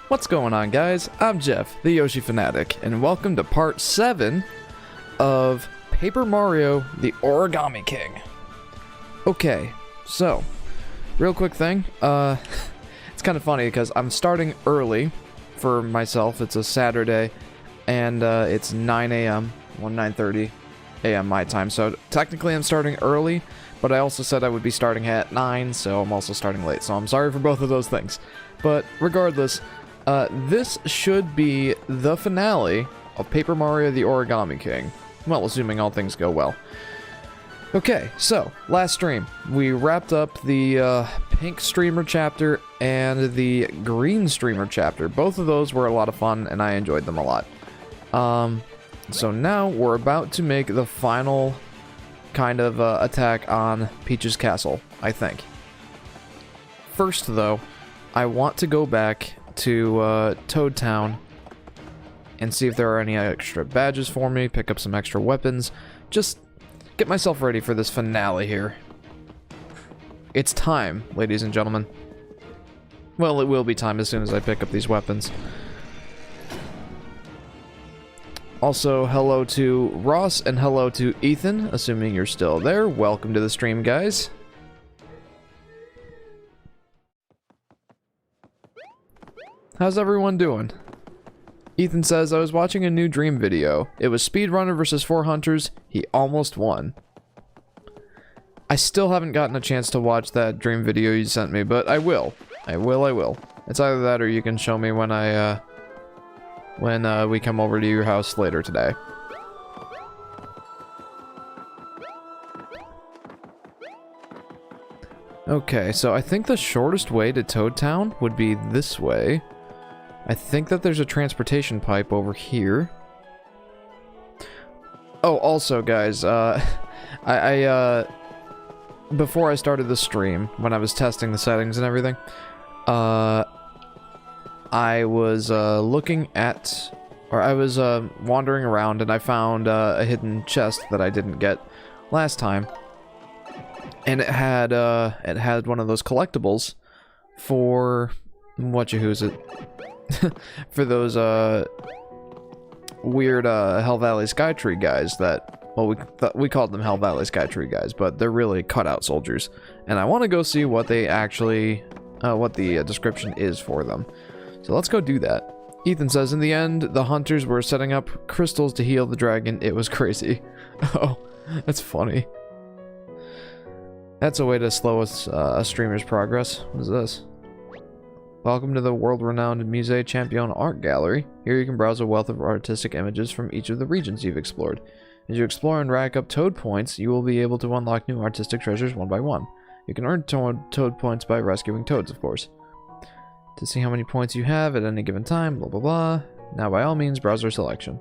What's going on, guys? I'm Jeff, the Yoshi Fanatic, and welcome to part 7 of Paper Mario, the Origami King. Okay, so, real quick thing, it's kind of funny because I'm starting early for myself. It's a Saturday, and it's 9 a.m., 9:30 a.m. my time, so technically I'm starting early, but I also said I would be starting at 9, so I'm also starting late, so I'm sorry for both of those things. But regardless, this should be the finale of Paper Mario the Origami King. Well, assuming all things go well. Okay, so, last stream, we wrapped up the pink streamer chapter and the green streamer chapter. Both of those were a lot of fun, and I enjoyed them a lot. So now we're about to make the final kind of attack on Peach's Castle, I think. First, though, I want to go back to Toad Town and see if there are any extra badges for me, pick up some extra weapons, just get myself ready for this finale here. It's time, ladies and gentlemen. Well, it will be time as soon as I pick up these weapons. Also, hello to Ross and hello to Ethan, assuming you're still there. Welcome to the stream, guys. How's everyone doing? Ethan says, I was watching a new Dream video. It was Speedrunner versus 4 Hunters. He almost won. I still haven't gotten a chance to watch that Dream video you sent me, but I will. I will. It's either that or you can show me when we come over to your house later today. Okay, so I think the shortest way to Toad Town would be this way. I think that there's a transportation pipe over here. Oh, also, guys, before I started the stream, when I was testing the settings and everything, I was wandering around and I found a hidden chest that I didn't get last time, and it had one of those collectibles for for those weird Hell Valley Skytree guys that, well, we called them Hell Valley Skytree guys, but they're really cutout soldiers, and I want to go see what they actually what the description is for them. So let's go do that. Ethan says, in the end, the hunters were setting up crystals to heal the dragon. It was crazy. Oh, that's funny. That's a way to slow a streamer's progress. What is this? Welcome to the world-renowned Musée Champion Art Gallery. Here you can browse a wealth of artistic images from each of the regions you've explored. As you explore and rack up Toad points, you will be able to unlock new artistic treasures one by one. You can earn Toad points by rescuing Toads, of course. To see how many points you have at any given time, blah blah blah. Now by all means, browse your selection.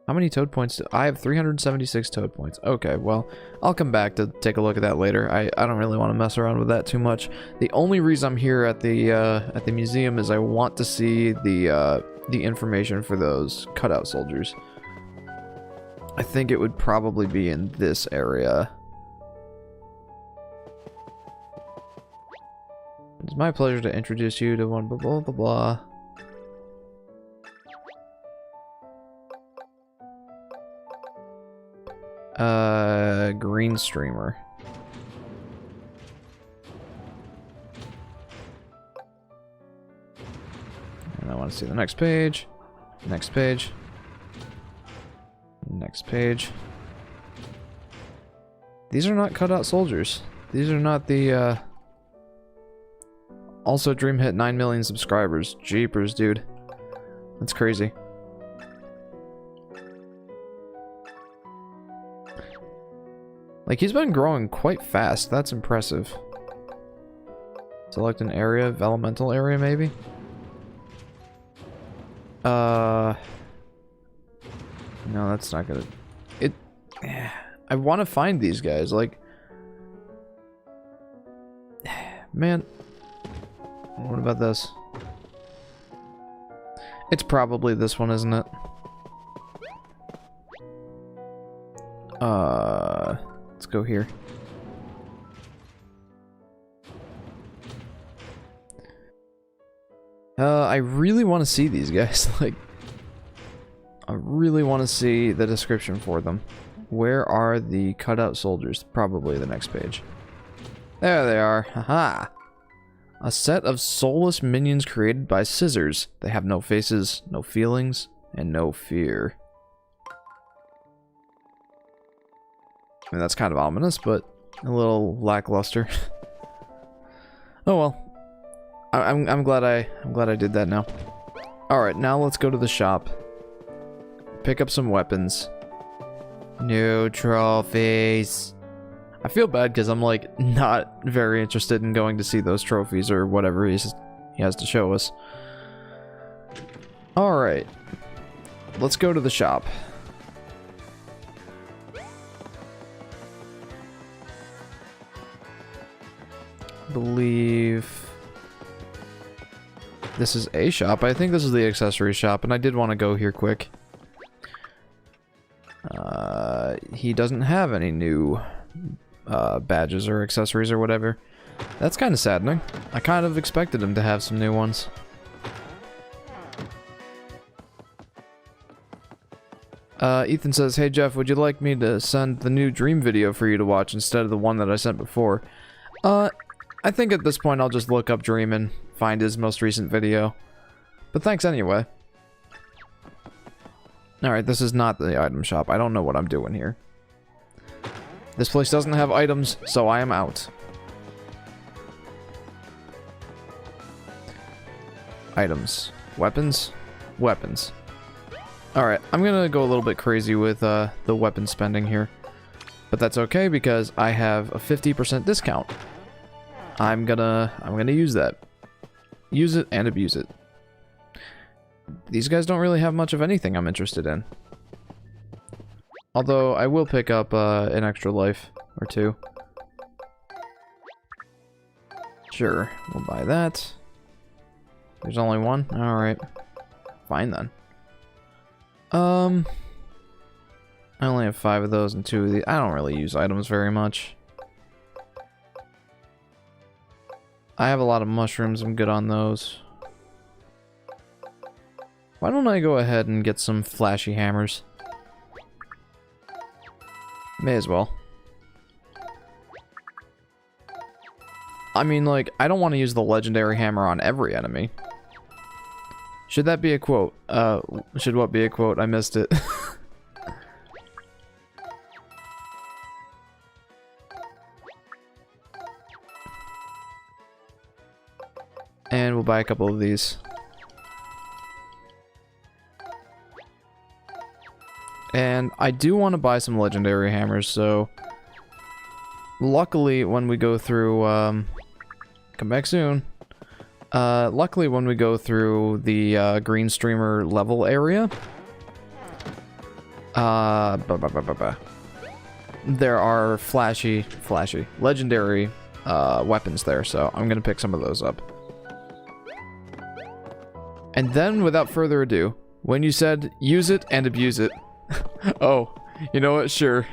How many Toad points do I have? 376 Toad points. Okay, well, I'll come back to take a look at that later. I don't really want to mess around with that too much. The only reason I'm here at the museum is I want to see the information for those cutout soldiers. I think it would probably be in this area. It's my pleasure to introduce you to one blah blah blah blah. Green streamer. And I want to see the next page. Next page. Next page. These are not cutout soldiers. These are not the, Also, Dream hit 9 million subscribers. Jeepers, dude. That's crazy. Like, he's been growing quite fast. That's impressive. Select an area. Elemental area, maybe? No, that's not gonna... I want to find these guys, like... Man. What about this? It's probably this one, isn't it? Let's go here. I really want to see these guys. Like, I really want to see the description for them. Where are the cutout soldiers? Probably the next page. There they are. Haha. A set of soulless minions created by scissors. They have no faces, no feelings, and no fear. I mean, that's kind of ominous, but a little lackluster. Oh well. I'm glad I did that now. All right, now let's go to the shop. Pick up some weapons. New trophies. I feel bad because I'm like not very interested in going to see those trophies or whatever he has to show us. All right. Let's go to the shop. I believe this is a shop. I think this is the accessory shop, and I did want to go here quick. He doesn't have any new badges or accessories or whatever. That's kind of saddening. I kind of expected him to have some new ones. Ethan says, "Hey Jeff, would you like me to send the new Dream video for you to watch instead of the one that I sent before?" I think at this point I'll just look up Dream and find his most recent video. But thanks anyway. Alright, this is not the item shop. I don't know what I'm doing here. This place doesn't have items, so I am out. Items. Weapons? Weapons. Alright, I'm gonna go a little bit crazy with the weapon spending here. But that's okay because I have a 50% discount. I'm gonna use that. Use it and abuse it. These guys don't really have much of anything I'm interested in. Although, I will pick up an extra life or two. Sure, we'll buy that. There's only one? Alright. Fine then. I only have 5 of those and 2 of these. I don't really use items very much. I have a lot of mushrooms, I'm good on those. Why don't I go ahead and get some flashy hammers? May as well. I mean, like, I don't want to use the legendary hammer on every enemy. Should that be a quote? Should what be a quote? I missed it. And we'll buy a couple of these. And I do want to buy some legendary hammers, so... Luckily, when we go through, come back soon. Luckily, when we go through the, green streamer level area... there are flashy, legendary, weapons there, so I'm gonna pick some of those up. And then, without further ado, when you said, use it and abuse it... Oh, you know what? Sure.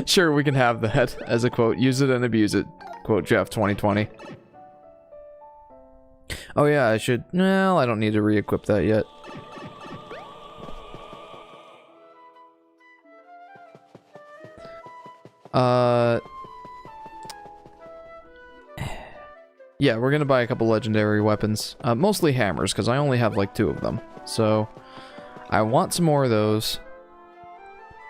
Sure, we can have that as a quote. Use it and abuse it. Quote Jeff 2020. Oh yeah, I should... Well, I don't need to re-equip that yet. Yeah, we're gonna buy a couple legendary weapons. Mostly hammers, because I only have like 2 of them. So, I want some more of those.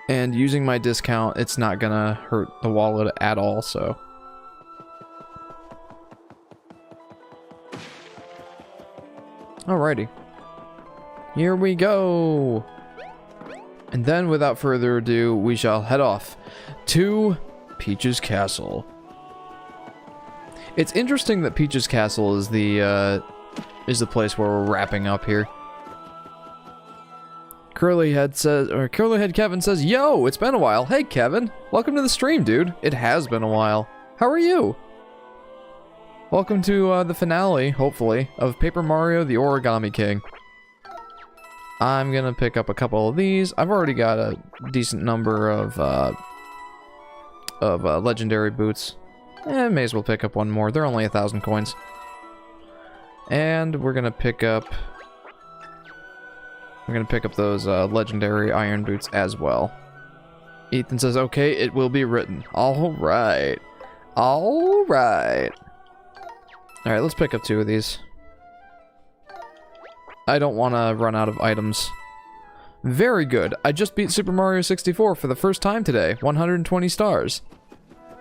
And using my discount, it's not gonna hurt the wallet at all, so... Alrighty. Here we go! And then, without further ado, we shall head off to Peach's Castle. It's interesting that Peach's Castle is the place where we're wrapping up here. Curlyhead says, or Curlyhead Kevin says, "Yo, it's been a while. Hey, Kevin. Welcome to the stream, dude. It has been a while. How are you? Welcome to the finale, hopefully, of Paper Mario: The Origami King. I'm gonna pick up a couple of these. I've already got a decent number of legendary boots. May as well pick up one more. They're only 1,000 coins. And we're gonna pick up... those legendary iron boots as well. Ethan says, okay, it will be written. Alright. Alright. Alright, let's pick up 2 of these. I don't want to run out of items. Very good. I just beat Super Mario 64 for the first time today. 120 stars.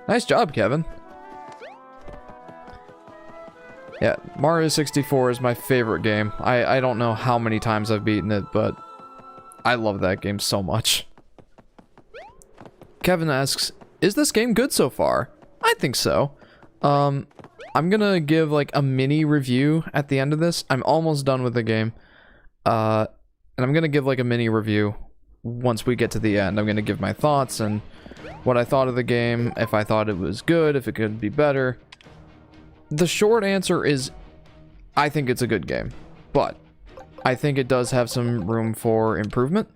Nice job, Kevin. Yeah, Mario 64 is my favorite game. I don't know how many times I've beaten it, but I love that game so much. Kevin asks, is this game good so far? I think so. I'm gonna give like a mini review at the end of this. I'm almost done with the game. And I'm gonna give like a mini review once we get to the end. I'm gonna give my thoughts and what I thought of the game, if I thought it was good, if it could be better. The short answer is, I think it's a good game, but I think it does have some room for improvement.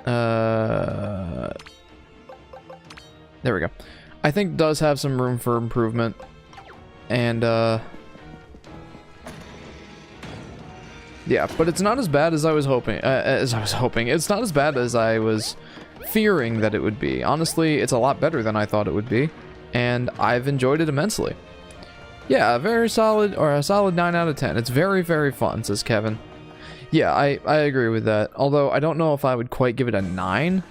There we go. I think it does have some room for improvement, and yeah, but it's not as bad as I was hoping. It's not as bad as I was fearing that it would be. Honestly, it's a lot better than I thought it would be, and I've enjoyed it immensely. Yeah, a very solid, or a solid 9 out of 10. It's very, very fun, says Kevin. Yeah, I agree with that. Although, I don't know if I would quite give it a 9.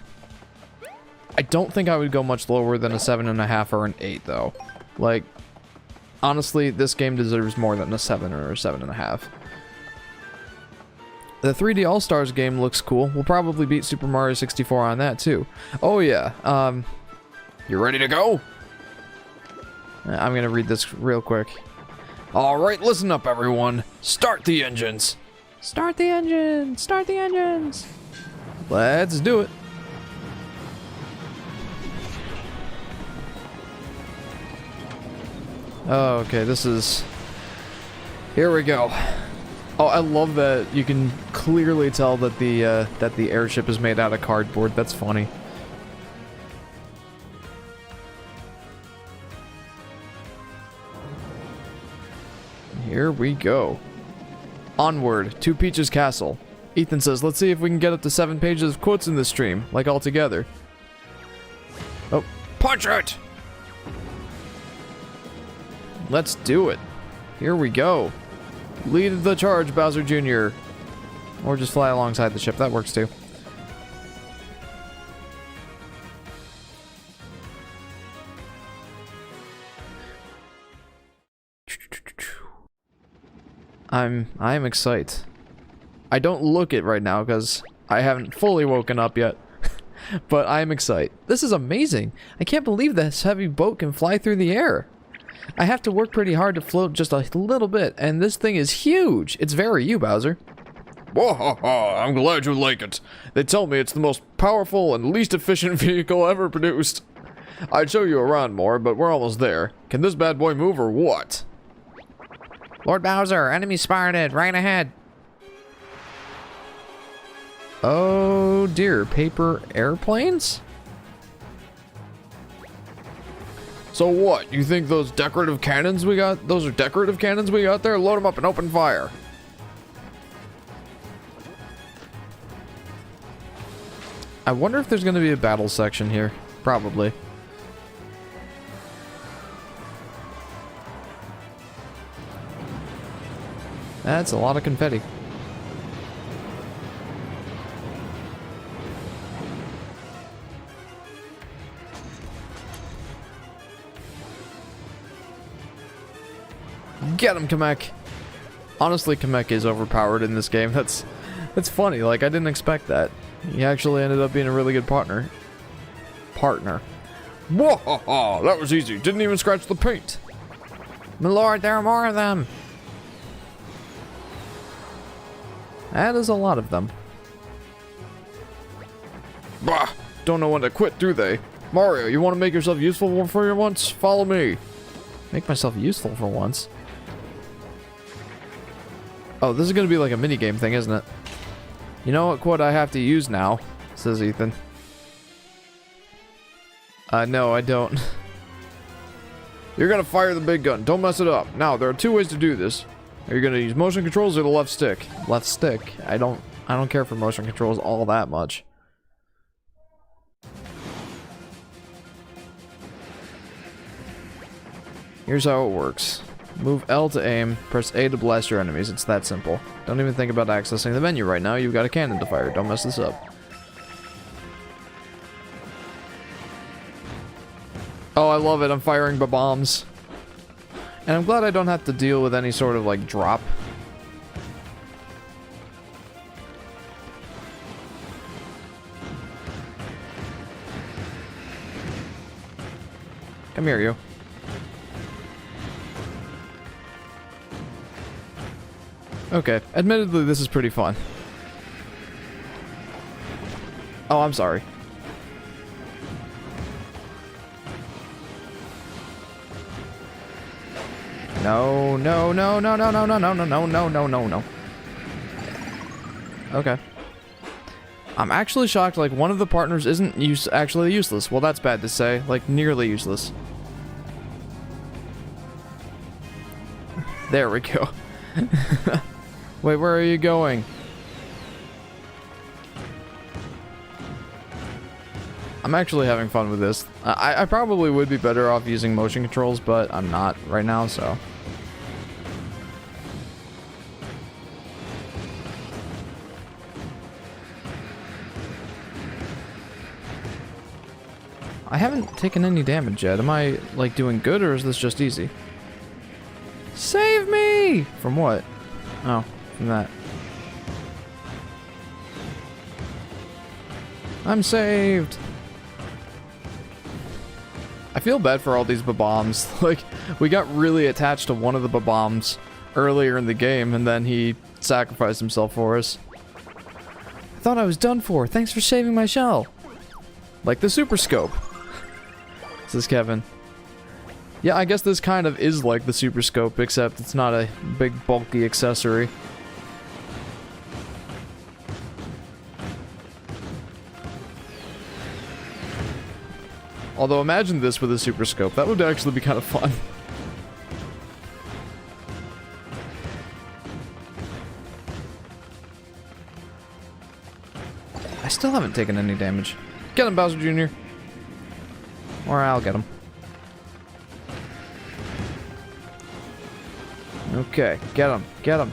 I don't think I would go much lower than a 7.5 or an 8, though. Like, honestly, this game deserves more than a 7 or a 7.5. The 3D All-Stars game looks cool. We'll probably beat Super Mario 64 on that, too. Oh, yeah. You ready to go? I'm gonna read this real quick. Alright, listen up, everyone. Start the engines. Start the engines. Start the engines. Let's do it. Oh, okay, this is... Here we go. Oh, I love that you can clearly tell that the airship is made out of cardboard. That's funny. Here we go. Onward to Peach's Castle. Ethan says, let's see if we can get up to 7 pages of quotes in this stream, like all together. Oh, punch it! Let's do it. Here we go. Lead the charge, Bowser Jr. Or just fly alongside the ship. That works too. I'm excited. I don't look it right now because I haven't fully woken up yet. But I'm excited. This is amazing. I can't believe this heavy boat can fly through the air. I have to work pretty hard to float just a little bit, and this thing is huge. It's very you, Bowser. Wahaha, I'm glad you like it. They tell me it's the most powerful and least efficient vehicle ever produced. I'd show you around more, but we're almost there. Can this bad boy move or what? Lord Bowser, enemy spotted, right ahead. Oh dear, paper airplanes? So what, you think those decorative cannons we got, those are decorative cannons we got there? Load them up and open fire. I wonder if there's going to be a battle section here. Probably. That's a lot of confetti. Get him, Kamek. Honestly, Kamek is overpowered in this game. That's funny. Like, I didn't expect that. He actually ended up being a really good partner. Whoa, that was easy. Didn't even scratch the paint. My lord, there are more of them. That is a lot of them. Bah, don't know when to quit, do they? Mario, you want to make yourself useful for once? Follow me. Make myself useful for once? Oh, this is going to be like a minigame thing, isn't it? You know what quote I have to use now, says Ethan. No, I don't. You're gonna fire the big gun. Don't mess it up. Now, there are two ways to do this. Are you gonna use motion controls or the left stick? Left stick. I don't care for motion controls all that much. Here's how it works. Move L to aim, press A to blast your enemies. It's that simple. Don't even think about accessing the menu right now. You've got a cannon to fire. Don't mess this up. Oh, I love it. I'm firing bombs. And I'm glad I don't have to deal with any sort of, like, drop. Come here, you. Okay, admittedly, this is pretty fun. Oh, I'm sorry. No, no, no, no, no, no, no, no, no, no, no, no, no, no. Okay. I'm actually shocked, like, one of the partners isn't actually useless. Well, that's bad to say. Like, nearly useless. There we go. Wait, where are you going? I'm actually having fun with this. I probably would be better off using motion controls, but I'm not right now, so... I haven't taken any damage yet. Am I, like, doing good, or is this just easy? Save me! From what? Oh, from that. I'm saved! I feel bad for all these bombs. Like, we got really attached to one of the bombs earlier in the game, and then he sacrificed himself for us. I thought I was done for. Thanks for saving my shell. Like the super scope. This is Kevin. Yeah, I guess this kind of is like the super scope, except it's not a big bulky accessory. Although imagine this with a super scope. That would actually be kind of fun. I still haven't taken any damage. Get him, Bowser Jr. Or I'll get him. Okay, get him. Get him.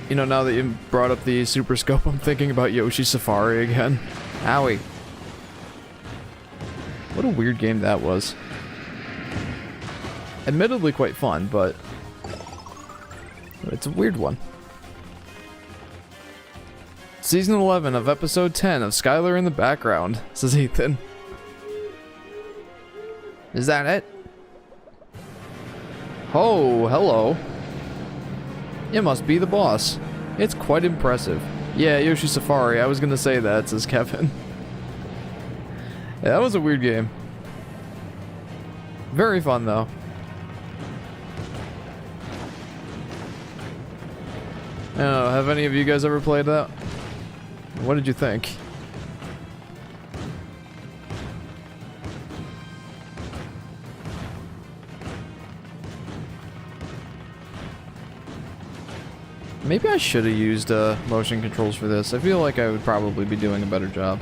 You know, now that you brought up the super scope, I'm thinking about Yoshi Safari again. Owie. What a weird game that was. Admittedly quite fun, but it's a weird one. Season 11 of episode 10 of Skylar in the background, says Ethan. Is that it? Oh, hello. It must be the boss. It's quite impressive. Yeah, Yoshi Safari, I was gonna say that, says Kevin. Yeah, that was a weird game. Very fun, though. I don't know, have any of you guys ever played that? What did you think? Maybe I should have used motion controls for this. I feel like I would probably be doing a better job.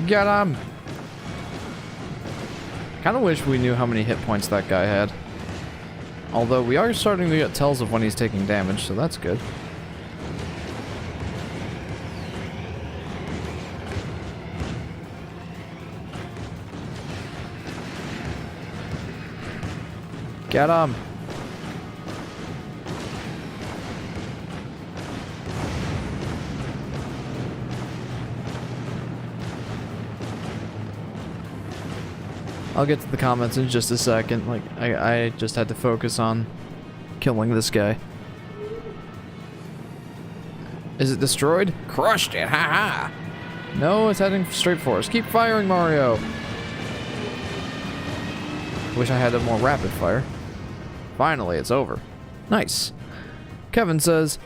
Get him! Kinda wish we knew how many hit points that guy had. Although we are starting to get tells of when he's taking damage, so that's good. Get him! I'll get to the comments in just a second. Like, I just had to focus on killing this guy. Is it destroyed? Crushed it, haha! No, it's heading straight for us. Keep firing, Mario. Wish I had a more rapid fire. Finally, it's over. Nice. Kevin says,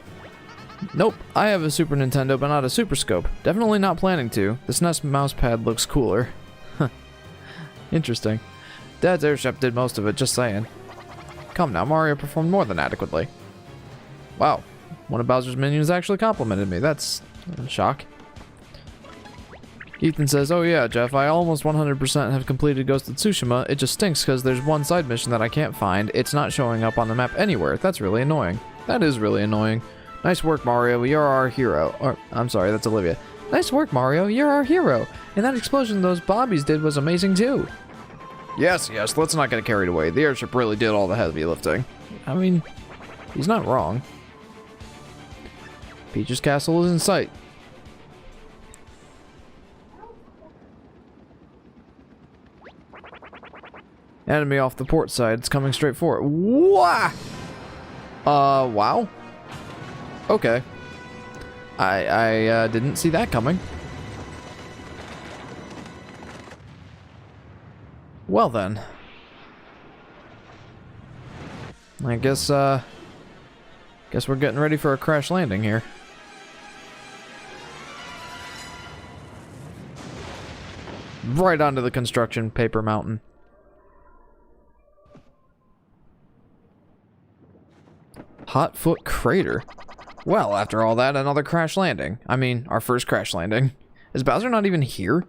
nope, I have a Super Nintendo, but not a Super Scope. Definitely not planning to. This SNES mousepad looks cooler. Interesting. Dad's airship did most of it, just saying. Come now, Mario performed more than adequately. Wow, one of Bowser's minions actually complimented me. That's a shock. Ethan says, oh yeah, Jeff, I almost 100% have completed Ghost of Tsushima. It just stinks because there's one side mission that I can't find. It's not showing up on the map anywhere. That's really annoying. That is really annoying. Nice work, Mario. You're our hero. Or, I'm sorry, that's Olivia. Nice work, Mario. You're our hero. And that explosion those Bobbies did was amazing too. Yes, let's not get carried away. The airship really did all the heavy lifting. I mean, he's not wrong. Peach's castle is in sight. Enemy off the port side. It's coming straight for it. Wah! Wow. Okay. I didn't see that coming. Well then. I guess we're getting ready for a crash landing here. Right onto the construction paper mountain. Hotfoot Crater. Well, after all that, another crash landing. I mean, our first crash landing. Is Bowser not even here?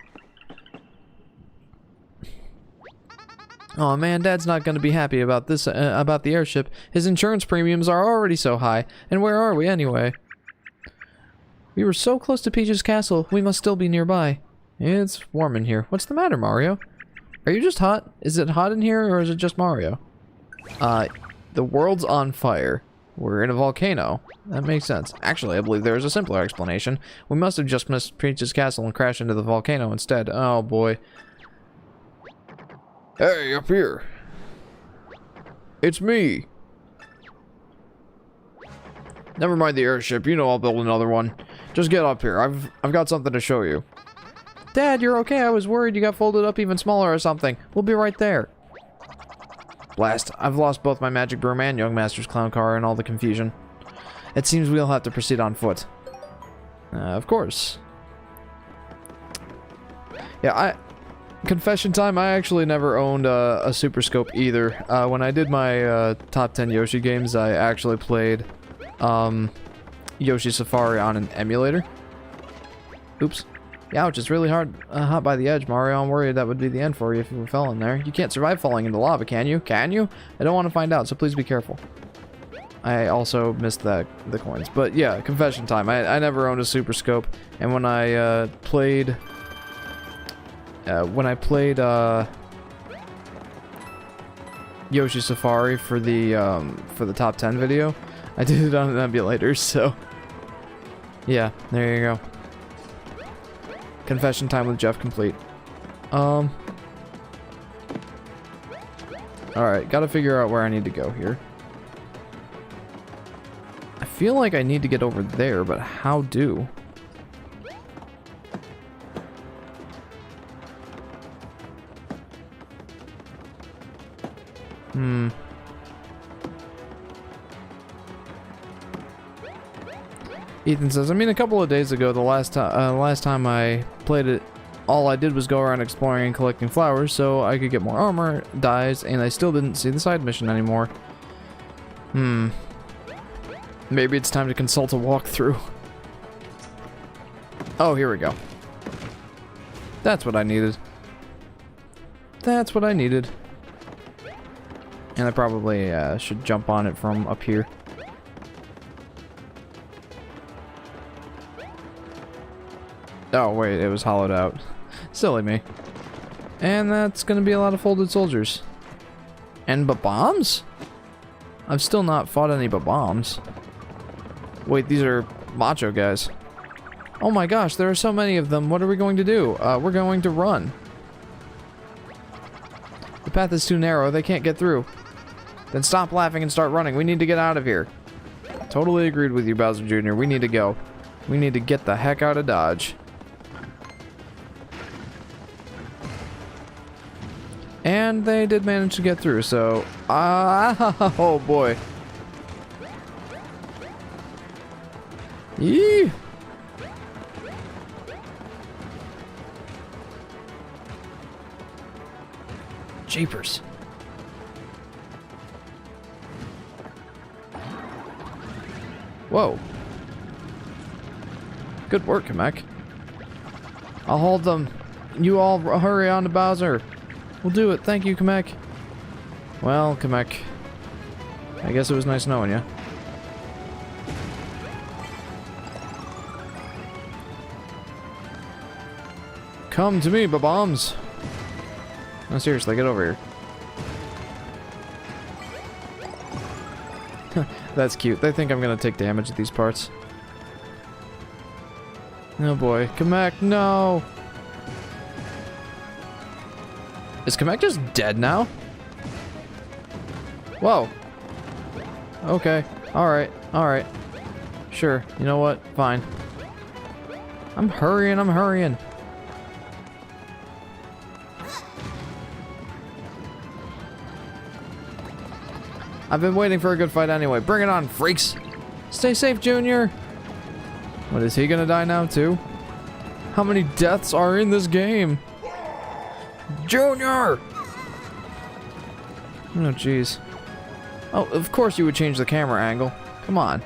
Oh man, Dad's not going to be happy about this, about the airship. His insurance premiums are already so high. And where are we anyway? We were so close to Peach's castle, we must still be nearby. It's warm in here. What's the matter, Mario? Are you just hot? Is it hot in here, or is it just Mario? The world's on fire. We're in a volcano. That makes sense. Actually, I believe there is a simpler explanation. We must have just missed Peach's castle and crashed into the volcano instead. Oh boy. Hey, up here. It's me. Never mind the airship. You know I'll build another one. Just get up here. I've got something to show you. Dad, you're okay. I was worried you got folded up even smaller or something. We'll be right there. Blast. I've lost both my magic broom and Young Master's clown car in all the confusion. It seems we'll have to proceed on foot. Of course. Yeah, confession time, I actually never owned a Super Scope either. When I did my top 10 Yoshi games, I actually played Yoshi Safari on an emulator. Oops. Ouch, it's really hot by the edge, Mario. I'm worried that would be the end for you if you fell in there. You can't survive falling into lava, can you? Can you? I don't want to find out, so please be careful. I also missed the coins. But yeah, confession time. I never owned a Super Scope, and when I played Yoshi Safari for the top 10 video, I did it on an emulator, so yeah, there you go. Confession time with Jeff complete. Alright, gotta figure out where I need to go here. I feel like I need to get over there, but how do? Ethan says, I mean, a couple of days ago, the last time I played it, all I did was go around exploring and collecting flowers so I could get more armor, dyes, and I still didn't see the side mission anymore. Maybe it's time to consult a walkthrough. Oh, here we go. That's what I needed. That's what I needed. And I probably should jump on it from up here. Oh, wait, it was hollowed out. Silly me. And that's gonna be a lot of folded soldiers. And bombs? I've still not fought any bombs. Wait, these are macho guys. Oh my gosh, there are so many of them. What are we going to do? We're going to run. The path is too narrow. They can't get through. Then stop laughing and start running. We need to get out of here. Totally agreed with you, Bowser Jr. We need to go. We need to get the heck out of Dodge. And they did manage to get through, so... oh boy. Yee! Jeepers. Whoa. Good work, Kamek. I'll hold them. You all hurry on to Bowser. We'll do it. Thank you, Kamek. Well, Kamek, I guess it was nice knowing you. Come to me, ba-bombs. No, seriously, get over here. That's cute. They think I'm gonna take damage at these parts. Oh boy. Kamek, no! Is Kamek just dead now? Whoa. Okay. Alright. Alright. Sure. You know what? Fine. I'm hurrying. I'm hurrying. I've been waiting for a good fight anyway. Bring it on, freaks! Stay safe, Junior! What, is he gonna die now, too? How many deaths are in this game? Junior! Oh, jeez. Oh, of course you would change the camera angle. Come on.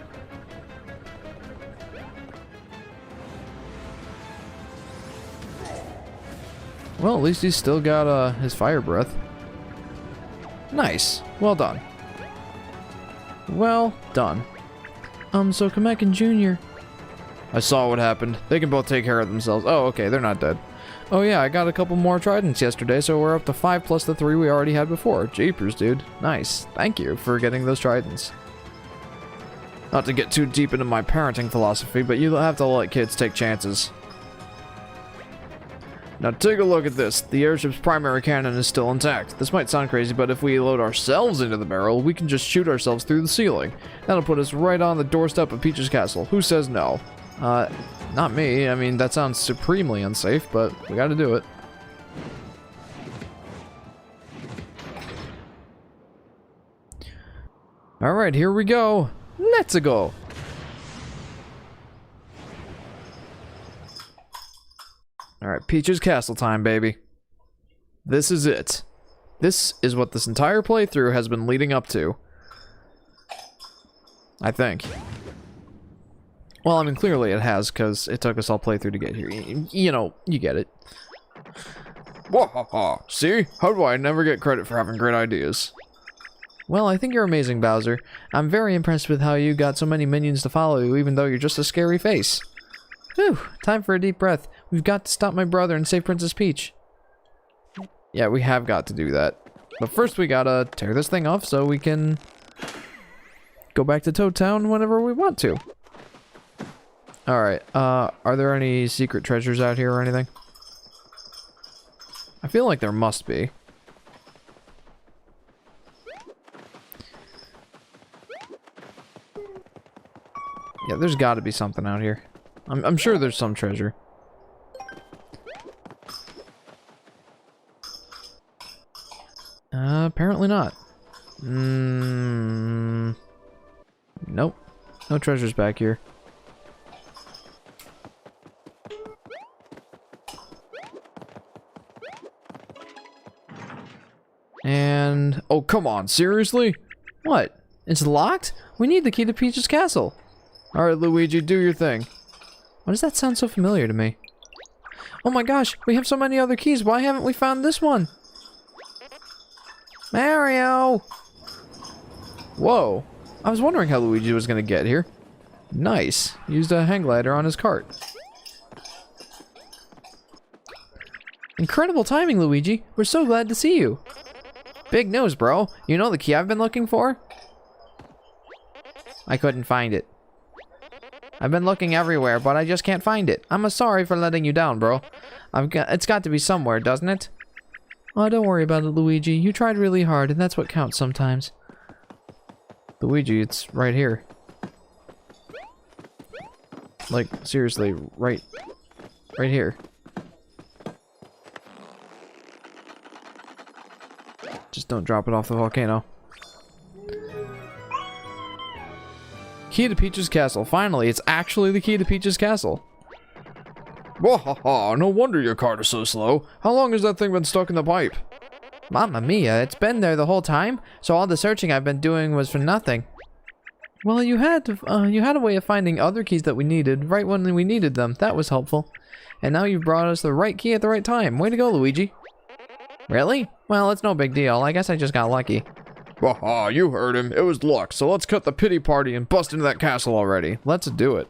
Well, at least he's still got his fire breath. Nice. Well done. Well done. So Kamek and Junior. I saw what happened. They can both take care of themselves. Oh, okay, they're not dead. Oh yeah, I got a couple more tridents yesterday, so we're up to 5 plus the 3 we already had before. Jeepers, dude. Nice. Thank you for getting those tridents. Not to get too deep into my parenting philosophy, but you have to let kids take chances. Now take a look at this. The airship's primary cannon is still intact. This might sound crazy, but if we load ourselves into the barrel, we can just shoot ourselves through the ceiling. That'll put us right on the doorstep of Peach's castle. Who says no? Not me. I mean, that sounds supremely unsafe, but we gotta do it. Alright, here we go. Let's go. Alright, Peach's castle time, baby. This is it. This is what this entire playthrough has been leading up to. I think. Well, I mean, clearly it has, because it took us all playthrough to get here. You know, you get it. Wahaha! See? How do I never get credit for having great ideas? Well, I think you're amazing, Bowser. I'm very impressed with how you got so many minions to follow you, even though you're just a scary face. Whew, time for a deep breath. We've got to stop my brother and save Princess Peach. Yeah, we have got to do that. But first we gotta tear this thing off so we can go back to Toad Town whenever we want to. Alright, are there any secret treasures out here or anything? I feel like there must be. Yeah, there's gotta be something out here. I'm sure there's some treasure. Apparently not. Nope. No treasures back here. And... oh, come on, seriously? What? It's locked? We need the key to Peach's castle. Alright, Luigi, do your thing. Why does that sound so familiar to me? Oh my gosh, we have so many other keys. Why haven't we found this one? Mario! Whoa. I was wondering how Luigi was gonna get here. Nice. Used a hang glider on his cart. Incredible timing, Luigi. We're so glad to see you. Big news, bro. You know the key I've been looking for? I couldn't find it. I've been looking everywhere, but I just can't find it. I'm sorry for letting you down, bro. It's got to be somewhere, doesn't it? Oh, don't worry about it, Luigi. You tried really hard, and that's what counts sometimes. Luigi, it's right here. Like, seriously, right here. Just don't drop it off the volcano. Key to Peach's castle. Finally, it's actually the key to Peach's castle. Wahaha, no wonder your cart is so slow. How long has that thing been stuck in the pipe? Mamma mia, it's been there the whole time? So all the searching I've been doing was for nothing. Well, you had a way of finding other keys that we needed right when we needed them. That was helpful. And now you've brought us the right key at the right time. Way to go, Luigi. Really? Well, it's no big deal. I guess I just got lucky. Waha, you heard him. It was luck. So let's cut the pity party and bust into that castle already. Let's do it.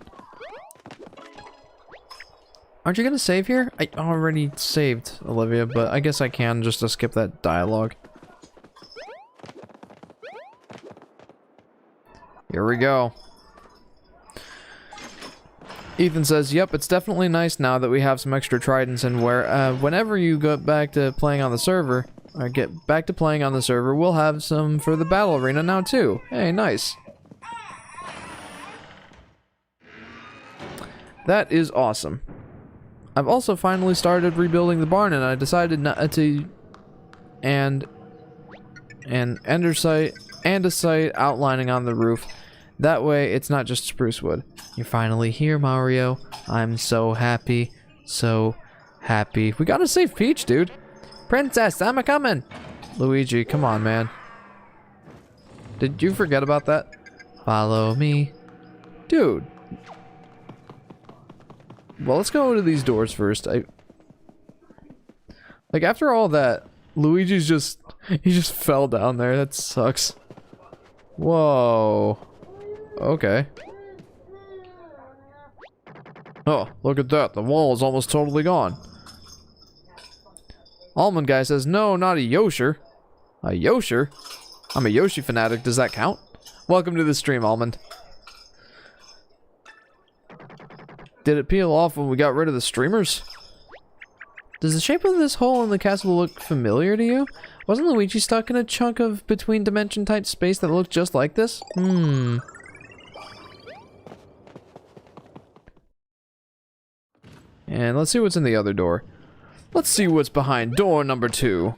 Aren't you gonna save here? I already saved, Olivia, but I guess I can just to skip that dialogue. Here we go. Ethan says, yep, it's definitely nice now that we have some extra tridents, and whenever you go back to playing on the server, or get back to playing on the server, we'll have some for the battle arena now too. Hey, nice. That is awesome. I've also finally started rebuilding the barn, and I decided not to, and andesite outlining on the roof. That way, it's not just spruce wood. You're finally here, Mario. I'm so happy. So happy. We gotta save Peach, dude. Princess, I'm a-coming. Luigi, come on, man. Did you forget about that? Follow me. Dude. Well, let's go to these doors first. Like, after all that, Luigi's just... He just fell down there. That sucks. Whoa. Okay. Oh, look at that. The wall is almost totally gone. Almond Guy says, no, not a Yosher. A Yosher? I'm a Yoshi Fanatic. Does that count? Welcome to the stream, Almond. Did it peel off when we got rid of the streamers? Does the shape of this hole in the castle look familiar to you? Wasn't Luigi stuck in a chunk of between dimension type space that looked just like this? And let's see what's in the other door. Let's see what's behind door number 2.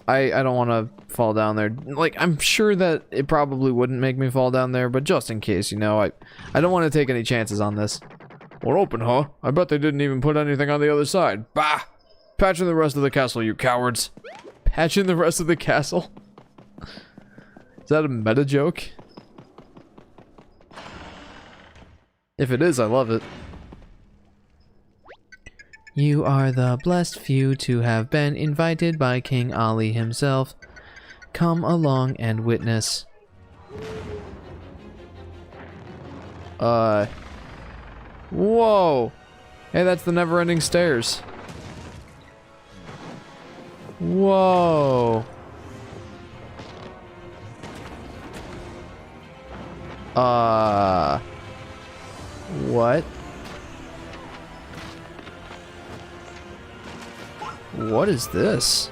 I don't want to fall down there. Like, I'm sure that it probably wouldn't make me fall down there, but just in case, you know, I don't want to take any chances on this. We're open, huh? I bet they didn't even put anything on the other side. Bah! Patch in the rest of the castle, you cowards. Patch in the rest of the castle? Is that a meta joke? If it is, I love it. You are the blessed few to have been invited by King Ali himself. Come along and witness. Whoa! Hey, that's the never-ending stairs. Whoa! What? What is this?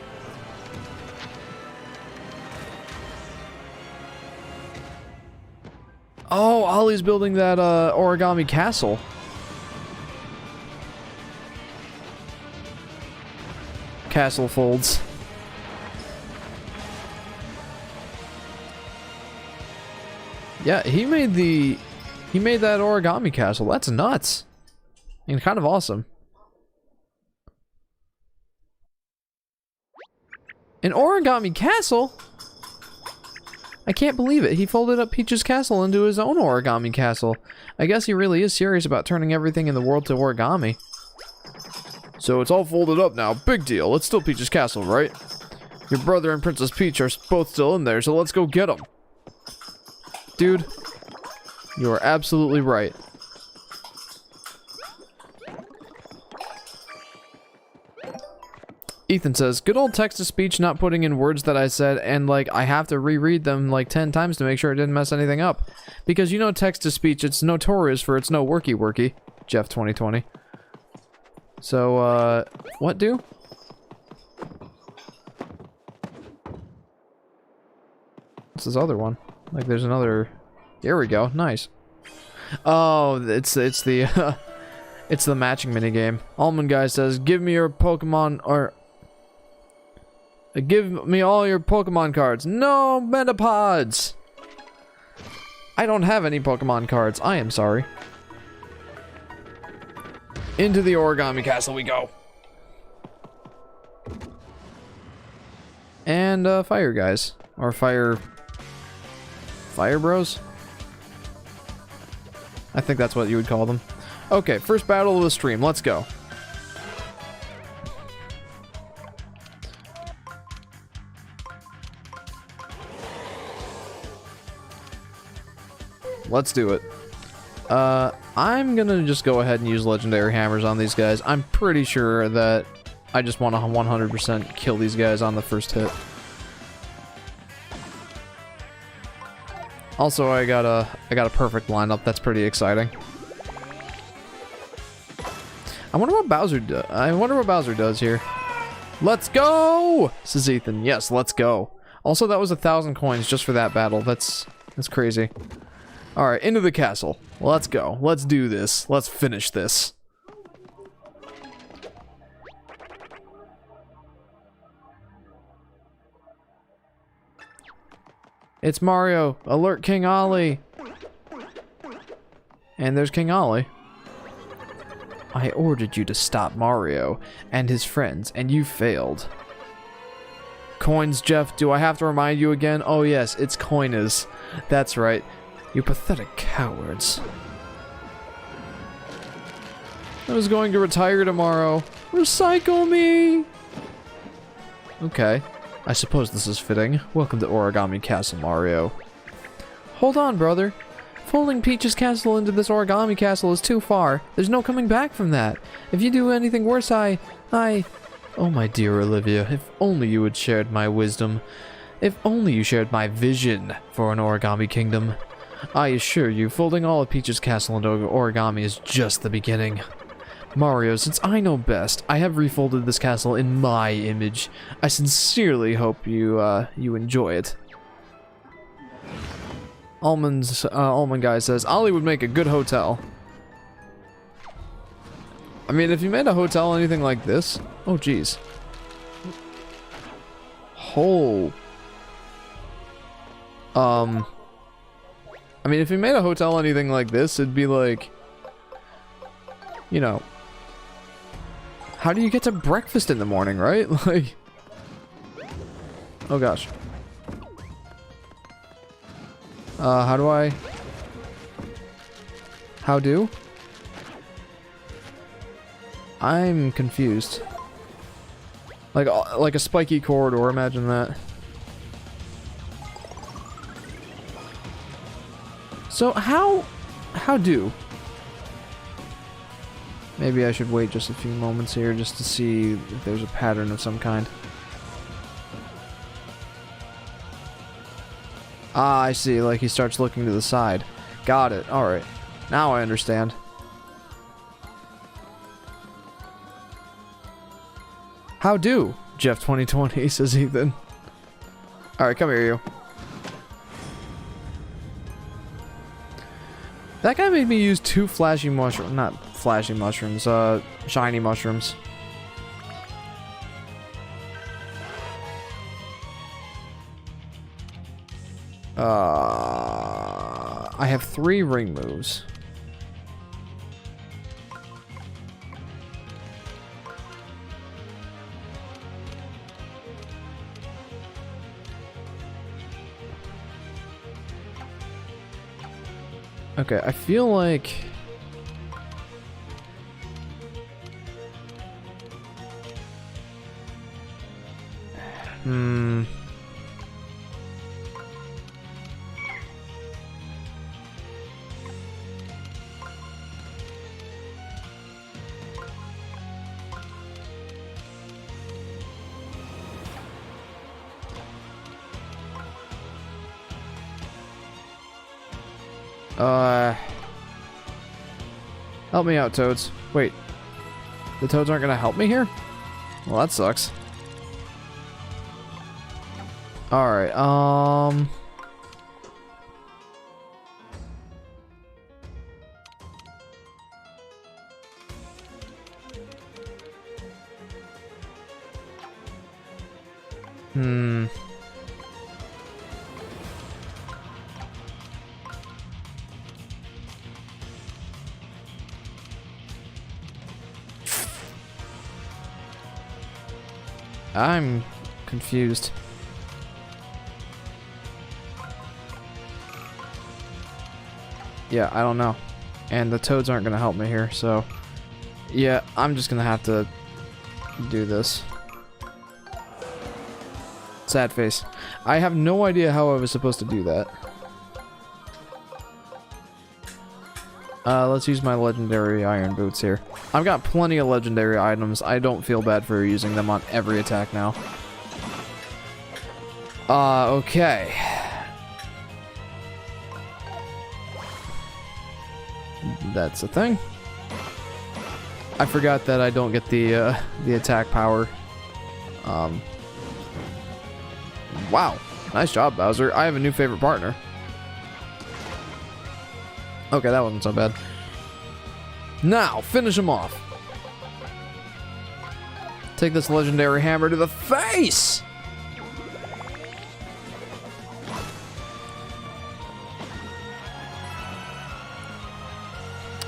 Oh, Ollie's building that origami castle. Castle folds. Yeah, he made that origami castle. That's nuts. And kind of awesome. An origami castle? I can't believe it. He folded up Peach's castle into his own origami castle. I guess he really is serious about turning everything in the world to origami. So it's all folded up now. Big deal. It's still Peach's castle, right? Your brother and Princess Peach are both still in there, so let's go get them. Dude, you are absolutely right. Ethan says, good old text-to-speech, not putting in words that I said, and like I have to reread them like 10 times to make sure it didn't mess anything up. Because you know text-to-speech, it's notorious for its no worky-worky. Jeff 2020. So, what do? What's this other one? Like there's another... Here we go, nice. Oh, it's the, it's the matching minigame. Almond Guy says, give me your Pokemon, or... Give me all your Pokemon cards. No Metapods! I don't have any Pokemon cards. I am sorry. Into the Origami Castle we go. And, fire guys. Or fire bros? I think that's what you would call them. Okay, first battle of the stream. Let's go. Let's do it. I'm gonna just go ahead and use legendary hammers on these guys. I'm pretty sure that I just want to 100% kill these guys on the first hit. Also, I got a perfect lineup. That's pretty exciting. I wonder what Bowser does here. Let's go, says Ethan. Yes, let's go. Also, that was 1,000 coins just for that battle. That's crazy. All right, into the castle. Let's go. Let's do this. Let's finish this. It's Mario. Alert King Ollie. And there's King Ollie. I ordered you to stop Mario and his friends, and you failed. Coins, Jeff. Do I have to remind you again? Oh yes, it's coiners. That's right. You pathetic cowards. I was going to retire tomorrow. Recycle me! Okay. I suppose this is fitting. Welcome to Origami Castle, Mario. Hold on, brother. Folding Peach's castle into this Origami Castle is too far. There's no coming back from that. If you do anything worse, Oh, my dear Olivia, if only you had shared my wisdom. If only you shared my vision for an Origami Kingdom. I assure you, folding all of Peach's castle into origami is just the beginning. Mario, since I know best, I have refolded this castle in my image. I sincerely hope you enjoy it. Almond Guy says, Ollie would make a good hotel. I mean, if you made a hotel anything like this... Oh, jeez. I mean, if you made a hotel anything like this, it'd be like... You know... How do you get to breakfast in the morning, right? Like... Oh, gosh. How do I... How do? I'm confused. Like a spiky corridor, imagine that. So how do? Maybe I should wait just a few moments here just to see if there's a pattern of some kind. Ah, I see, like he starts looking to the side. Got it, alright. Now I understand. How do? Jeff 2020, says Ethan. Alright, come here, you. That guy made me use 2 flashy mushrooms. Not flashy mushrooms, shiny mushrooms. I have 3 ring moves. Okay, I feel like... Help me out, Toads. Wait. The Toads aren't gonna help me here? Well, that sucks. Alright, I'm confused. Yeah, I don't know. And the toads aren't going to help me here, so... Yeah, I'm just going to have to do this. Sad face. I have no idea how I was supposed to do that. Let's use my legendary iron boots here. I've got plenty of legendary items. I don't feel bad for using them on every attack now. Okay. That's a thing. I forgot that I don't get the attack power. Wow. Nice job, Bowser. I have a new favorite partner. Okay, that wasn't so bad. Now, finish him off. Take this legendary hammer to the face!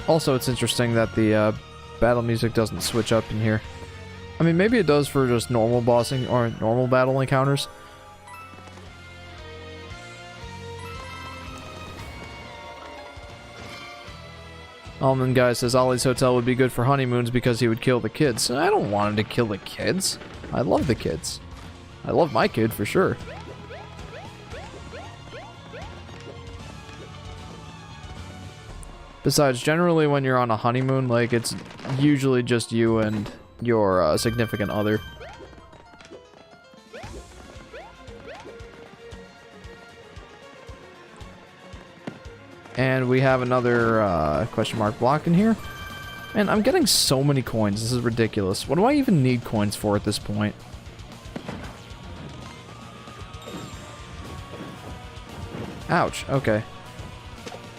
Also, it's interesting that the battle music doesn't switch up in here. I mean, maybe it does for just normal bossing or normal battle encounters. Almond Guy says Ollie's Hotel would be good for honeymoons because he would kill the kids. I don't want him to kill the kids. I love the kids. I love my kid for sure. Besides, generally when you're on a honeymoon, like, it's usually just you and your significant other. And we have another question mark block in here. And I'm getting so many coins. This is ridiculous. What do I even need coins for at this point? Ouch. Okay.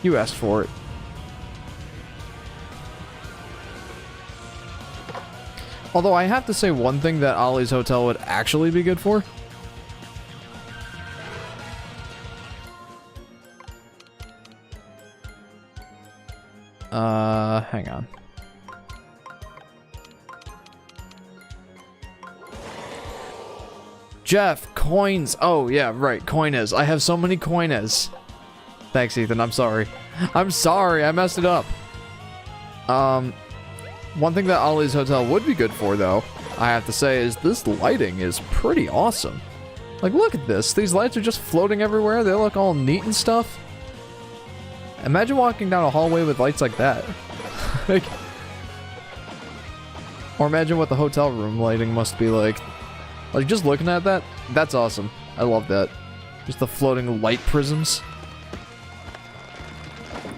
You asked for it. Although I have to say one thing that Ollie's Hotel would actually be good for. Hang on. Jeff, coins. Oh, yeah, right. Coines. I have so many coines. Thanks, Ethan. I'm sorry. I'm sorry. I messed it up. One thing that Ollie's Hotel would be good for, though, I have to say, is this lighting is pretty awesome. Like, look at this. These lights are just floating everywhere. They look all neat and stuff. Imagine walking down a hallway with lights like that. Like, or imagine what the hotel room lighting must be like. Like, just looking at that, that's awesome. I love that. Just the floating light prisms.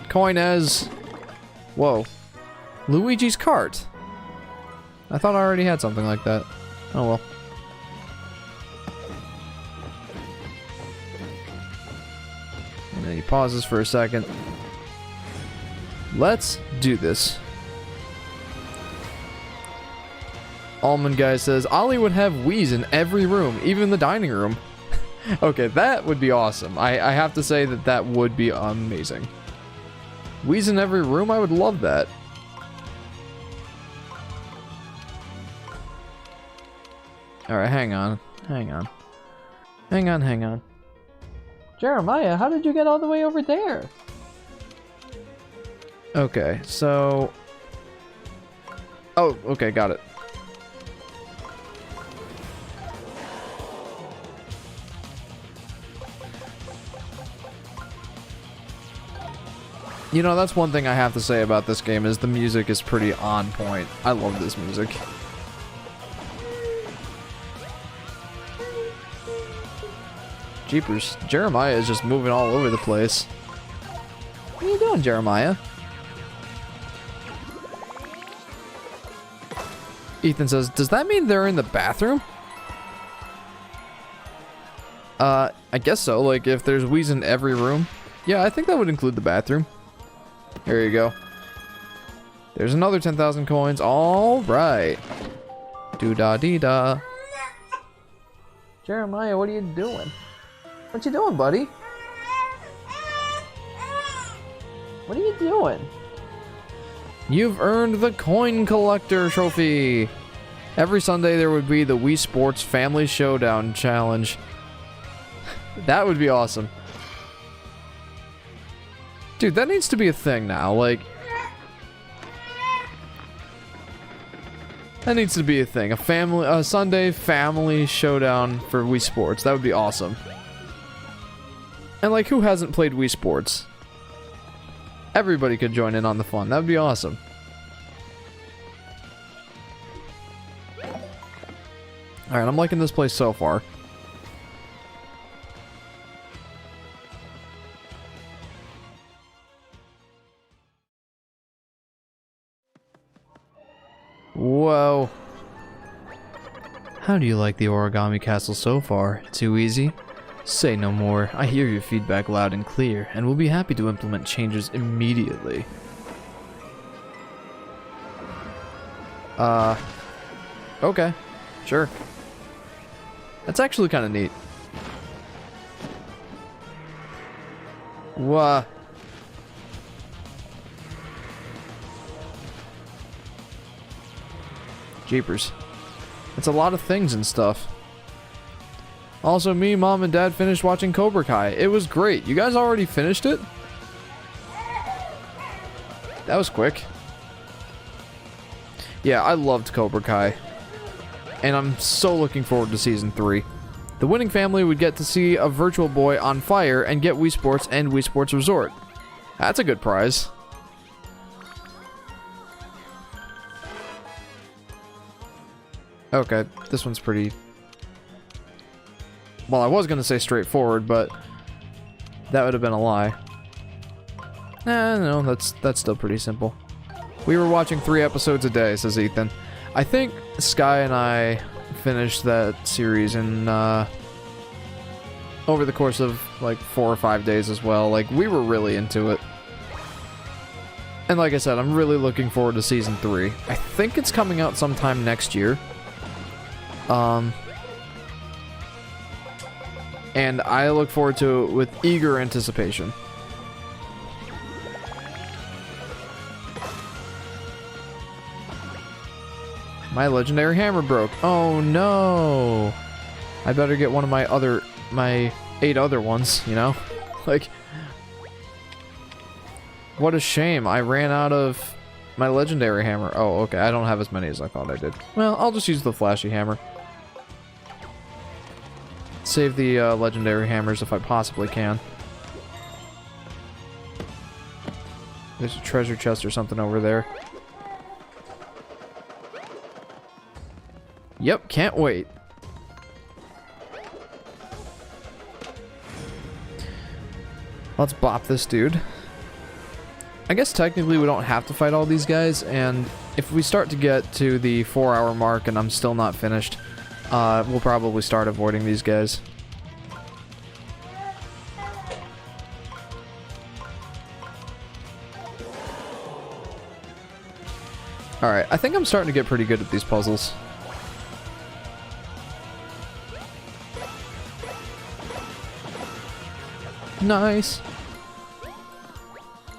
Coines. Whoa. Luigi's cart. I thought I already had something like that. Oh well. And then he pauses for a second. Let's do this. Almond Guy says, Ollie would have Wii's in every room, even the dining room. Okay, that would be awesome. I have to say that that would be amazing. Wii's in every room? I would love that. Alright, hang on. Hang on. Hang on, hang on. Jeremiah, how did you get all the way over there? Okay, so... Oh, okay, got it. You know, that's one thing I have to say about this game is the music is pretty on point. I love this music. Jeepers, Jeremiah is just moving all over the place. What are you doing, Jeremiah? Ethan says, does that mean they're in the bathroom? I guess so. Like, if there's Wii's in every room. Yeah, I think that would include the bathroom. Here you go. There's another 10,000 coins. All right. Do-da-dee-da. Jeremiah, what are you doing? What you doing, buddy? What are you doing? You've earned the coin collector trophy. Every Sunday there would be the Wii Sports Family Showdown Challenge. That would be awesome. Dude, that needs to be a thing now. Like, that needs to be a thing. A Sunday family showdown for Wii Sports. That would be awesome. And like, who hasn't played Wii Sports? Everybody could join in on the fun. That would be awesome. Alright, I'm liking this place so far. Whoa. How do you like the Origami Castle so far? Too easy? Say no more. I hear your feedback loud and clear, and will be happy to implement changes immediately. Okay. Sure. That's actually kind of neat. Wha? Jeepers. It's a lot of things and stuff. Also, me, Mom, and Dad finished watching Cobra Kai. It was great. You guys already finished it? That was quick. Yeah, I loved Cobra Kai. And I'm so looking forward to Season 3. The winning family would get to see a Virtual Boy on fire and get Wii Sports and Wii Sports Resort. That's a good prize. Okay, this one's pretty... Well, I was going to say straightforward, but that would have been a lie. No, that's still pretty simple. We were watching 3 episodes a day, says Ethan. I think Sky and I finished that series in, over the course of, like, 4 or 5 days as well. Like, we were really into it. And like I said, I'm really looking forward to Season 3. I think it's coming out sometime next year. And I look forward to it with eager anticipation. My legendary hammer broke. Oh no! I better get one of my 8 other ones, you know? Like, what a shame. I ran out of my legendary hammer. Oh, okay. I don't have as many as I thought I did. Well, I'll just use the flashy hammer. Save the legendary hammers if I possibly can. There's a treasure chest or something over there. Yep, can't wait. Let's bop this dude. I guess technically we don't have to fight all these guys, and if we start to get to the 4-hour mark and I'm still not finished, we'll probably start avoiding these guys. Alright, I think I'm starting to get pretty good at these puzzles. Nice.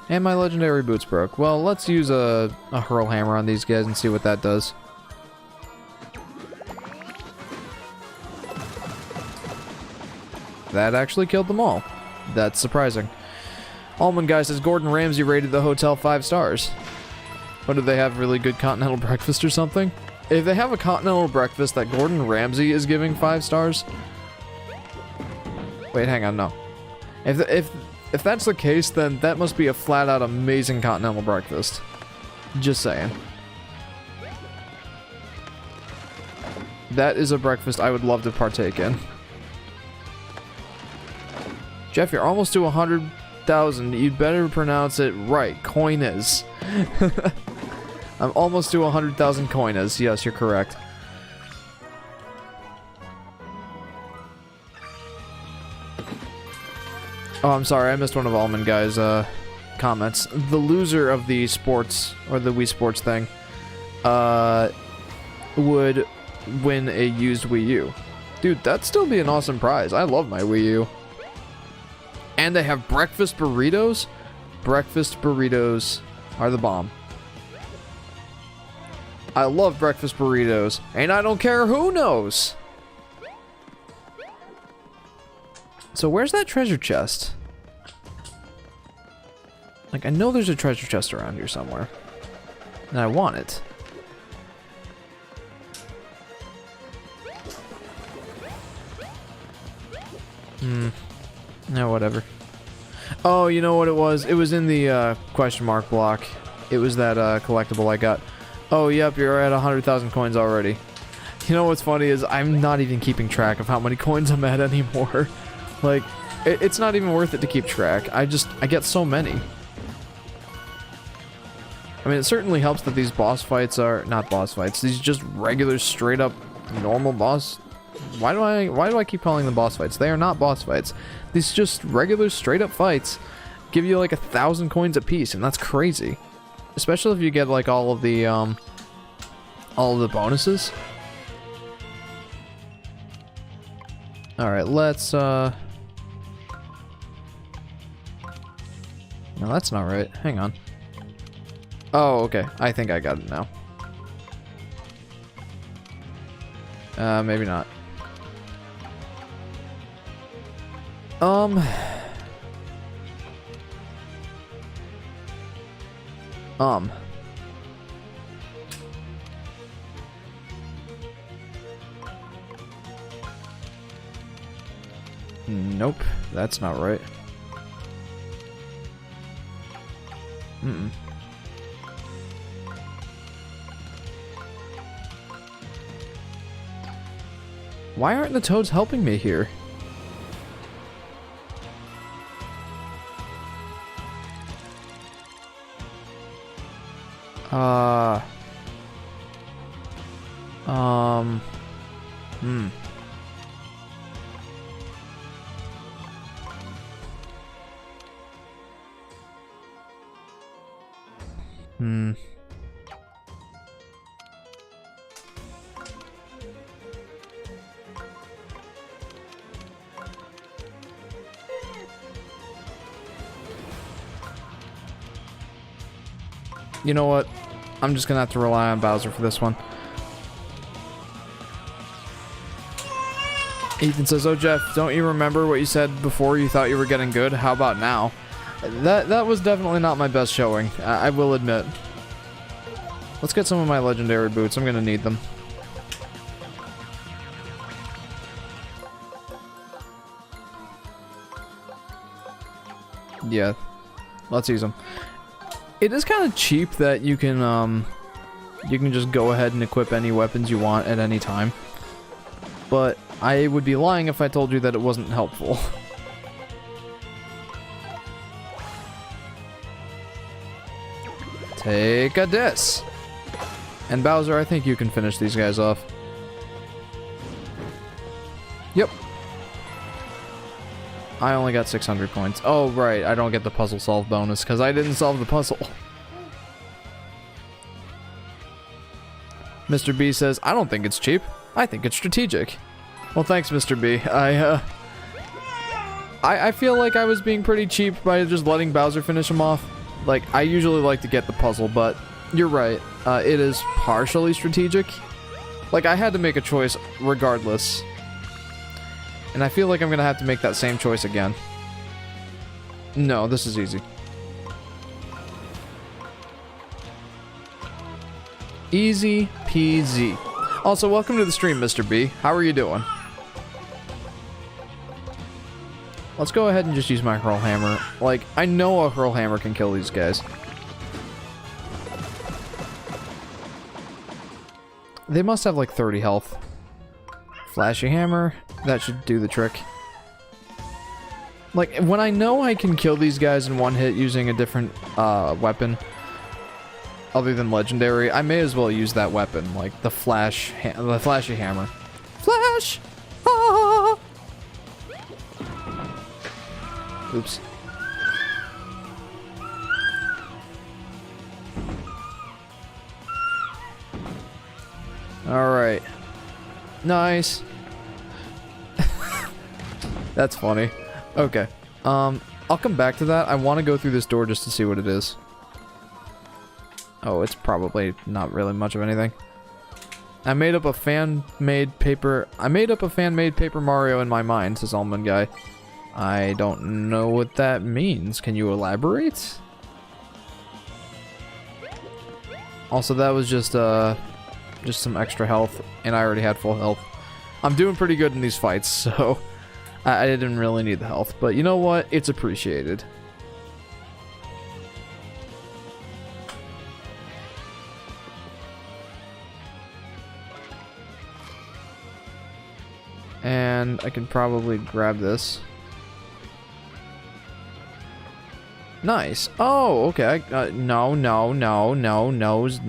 And my legendary boots broke. Well, let's use a hurl hammer on these guys and see what that does. That actually killed them all. That's surprising. Almond Guy says Gordon Ramsay rated the hotel 5 stars. What, do they have really good continental breakfast or something? If they have a continental breakfast that Gordon Ramsay is giving 5 stars... Wait, hang on, no. If that's the case, then that must be a flat-out amazing continental breakfast. Just saying. That is a breakfast I would love to partake in. Jeff, you're almost to 100,000. You'd better pronounce it right. Coiners. I'm almost to 100,000 coiners. Yes, you're correct. Oh, I'm sorry. I missed one of Almond Guy's comments. The loser of the sports, or the Wii Sports thing, would win a used Wii U. Dude, that'd still be an awesome prize. I love my Wii U. And they have breakfast burritos? Breakfast burritos are the bomb. I love breakfast burritos, and I don't care who knows. So where's that treasure chest? Like, I know there's a treasure chest around here somewhere. And I want it. No, whatever. Oh, you know what it was? It was in the question mark block. It was that collectible I got. Oh, yep, you're at 100,000 coins already. You know what's funny is I'm not even keeping track of how many coins I'm at anymore. Like, it's not even worth it to keep track. I get so many. I mean, it certainly helps that these boss fights are not boss fights. These just regular, straight up, normal boss. Why do I keep calling them boss fights? They are not boss fights. These just regular, straight up fights give you like 1,000 coins apiece, and that's crazy. Especially if you get like all of the bonuses. All right, let's. No, that's not right. Hang on. Oh, okay. I think I got it now. Maybe not. Nope, that's not right. Why aren't the toads helping me here? You know what? I'm just gonna have to rely on Bowser for this one. Ethan says, "Oh Jeff, don't you remember what you said before you thought you were getting good? How about now?" That was definitely not my best showing, I will admit. Let's get some of my legendary boots. I'm gonna need them. Yeah, let's use them. It is kind of cheap that you can just go ahead and equip any weapons you want at any time. But I would be lying if I told you that it wasn't helpful. Take a diss. And Bowser, I think you can finish these guys off. Yep. I only got 600 coins. Oh, right. I don't get the puzzle solve bonus because I didn't solve the puzzle. Mr. B says, "I don't think it's cheap. I think it's strategic." Well, thanks, Mr. B. I feel like I was being pretty cheap by just letting Bowser finish him off. Like, I usually like to get the puzzle, but you're right. It is partially strategic. Like, I had to make a choice regardless. And I feel like I'm gonna have to make that same choice again. No, this is easy. Easy peasy. Also, welcome to the stream, Mr. B. How are you doing? Let's go ahead and just use my hurl hammer. Like, I know a hurl hammer can kill these guys. They must have like 30 health. Flashy hammer. That should do the trick. Like, when I know I can kill these guys in one hit using a different weapon other than legendary, I may as well use that weapon, like the flashy hammer. Flash! Ah! Oops. Alright. Nice. That's funny. Okay. I'll come back to that. I want to go through this door just to see what it is. Oh, it's probably not really much of anything. I made up a fan-made Paper Mario in my mind, says Almond Guy. I don't know what that means. Can you elaborate? Also, that was just some extra health, and I already had full health. I'm doing pretty good in these fights, so I didn't really need the health. But you know what? It's appreciated. And I can probably grab this. Nice. Oh, okay. No, nose.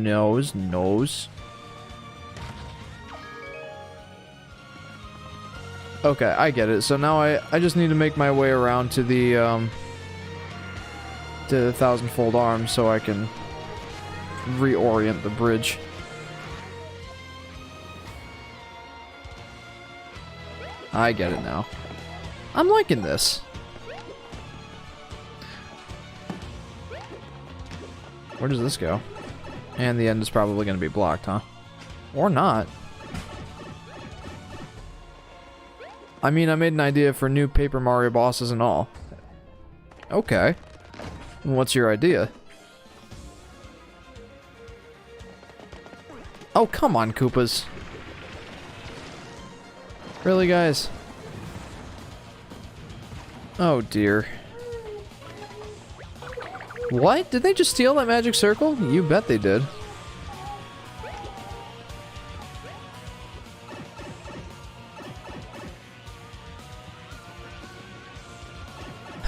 Okay, I get it. So now I just need to make my way around to the thousand-fold arm so I can reorient the bridge. I get it now. I'm liking this. Where does this go? And the end is probably going to be blocked, huh? Or not. I mean, I made an idea for new Paper Mario bosses and all. Okay. What's your idea? Oh, come on, Koopas. Really, guys? Oh, dear. What? Did they just steal that magic circle? You bet they did.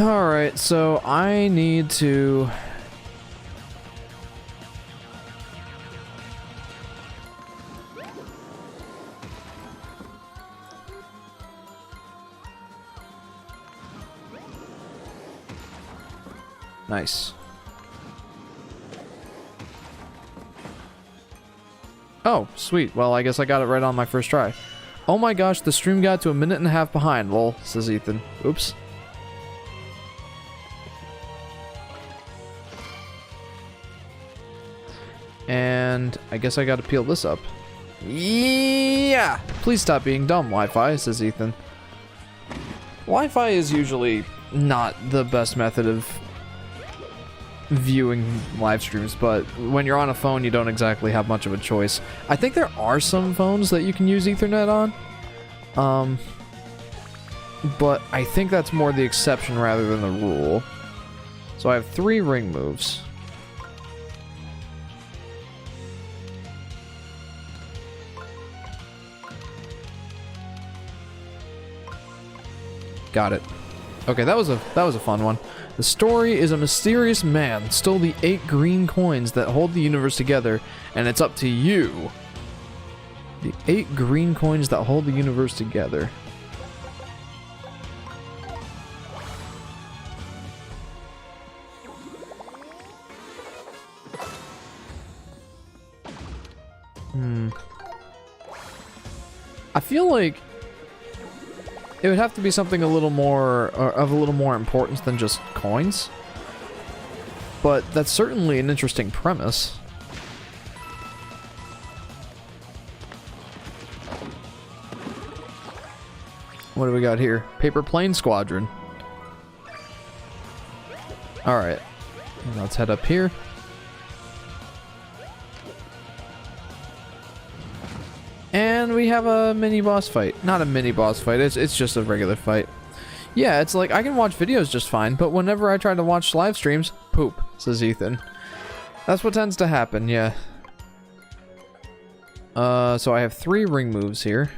Alright, so I need to... Nice. Oh, sweet. Well, I guess I got it right on my first try. Oh my gosh, the stream got to a minute and a half behind, lol, says Ethan. Oops. And I guess I gotta peel this up. Yeah! Please stop being dumb, Wi-Fi, says Ethan. Wi-Fi is usually not the best method of viewing live streams, but when you're on a phone, you don't exactly have much of a choice. I think there are some phones that you can use Ethernet on. But I think that's more the exception rather than the rule. So I have 3 ring moves. Got it. Okay, that was a fun one. The story is a mysterious man stole the 8 green coins that hold the universe together, and it's up to you. The 8 green coins that hold the universe together. I feel like it would have to be something a little more, of a little more importance than just coins. But that's certainly an interesting premise. What do we got here? Paper Plane Squadron. Alright. Let's head up here. And we have a mini boss fight. Not a mini boss fight, it's just a regular fight. Yeah, it's like I can watch videos just fine, but whenever I try to watch live streams, poop, says Ethan. That's what tends to happen, yeah. So I have 3 ring moves here.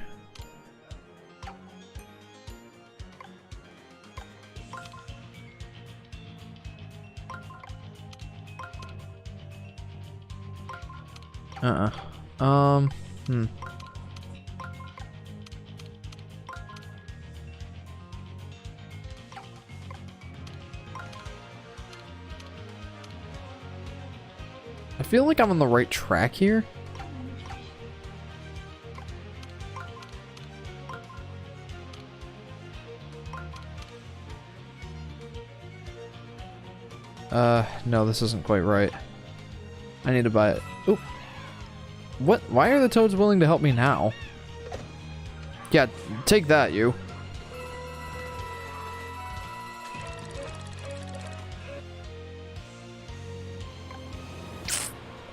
I feel like I'm on the right track here. No, this isn't quite right. I need to buy it. Oop. What? Why are the toads willing to help me now? Yeah, take that, you.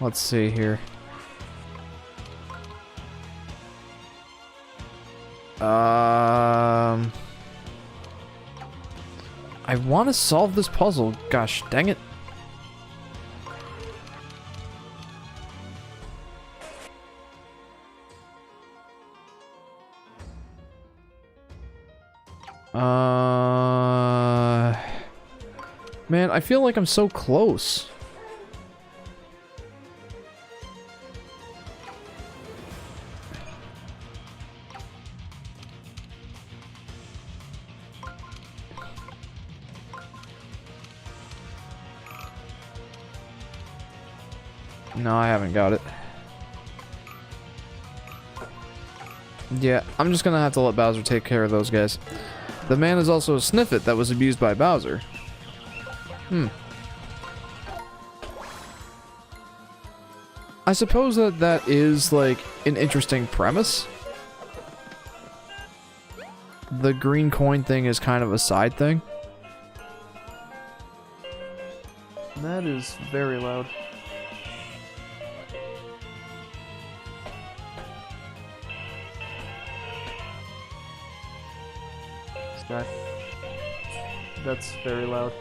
Let's see here. I want to solve this puzzle. Gosh, dang it. Man, I feel like I'm so close. No, I haven't got it. Yeah, I'm just gonna have to let Bowser take care of those guys. The man is also a Sniffet that was abused by Bowser. I suppose that that is, like, an interesting premise. The green coin thing is kind of a side thing. That is very loud. This guy. That's very loud.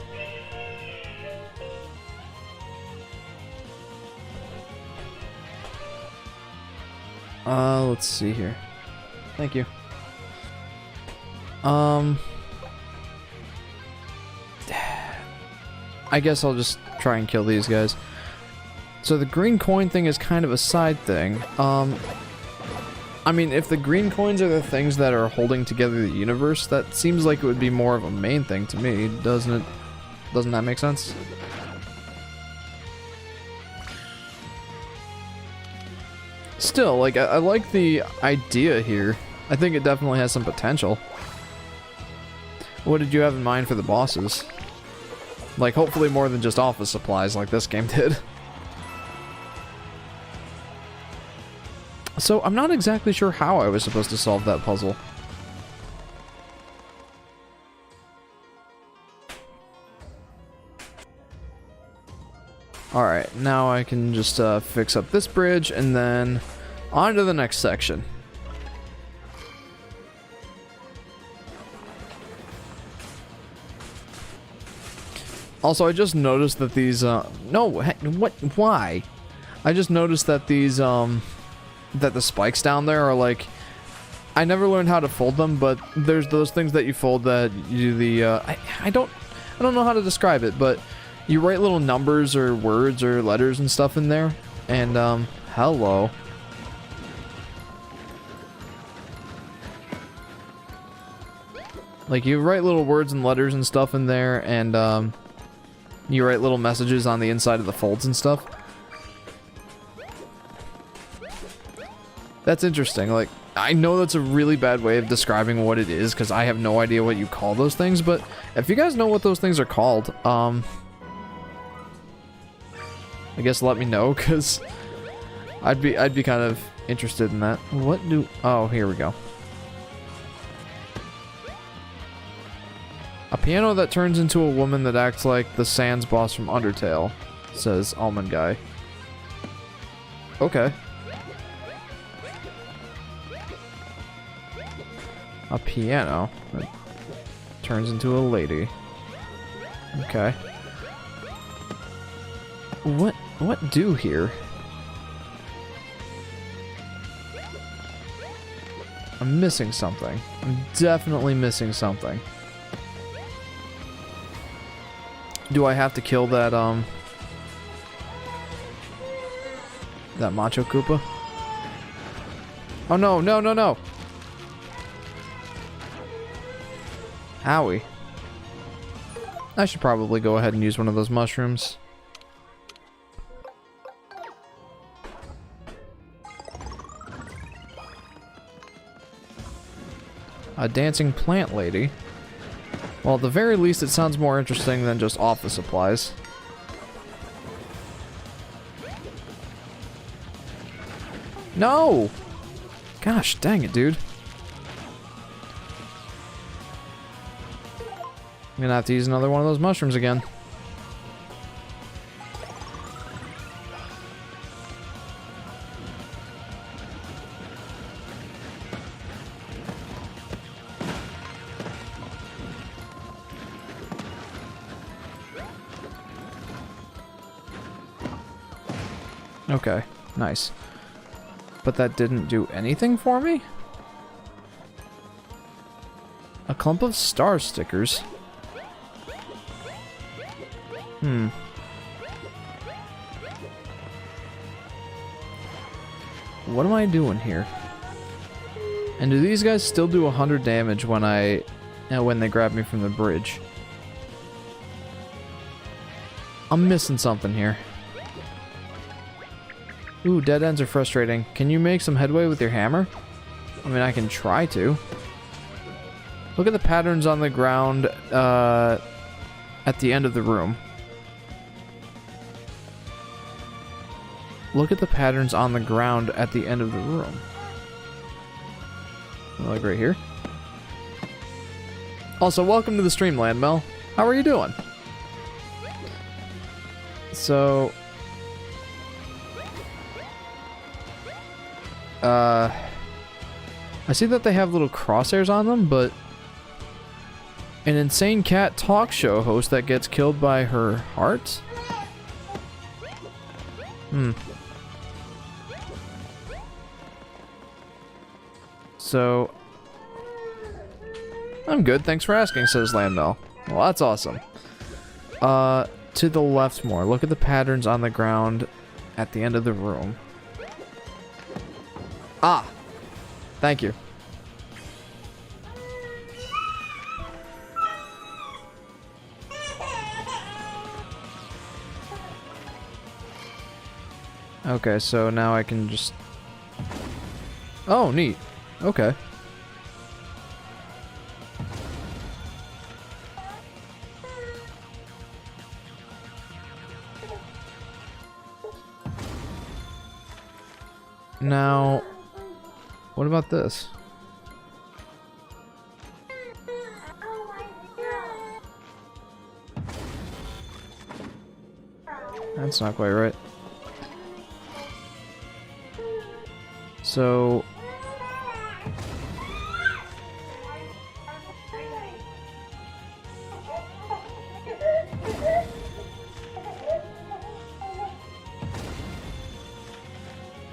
Let's see here. Thank you. I guess I'll just try and kill these guys. So the green coin thing is kind of a side thing. I mean, if the green coins are the things that are holding together the universe, that seems like it would be more of a main thing to me, doesn't it? Doesn't that make sense? Still, like, I like the idea here. I think it definitely has some potential. What did you have in mind for the bosses? Like, hopefully more than just office supplies like this game did. So, I'm not exactly sure how I was supposed to solve that puzzle. Alright, now I can just fix up this bridge and then on to the next section. Also, I just noticed that these, no, what, why? I just noticed that these, that the spikes down there are like, I never learned how to fold them, but there's those things that you fold that you, I don't know how to describe it, but you write little numbers or words or letters and stuff in there, and, hello. Like, you write little words and letters and stuff in there, and, you write little messages on the inside of the folds and stuff. That's interesting. Like, I know that's a really bad way of describing what it is, because I have no idea what you call those things, but if you guys know what those things are called, I guess let me know, because I'd be kind of interested in that. What do... Oh, here we go. A piano that turns into a woman that acts like the Sans boss from Undertale, says Almond Guy. Okay. A piano that turns into a lady. Okay. What do here? I'm missing something. I'm definitely missing something. Do I have to kill that, that Macho Koopa? Oh no, no, no, no! Owie. I should probably go ahead and use one of those mushrooms. A dancing plant lady. Well, at the very least, it sounds more interesting than just office supplies. No! Gosh, dang it, dude. I'm gonna have to use another one of those mushrooms again. Okay, nice. But that didn't do anything for me? A clump of star stickers. What am I doing here? And do these guys still do 100 damage when when they grab me from the bridge? I'm missing something here. Ooh, dead ends are frustrating. Can you make some headway with your hammer? I mean, I can try to. Look at the patterns on the ground at the end of the room. Look at the patterns on the ground at the end of the room. Like right here. Also, welcome to the stream, Landmel. How are you doing? So... I see that they have little crosshairs on them, but... An insane cat talk show host that gets killed by her heart? So... I'm good, thanks for asking, says Landmel. Well, that's awesome. To the left more. Look at the patterns on the ground at the end of the room. Ah! Thank you. Okay, so now I can just... Oh, neat. Okay. Now, what about this? That's not quite right. So...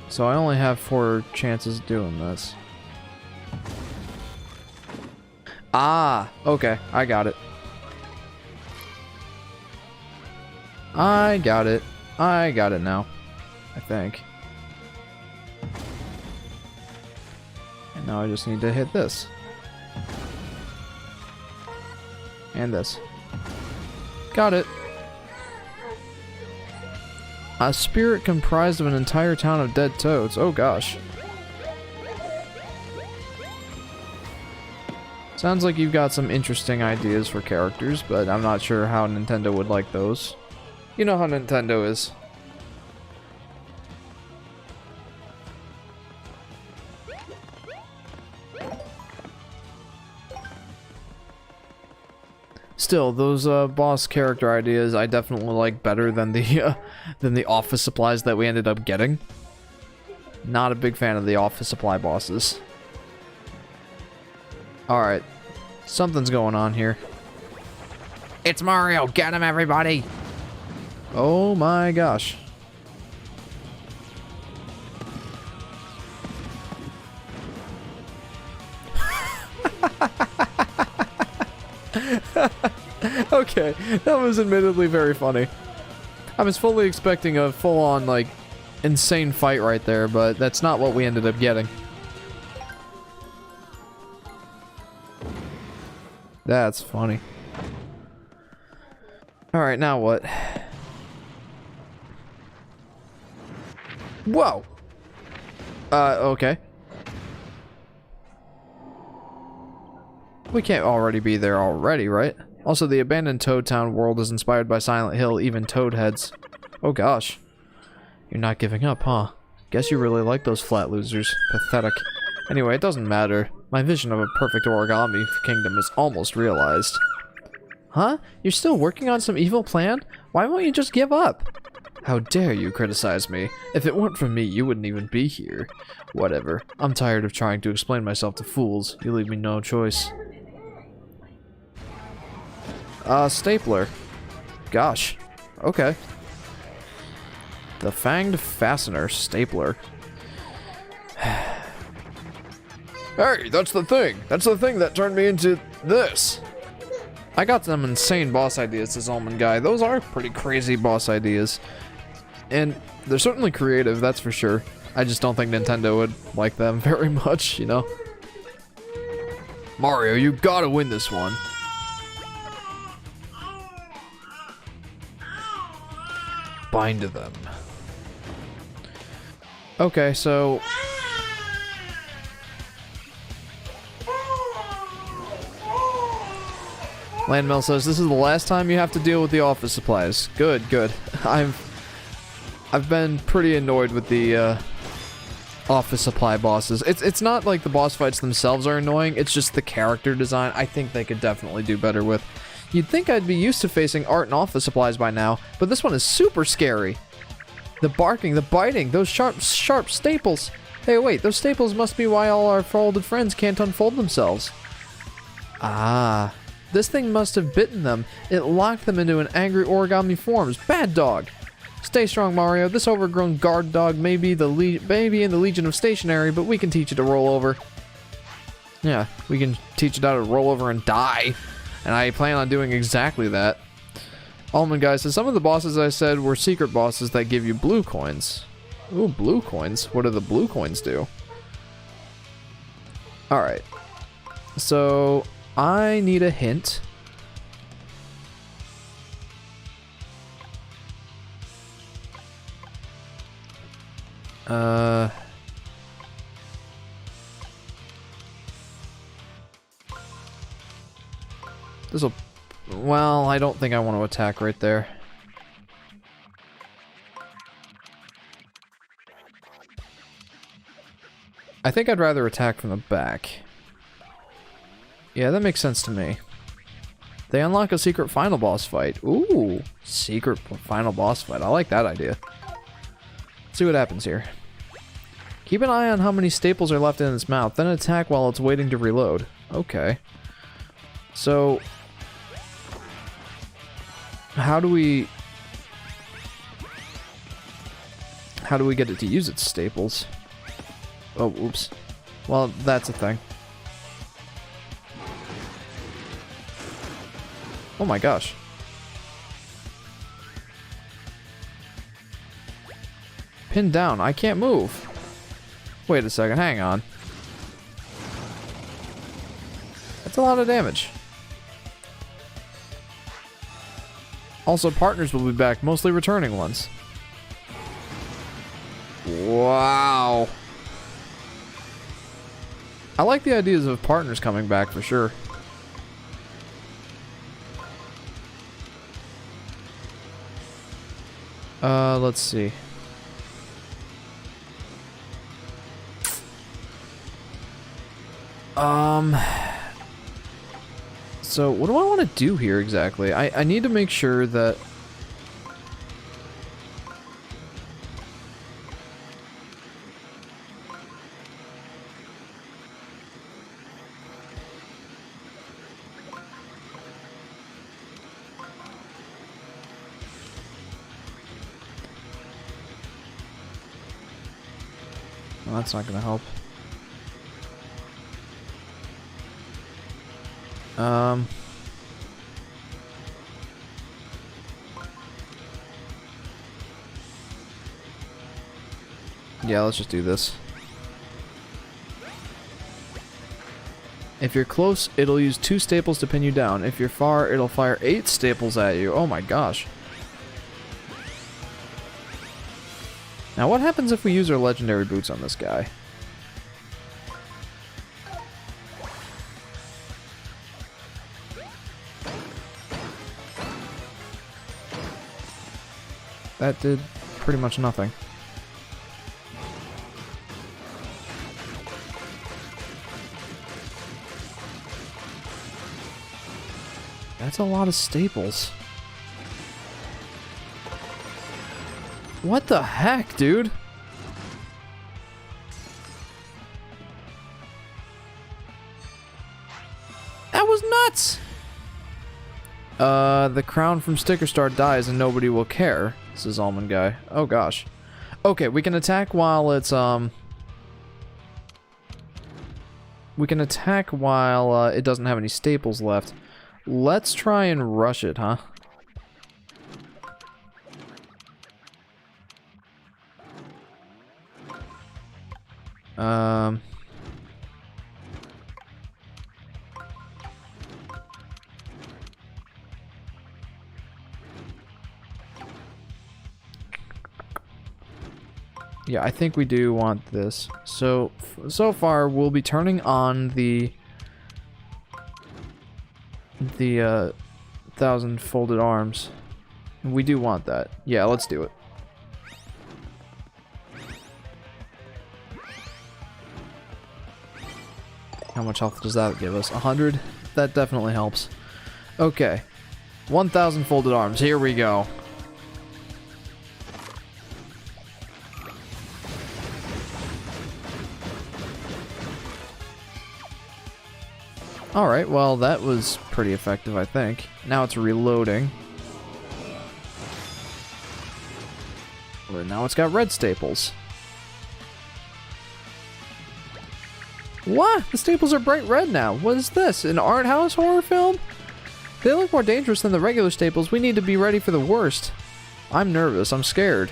So I only have 4 chances doing this. Ah, okay, I got it. I got it. I got it now, I think. And now I just need to hit this. And this. Got it. A spirit comprised of an entire town of dead toads. Oh gosh. Sounds like you've got some interesting ideas for characters, but I'm not sure how Nintendo would like those. You know how Nintendo is. Still, those boss character ideas I definitely like better than the office supplies that we ended up getting. Not a big fan of the office supply bosses. Alright. Something's going on here. It's Mario! Get him, everybody! Oh my gosh. Okay, that was admittedly very funny. I was fully expecting a full-on, like, insane fight right there, but that's not what we ended up getting. That's funny. Alright, now what? Whoa! Okay. We can't already be there already, right? Also, the abandoned Toad Town world is inspired by Silent Hill, even Toad heads. Oh gosh. You're not giving up, huh? Guess you really like those flat losers. Pathetic. Anyway, it doesn't matter. My vision of a perfect origami kingdom is almost realized. Huh? You're still working on some evil plan? Why won't you just give up? How dare you criticize me? If it weren't for me, you wouldn't even be here. Whatever. I'm tired of trying to explain myself to fools. You leave me no choice. Stapler. Gosh. Okay. The Fanged Fastener Stapler. Hey, that's the thing! That's the thing that turned me into this! I got some insane boss ideas, this almond guy. Those are pretty crazy boss ideas. And they're certainly creative, that's for sure. I just don't think Nintendo would like them very much, you know? Mario, you gotta win this one. Bind to them. Okay, so... Landmill says, this is the last time you have to deal with the office supplies. Good, good. I've been pretty annoyed with the office supply bosses. It's not like the boss fights themselves are annoying, it's just the character design I think they could definitely do better with. You'd think I'd be used to facing art and office supplies by now, but this one is super scary. The barking, the biting, those sharp staples. Hey, wait, those staples must be why all our folded friends can't unfold themselves. Ah, this thing must have bitten them. It locked them into an angry origami forms. Bad dog. Stay strong, Mario. This overgrown guard dog may be in the Legion of Stationary, but we can teach it to roll over. Yeah, we can teach it how to roll over and die. And I plan on doing exactly that. Almond Guy says, some of the bosses I said were secret bosses that give you blue coins. Ooh, blue coins. What do the blue coins do? Alright. So, I need a hint. This'll... Well, I don't think I want to attack right there. I think I'd rather attack from the back. Yeah, that makes sense to me. They unlock a secret final boss fight. Ooh, secret final boss fight. I like that idea. Let's see what happens here. Keep an eye on how many staples are left in its mouth, then attack while it's waiting to reload. Okay. So... How do we get it to use its staples? Oh, oops. Well, that's a thing. Oh my gosh. Pinned down. I can't move. Wait a second. Hang on. That's a lot of damage. Also, partners will be back, mostly returning ones. Wow. I like the ideas of partners coming back for sure. Let's see. So what do I want to do here exactly? I need to make sure that... Well, that's not going to help. Yeah, let's just do this. If you're close, it'll use 2 staples to pin you down. If you're far, it'll fire 8 staples at you. Oh my gosh. Now what happens if we use our legendary boots on this guy? That did pretty much nothing. That's a lot of staples. What the heck, dude? That was nuts! The crown from Sticker Star dies and nobody will care, says Almond Guy. Oh gosh. Okay, we can attack while it's, we can attack while, it doesn't have any staples left. Let's try and rush it, huh? Yeah, I think we do want this. So far, we'll be turning on the 1,000 folded arms. We do want that. Yeah, let's do it. How much health does that give us? 100? That definitely helps. Okay. 1,000 folded arms. Here we go. Alright, well, that was pretty effective, I think. Now it's reloading. Well, now it's got red staples. What? The staples are bright red now. What is this? An art house horror film? They look more dangerous than the regular staples. We need to be ready for the worst. I'm nervous. I'm scared.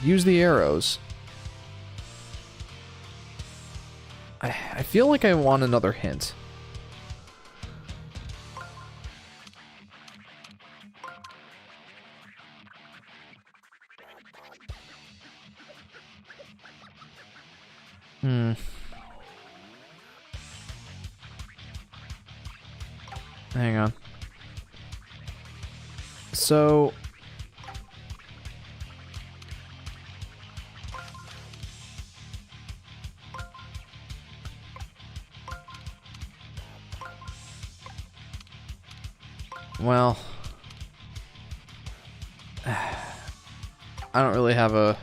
Use the arrows. I feel like I want another hint. Hang on. So... well... I don't really have a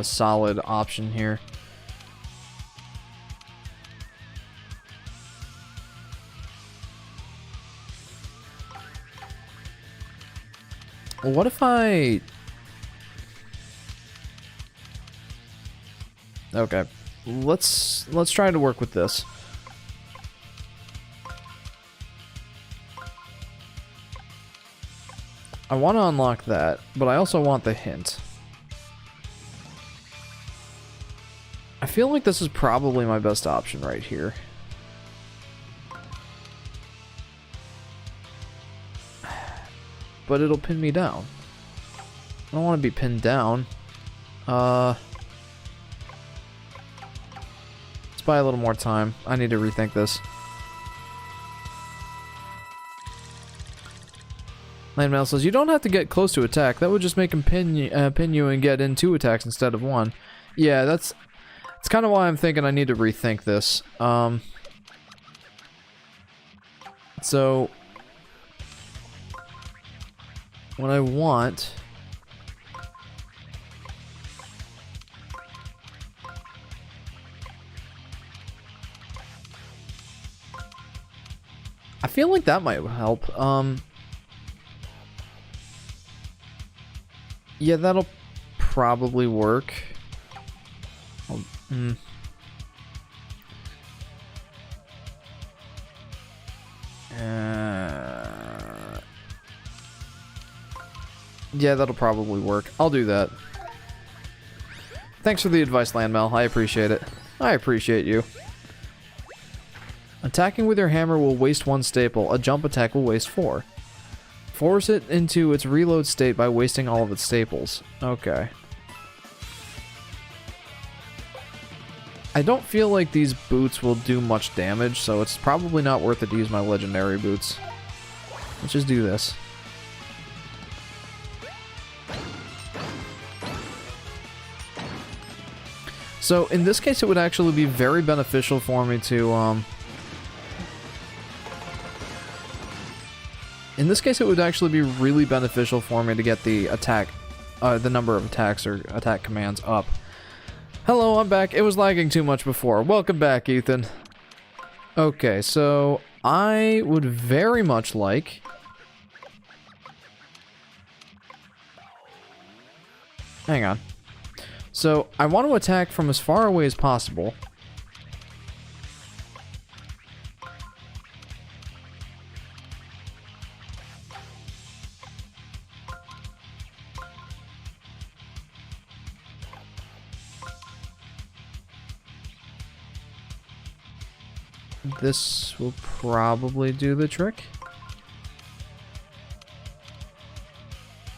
solid option here. What if I... okay, let's try to work with this. I want to unlock that, but I also want the hint. I feel like this is probably my best option right here. But it'll pin me down. I don't want to be pinned down. Let's buy a little more time. I need to rethink this. Landmail says, you don't have to get close to attack. That would just make him pin you and get in 2 attacks instead of 1. Yeah, that's kind of why I'm thinking I need to rethink this. So... what I want... I feel like that might help. Yeah, that'll probably work. Yeah, that'll probably work. I'll do that. Thanks for the advice, Landmail. I appreciate it. I appreciate you. Attacking with your hammer will waste 1 staple. A jump attack will waste 4. Force it into its reload state by wasting all of its staples. Okay. I don't feel like these boots will do much damage, so it's probably not worth it to use my legendary boots. Let's just do this. So, in this case, it would actually be very beneficial for me to, In this case, it would actually be really beneficial for me to get the attack, the number of attacks or attack commands up. Hello, I'm back. It was lagging too much before. Welcome back, Ethan. Okay, so I would very much like... Hang on. So, I want to attack from as far away as possible. This will probably do the trick.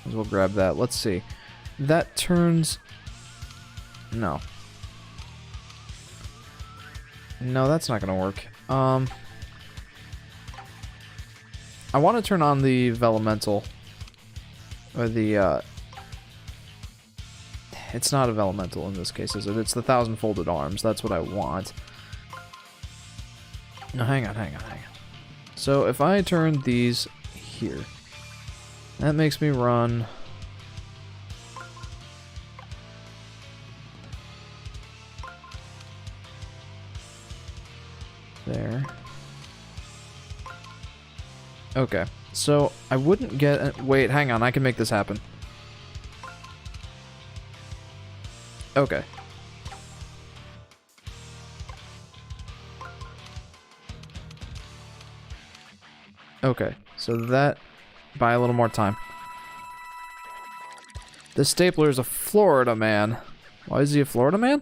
We'll grab that. Let's see. That turns... No. No, that's not gonna work. I want to turn on the Velelemental. Or the, It's not a Velelemental in this case, is it? It's the Thousand Folded Arms. That's what I want. No, hang on. So if I turn these here, that makes me run... There. Okay, so I wouldn't get... Wait, hang on, I can make this happen. Okay. Okay, so that... Buy a little more time. The stapler is a Florida man. Why is he a Florida man?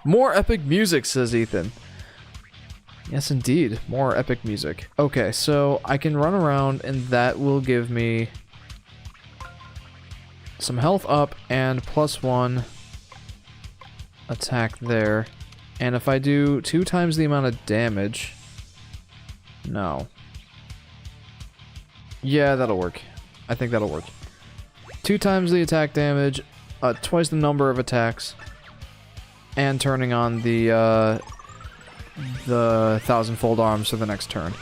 More epic music, says Ethan. Yes, indeed. More epic music. Okay, so I can run around, and that will give me some health up and +1 attack there. And if I do 2 times the amount of damage... No. Yeah, that'll work. I think that'll work. 2 times the attack damage, twice the number of attacks, and turning on the 1,000-fold arms for the next turn.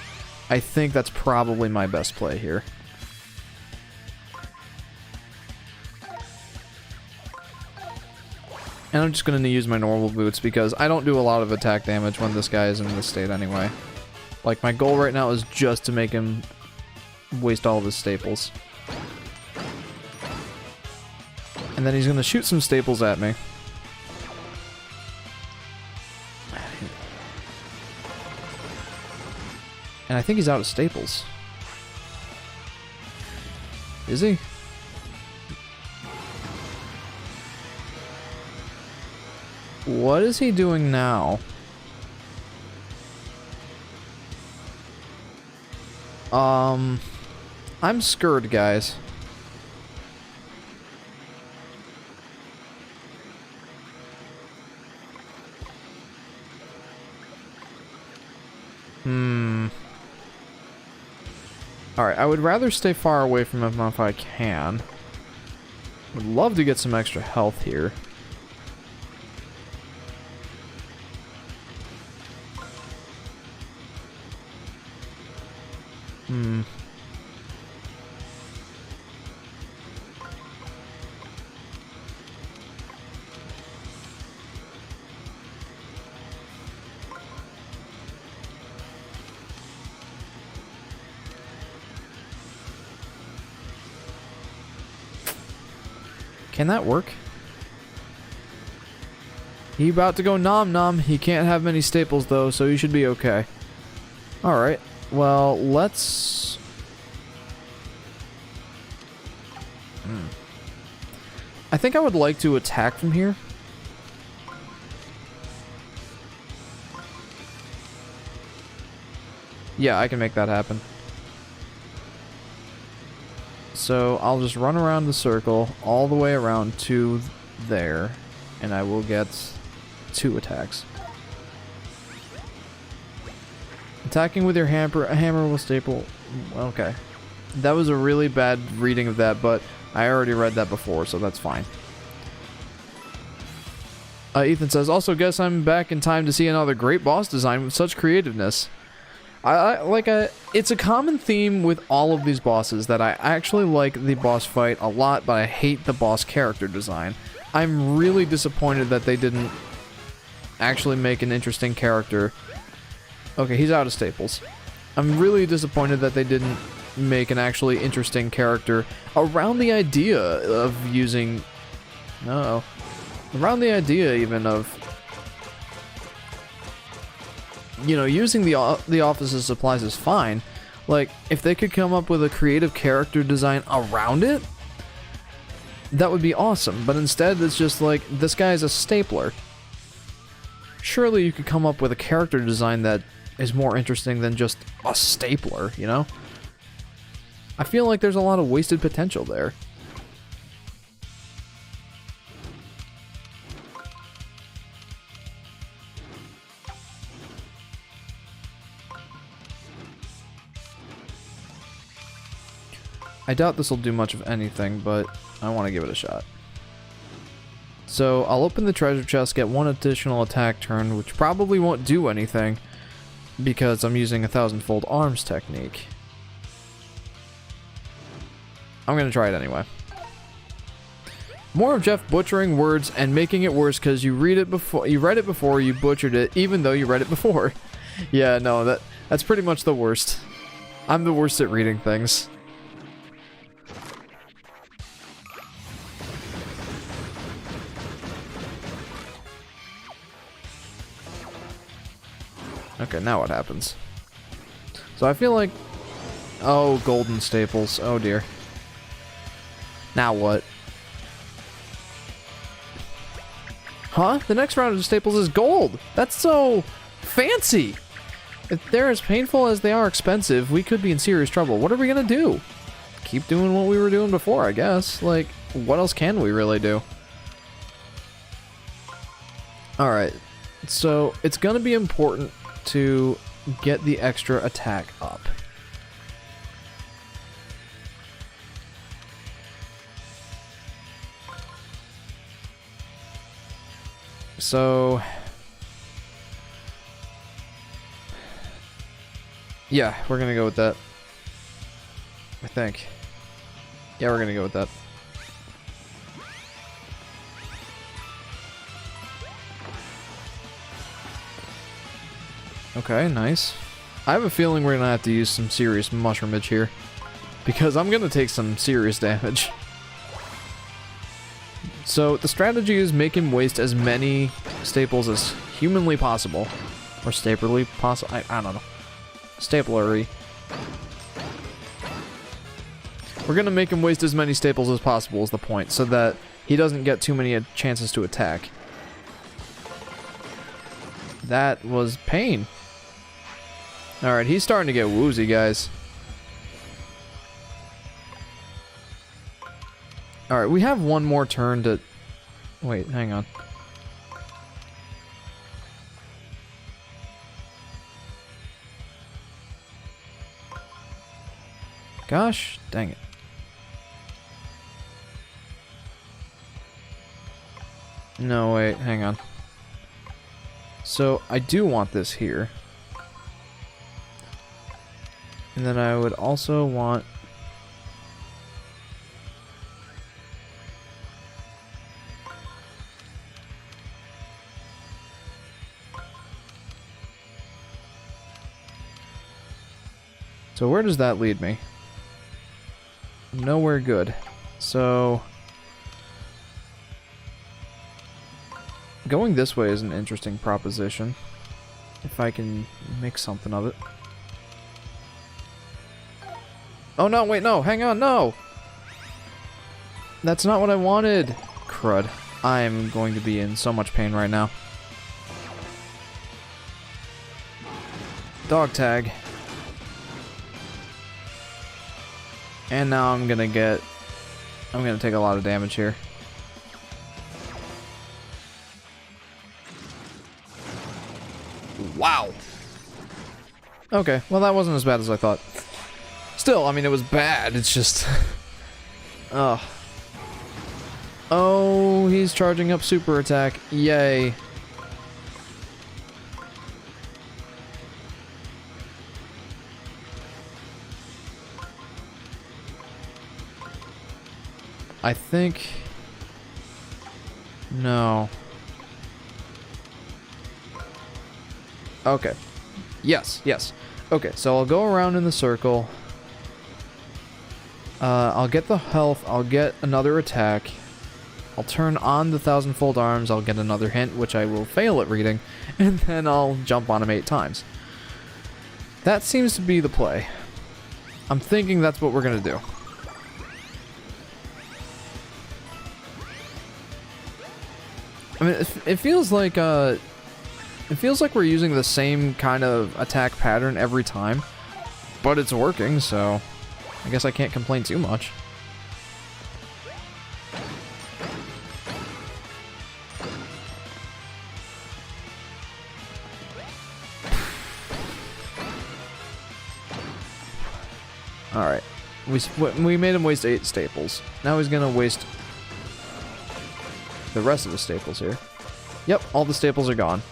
I think that's probably my best play here. And I'm just going to use my normal boots because I don't do a lot of attack damage when this guy is in this state anyway. Like, my goal right now is just to make him waste all of his staples. And then he's going to shoot some staples at me. And I think he's out of staples. Is he? What is he doing now? I'm scared, guys. Alright, I would rather stay far away from him if I can. Would love to get some extra health here. Can that work? He about to go nom nom. He can't have many staples though, so he should be okay. Alright, well, let's... I think I would like to attack from here. Yeah, I can make that happen. So I'll just run around the circle all the way around to there, and I will get 2 attacks. Attacking with your hammer will staple... Okay. That was a really bad reading of that, but I already read that before, so that's fine. Ethan says, also guess I'm back in time to see another great boss design with such creativeness. It's a common theme with all of these bosses that I actually like the boss fight a lot, but I hate the boss character design. I'm really disappointed that they didn't actually make an interesting character. Okay, he's out of staples. I'm really disappointed that they didn't make an actually interesting character around the idea of using... around the idea even of... You know, using the office's supplies is fine. Like, if they could come up with a creative character design around it, that would be awesome. But instead, it's just like, this guy's a stapler. Surely you could come up with a character design that is more interesting than just a stapler, you know? I feel like there's a lot of wasted potential there. I doubt this will do much of anything, but I want to give it a shot. So, I'll open the treasure chest, get one additional attack turn, which probably won't do anything, because I'm using a 1000-fold arms technique. I'm gonna try it anyway. More of Jeff butchering words and making it worse because you read it before you butchered it, even though you read it before. Yeah, no, that's pretty much the worst. I'm the worst at reading things. Okay, now what happens? So I feel like... Oh, golden staples. Oh dear. Now what? Huh? The next round of staples is gold! That's so... fancy! If they're as painful as they are expensive, we could be in serious trouble. What are we gonna do? Keep doing what we were doing before, I guess. Like, what else can we really do? Alright. So, it's gonna be important to get the extra attack up. So... yeah, we're gonna go with that. I think. Yeah, we're gonna go with that. Okay, nice. I have a feeling we're gonna have to use some serious mushroomage here, because I'm gonna take some serious damage. So, the strategy is make him waste as many staples as humanly possible. Or staplerly possible. I don't know. Staplery. We're gonna make him waste as many staples as possible is the point, so that he doesn't get too many chances to attack. That was pain. Alright, he's starting to get woozy, guys. Alright, we have one more turn to... Wait, hang on. Gosh, dang it. No, wait, hang on. So, I do want this here. And then I would also want... So where does that lead me? Nowhere good. So... going this way is an interesting proposition. If I can make something of it. Oh no, wait, no, hang on, no! That's not what I wanted! Crud. I am going to be in so much pain right now. Dog tag. And now I'm gonna take a lot of damage here. Wow! Okay, well that wasn't as bad as I thought. Still, I mean, it was bad, it's just... Ugh. Oh, he's charging up super attack. Yay. I think... No. Okay. Yes, yes. Okay, so I'll go around in the circle. I'll get the health. I'll get another attack. I'll turn on the 1,000-fold arms. I'll get another hint, which I will fail at reading. And then I'll jump on him 8 times. That seems to be the play. I'm thinking that's what we're going to do. I mean, it feels like we're using the same kind of attack pattern every time, but it's working, so I guess I can't complain too much. All right, we made him waste 8 staples. Now he's gonna waste the rest of the staples here. Yep, all the staples are gone.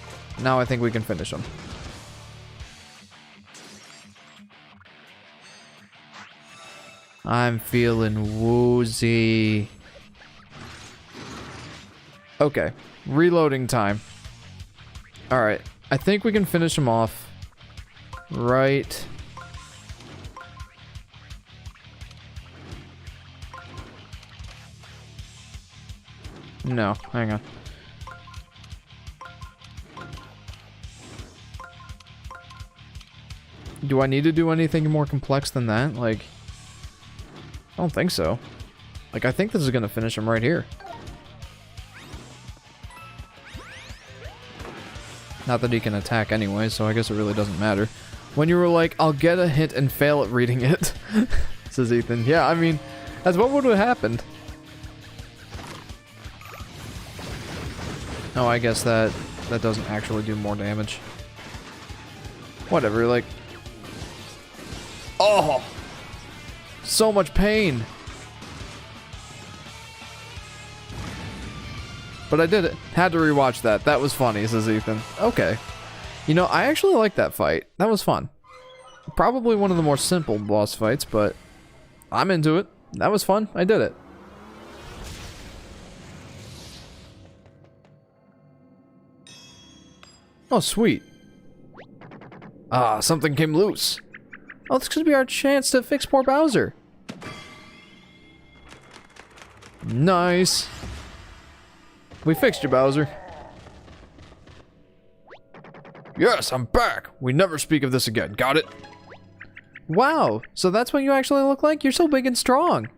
Now I think we can finish them. I'm feeling woozy. Okay, reloading time. Alright, I think we can finish him off. Right. No, hang on. Do I need to do anything more complex than that? Like, I don't think so. Like, I think this is gonna finish him right here. Not that he can attack anyway, so I guess it really doesn't matter. When you were like, I'll get a hint and fail at reading it, says Ethan. Yeah, I mean, that's what would have happened. Oh, I guess that doesn't actually do more damage. Whatever, like... Oh! So much pain! But I did it. Had to rewatch that. That was funny, says Ethan. Okay. You know, I actually like that fight. That was fun. Probably one of the more simple boss fights, but I'm into it. That was fun. I did it. Oh, sweet. Ah, something came loose. Oh, this could be our chance to fix poor Bowser. Nice. We fixed you, Bowser. Yes, I'm back. We never speak of this again. Got it? Wow, so that's what you actually look like? You're so big and strong.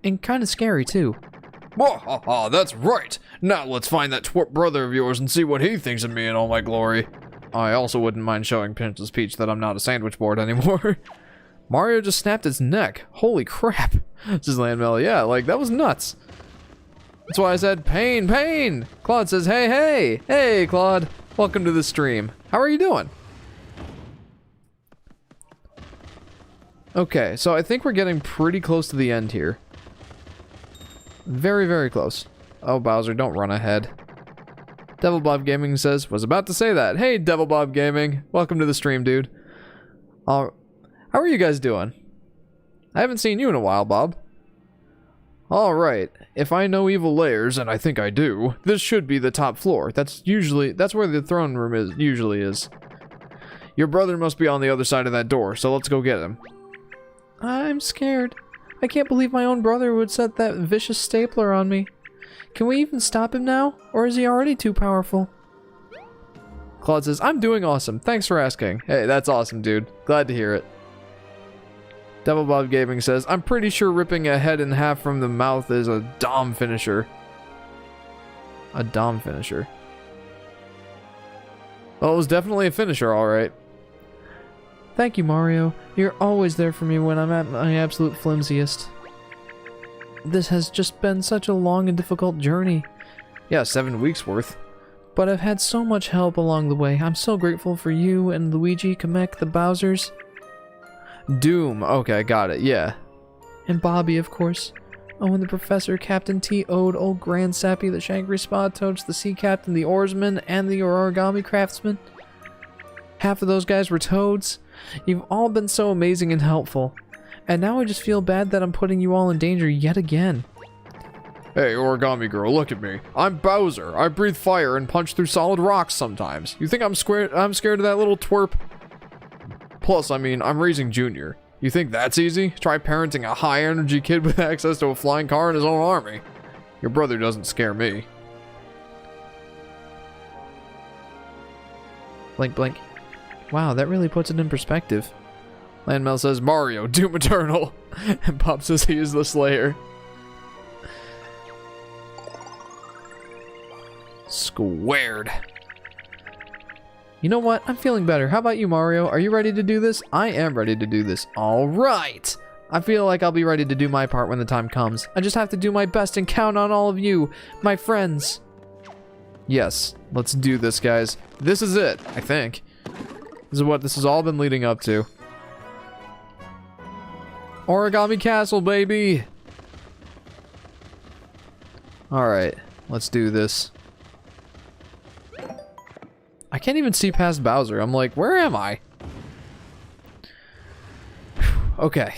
And kind of scary, too. Wahaha, that's right. Now let's find that twit brother of yours and see what he thinks of me in all my glory. I also wouldn't mind showing Princess Peach that I'm not a sandwich board anymore. Mario just snapped his neck. Holy crap. Says Landmel. Yeah, like, that was nuts. That's why I said, pain, pain! Claude says, hey, hey! Hey, Claude! Welcome to the stream. How are you doing? Okay, so I think we're getting pretty close to the end here. Very, very close. Oh, Bowser, don't run ahead. Devil Bob Gaming says, was about to say that. Hey, Devil Bob Gaming. Welcome to the stream, dude. How are you guys doing? I haven't seen you in a while, Bob. Alright, if I know evil layers, and I think I do, this should be the top floor. That's where the throne room usually is. Your brother must be on the other side of that door, so let's go get him. I'm scared. I can't believe my own brother would set that vicious stapler on me. Can we even stop him now? Or is he already too powerful? Claude says, I'm doing awesome. Thanks for asking. Hey, that's awesome, dude. Glad to hear it. Devil Bob Gaming says, I'm pretty sure ripping a head in half from the mouth is a Dom finisher. A Dom finisher. Well, it was definitely a finisher, alright. Thank you, Mario. You're always there for me when I'm at my absolute flimsiest. This has just been such a long and difficult journey. Yeah, 7 weeks worth. But I've had so much help along the way. I'm so grateful for you and Luigi, Kamek, the Bowsers. Doom. Okay, got it. Yeah. And Bobby, of course. Oh, and the Professor, Captain T. Ode, Old Grand Sappy, the Shangri-Spa Toads, the Sea Captain, the Oarsman, and the Origami Craftsman. Half of those guys were toads. You've all been so amazing and helpful. And now I just feel bad that I'm putting you all in danger yet again. Hey, origami girl, look at me. I'm Bowser. I breathe fire and punch through solid rocks sometimes. You think I'm scared of that little twerp? Plus, I mean, I'm raising Junior. You think that's easy? Try parenting a high-energy kid with access to a flying car and his own army. Your brother doesn't scare me. Blink, blink. Wow, that really puts it in perspective. Landmel says, Mario, Doom Eternal. And Bob says he is the Slayer. Squared. You know what? I'm feeling better. How about you, Mario? Are you ready to do this? I am ready to do this. All right. I feel like I'll be ready to do my part when the time comes. I just have to do my best and count on all of you, my friends. Yes, let's do this, guys. This is it, I think. This is what this has all been leading up to. Origami Castle, baby! Alright, let's do this. I can't even see past Bowser. I'm like, where am I? Okay,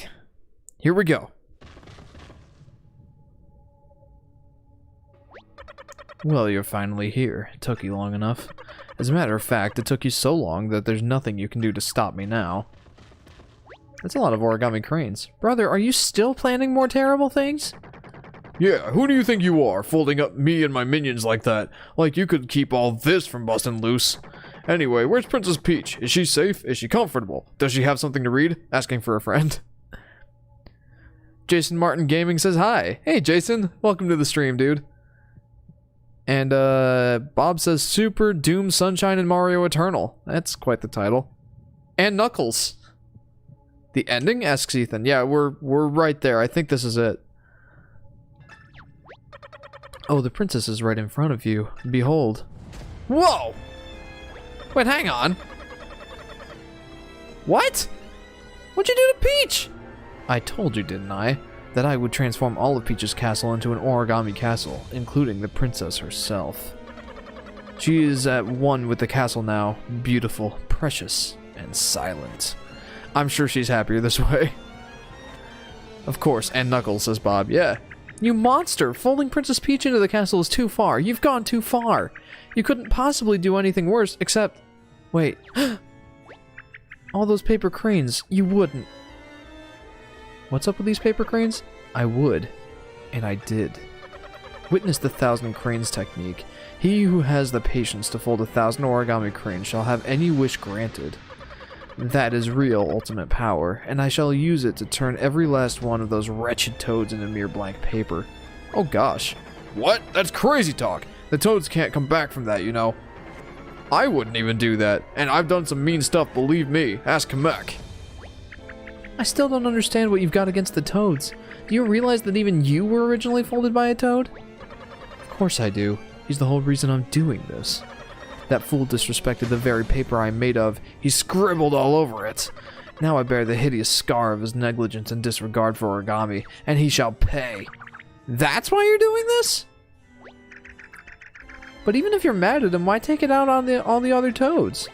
here we go. Well, you're finally here. It took you long enough. As a matter of fact, it took you so long that there's nothing you can do to stop me now. That's a lot of origami cranes. Brother, are you still planning more terrible things? Yeah, who do you think you are, folding up me and my minions like that? Like you could keep all this from busting loose. Anyway, where's Princess Peach? Is she safe? Is she comfortable? Does she have something to read? Asking for a friend. Jason Martin Gaming says hi. Hey, Jason. Welcome to the stream, dude. And, Bob says Super Doom Sunshine and Mario Eternal. That's quite the title. And Knuckles. The ending? Asks Ethan. Yeah, we're right there. I think this is it. Oh, the princess is right in front of you. Behold. Whoa! Wait, hang on. What? What'd you do to Peach? I told you, didn't I? That I would transform all of Peach's castle into an origami castle, including the princess herself. She is at one with the castle now, beautiful, precious, and silent. I'm sure she's happier this way. Of course, and Knuckles, says Bob. Yeah. You monster! Folding Princess Peach into the castle is too far. You've gone too far. You couldn't possibly do anything worse, except... Wait. All those paper cranes. You wouldn't. What's up with these paper cranes? I would. And I did. Witness the 1,000 cranes technique. He who has the patience to fold 1,000 origami cranes shall have any wish granted. That is real ultimate power, and I shall use it to turn every last one of those wretched toads into mere blank paper. Oh gosh. What? That's crazy talk. The toads can't come back from that, you know. I wouldn't even do that, and I've done some mean stuff, believe me. Ask Kamek. I still don't understand what you've got against the toads. Do you realize that even you were originally folded by a toad? Of course I do. He's the whole reason I'm doing this. That fool disrespected the very paper I'm made of. He scribbled all over it. Now I bear the hideous scar of his negligence and disregard for origami, and he shall pay. That's why you're doing this? But even if you're mad at him, why take it out on all the other toads?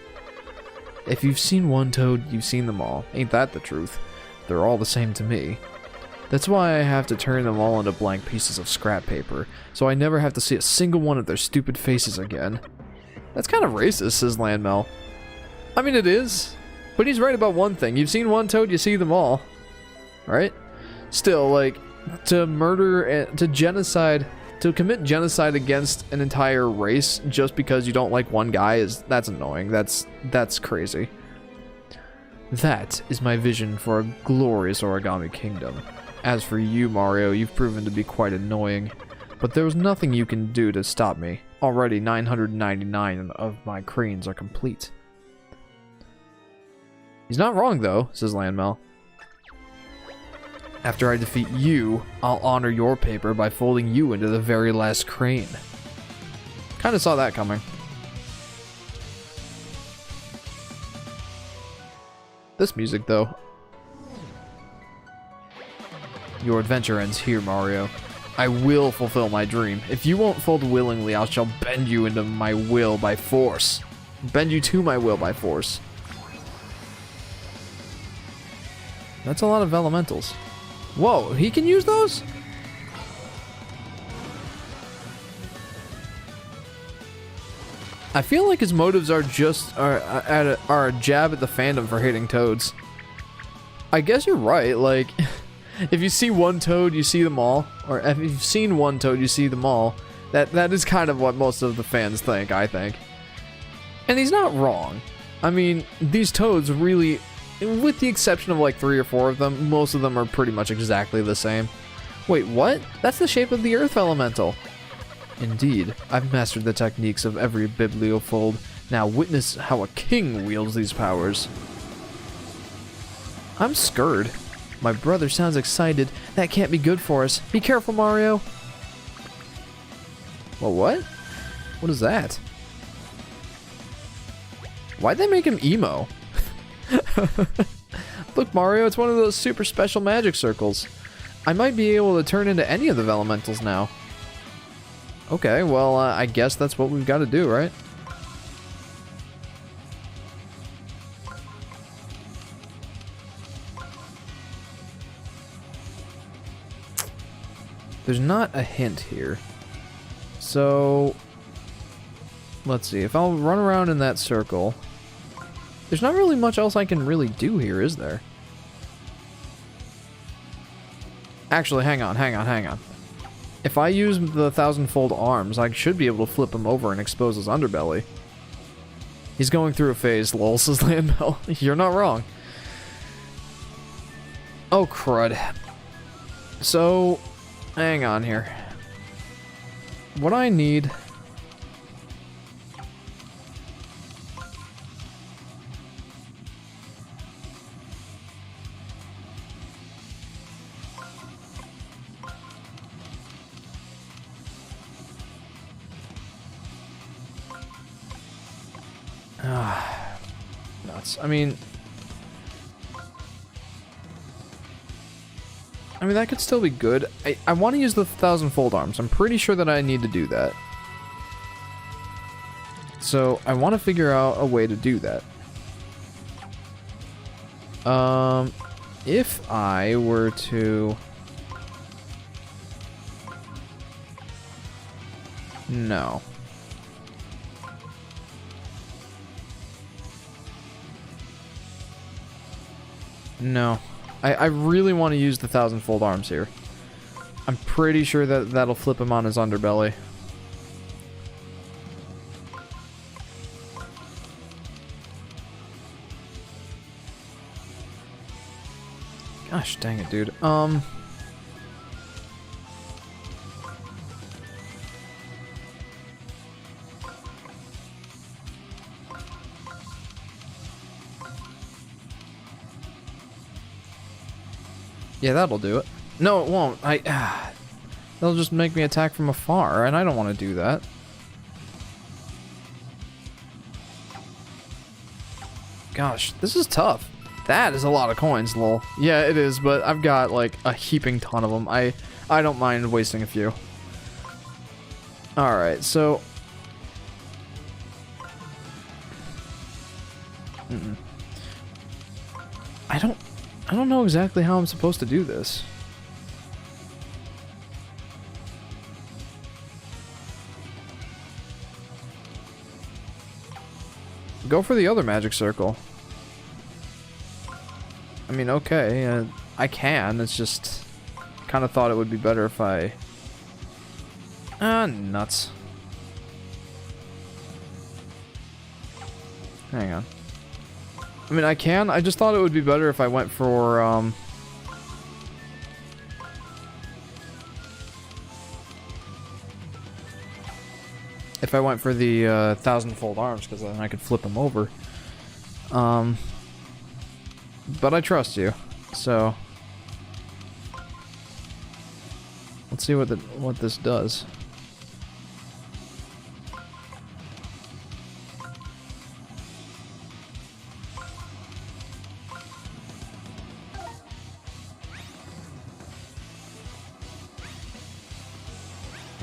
If you've seen one toad, you've seen them all. Ain't that the truth? They're all the same to me. That's why I have to turn them all into blank pieces of scrap paper, so I never have to see a single one of their stupid faces again. That's kind of racist, says Landmel. I mean, it is. But he's right about one thing. You've seen one toad, you see them all. Right? Still, like, to murder, to genocide, to commit genocide against an entire race just because you don't like one guy that's annoying. That's crazy. That is my vision for a glorious origami kingdom. As for you, Mario, you've proven to be quite annoying. But there was nothing you can do to stop me. Already 999 of my cranes are complete. He's not wrong though, says Landmel. After I defeat you, I'll honor your paper by folding you into the very last crane. Kinda saw that coming. This music though. Your adventure ends here, Mario. I will fulfill my dream. If you won't fold willingly, I shall bend you into my will by force. Bend you to my will by force. That's a lot of elementals. Whoa, he can use those? I feel like his motives are just are a jab at the fandom for hating toads. I guess you're right. Like, if you see one toad, you see them all, or if you've seen one toad, you see them all. That is kind of what most of the fans think, I think. And he's not wrong. I mean, these toads really, with the exception of like 3 or 4 of them, most of them are pretty much exactly the same. Wait, what? That's the shape of the Earth Elemental. Indeed, I've mastered the techniques of every bibliofold. Now witness how a king wields these powers. I'm scared. My brother sounds excited. That can't be good for us. Be careful, Mario. Well, what? What is that? Why'd they make him emo? Look, Mario, it's one of those super special magic circles. I might be able to turn into any of the elementals now. Okay, well, I guess that's what we've got to do, right? There's not a hint here. So, let's see. If I'll run around in that circle, there's not really much else I can really do here, is there? Actually, hang on. If I use the 1,000-fold arms, I should be able to flip him over and expose his underbelly. He's going through a phase, lol, says Landbell. You're not wrong. Oh, crud. So, hang on here. What I need... nuts. I mean, that could still be good. I want to use the 1,000-fold arms. I'm pretty sure that I need to do that. So, I want to figure out a way to do that. If I were to... No. No. I really want to use the 1,000-fold arms here. I'm pretty sure that that'll flip him on his underbelly. Gosh dang it, dude. Yeah, that'll do it. No, it won't. They'll just make me attack from afar, and I don't want to do that. Gosh, this is tough. That is a lot of coins, lol. Yeah, it is, but I've got, like, a heaping ton of them. I don't mind wasting a few. Alright, so... I don't know exactly how I'm supposed to do this. Go for the other magic circle. I mean, okay, I can. It's just... kind of thought it would be better if I... nuts. Hang on. I mean, I can. I just thought it would be better if I went for, if I went for the 1,000-fold arms, because then I could flip them over. But I trust you, so let's see what this does.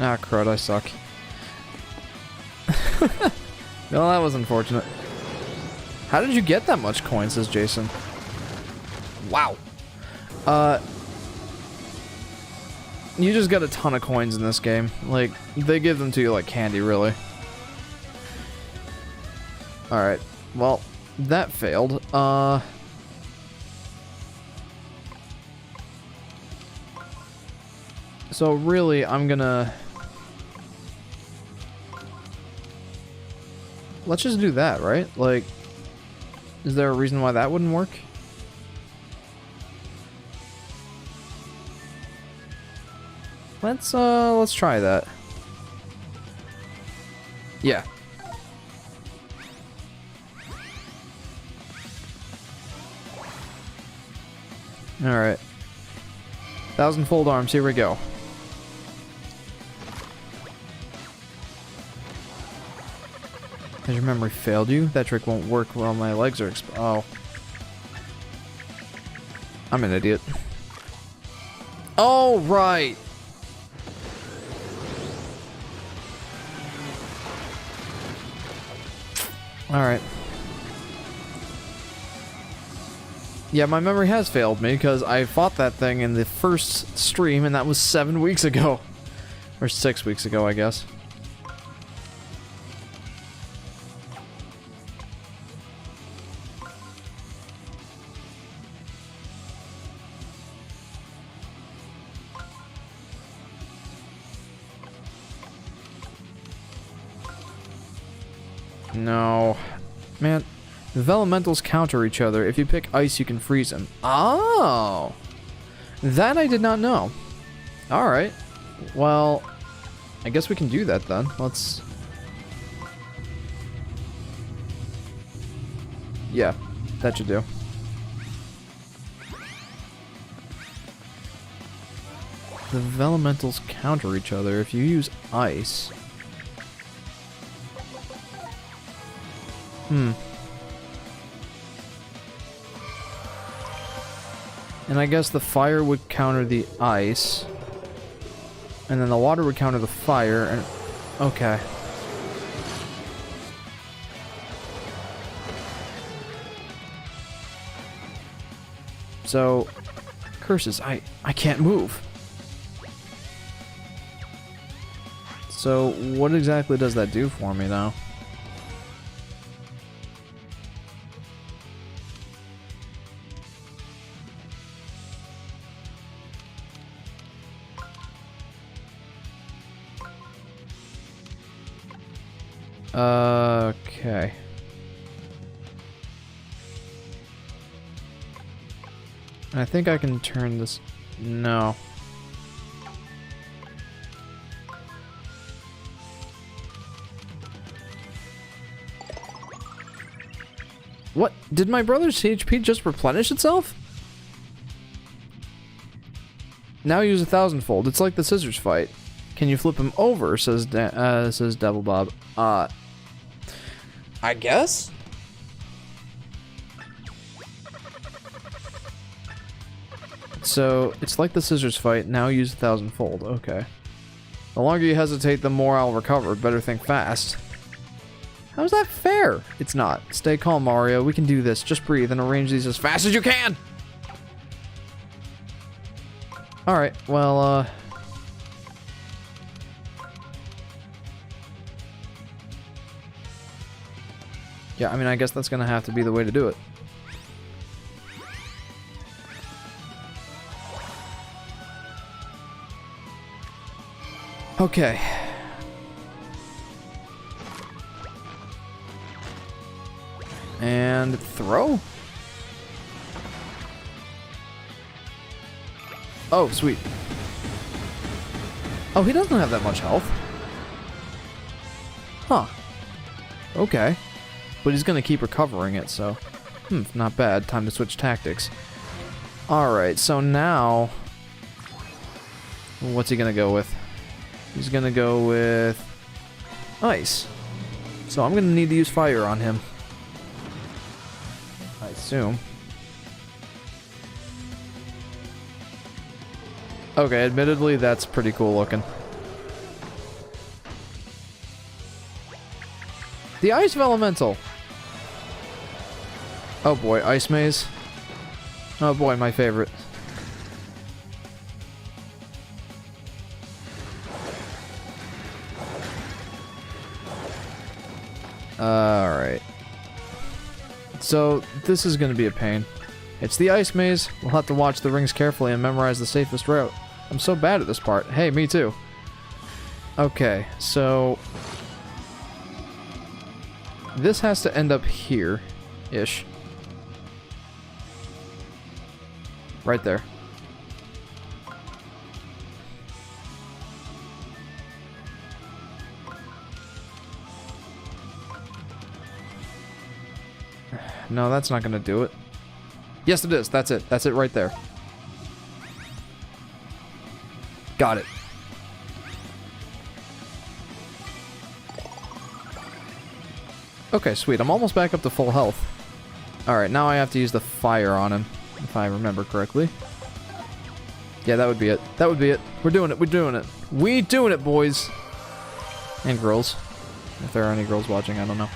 Ah, crud, I suck. Well, that was unfortunate. How did you get that much coin, says Jason. Wow. You just got a ton of coins in this game. Like, they give them to you like candy, really. Alright. Well, that failed. So really, I'm gonna... Let's just do that, right? Like, is there a reason why that wouldn't work? Let's try that. Yeah. Alright. 1,000-fold arms, here we go. Has your memory failed you? That trick won't work while my legs are oh. I'm an idiot. Oh, right! Alright. Yeah, my memory has failed me, because I fought that thing in the first stream, and that was 7 weeks ago. Or 6 weeks ago, I guess. No. Man, the elementals counter each other. If you pick ice, you can freeze them. Oh! That I did not know. Alright. Well, I guess we can do that then. Let's... Yeah, that should do. The elementals counter each other. If you use ice... And I guess the fire would counter the ice. And then the water would counter the fire, and... Okay. So... Curses, I can't move. So, what exactly does that do for me now? Okay. I think I can turn this... No. What? Did my brother's HP just replenish itself? Now use 1,000-fold. It's like the scissors fight. Can you flip him over? Says Devil Bob. I guess? So, it's like the scissors fight. Now use 1,000-fold. Okay. The longer you hesitate, the more I'll recover. Better think fast. How's that fair? It's not. Stay calm, Mario. We can do this. Just breathe and arrange these as fast as you can! Alright, well, yeah, I mean, I guess that's gonna have to be the way to do it. Okay. And throw? Oh, sweet. Oh, he doesn't have that much health. Huh. Okay. But he's gonna keep recovering it, so... not bad. Time to switch tactics. Alright, so now... What's he gonna go with? He's gonna go with... Ice. So I'm gonna need to use fire on him. I assume. Okay, admittedly, that's pretty cool looking. The Ice Elemental! Oh boy, Ice Maze. Oh boy, my favorite. Alright. So this is going to be a pain. It's the ice maze. We'll have to watch the rings carefully and memorize the safest route. I'm so bad at this part. Hey, me too. Okay, so this has to end up here-ish. Right there. No, that's not gonna do it. Yes, it is. That's it. That's it right there. Got it. Okay, sweet. I'm almost back up to full health. Alright, now I have to use the fire on him, if I remember correctly. Yeah, that would be it. That would be it. We're doing it. We're doing it. We doing it, boys. And girls. If there are any girls watching, I don't know.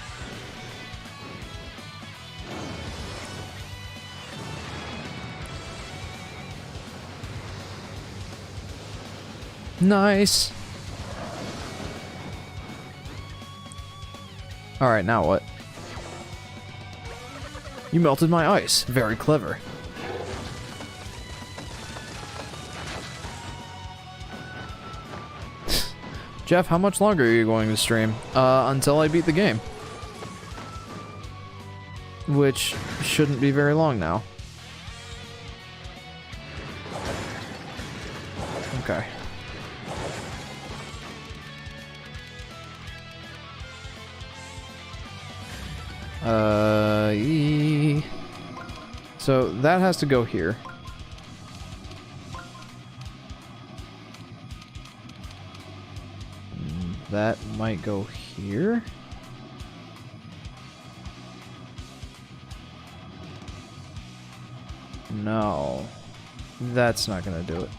Nice. Alright, now what? You melted my ice. Very clever. Jeff, how much longer are you going to stream? Until I beat the game. Which shouldn't be very long now. Okay. So that has to go here. That might go here. No. That's not gonna do it.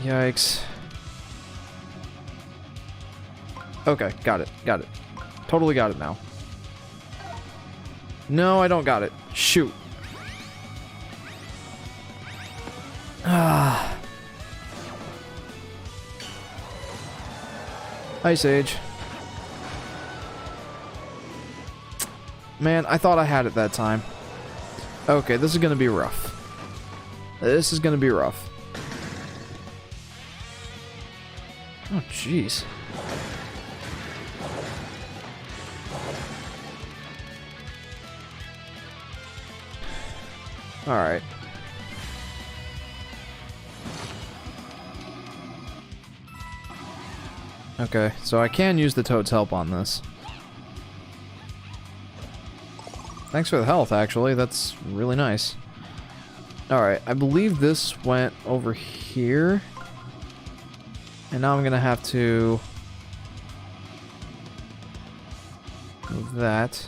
Yikes. Okay, got it. Got it. Totally got it now. No, I don't got it. Shoot. Ah. Ice Age. Man, I thought I had it that time. Okay, this is gonna be rough. This is gonna be rough. Oh, jeez. Alright. Okay, so I can use the Toad's help on this. Thanks for the health, actually. That's really nice. Alright, I believe this went over here. And now I'm gonna have to move that.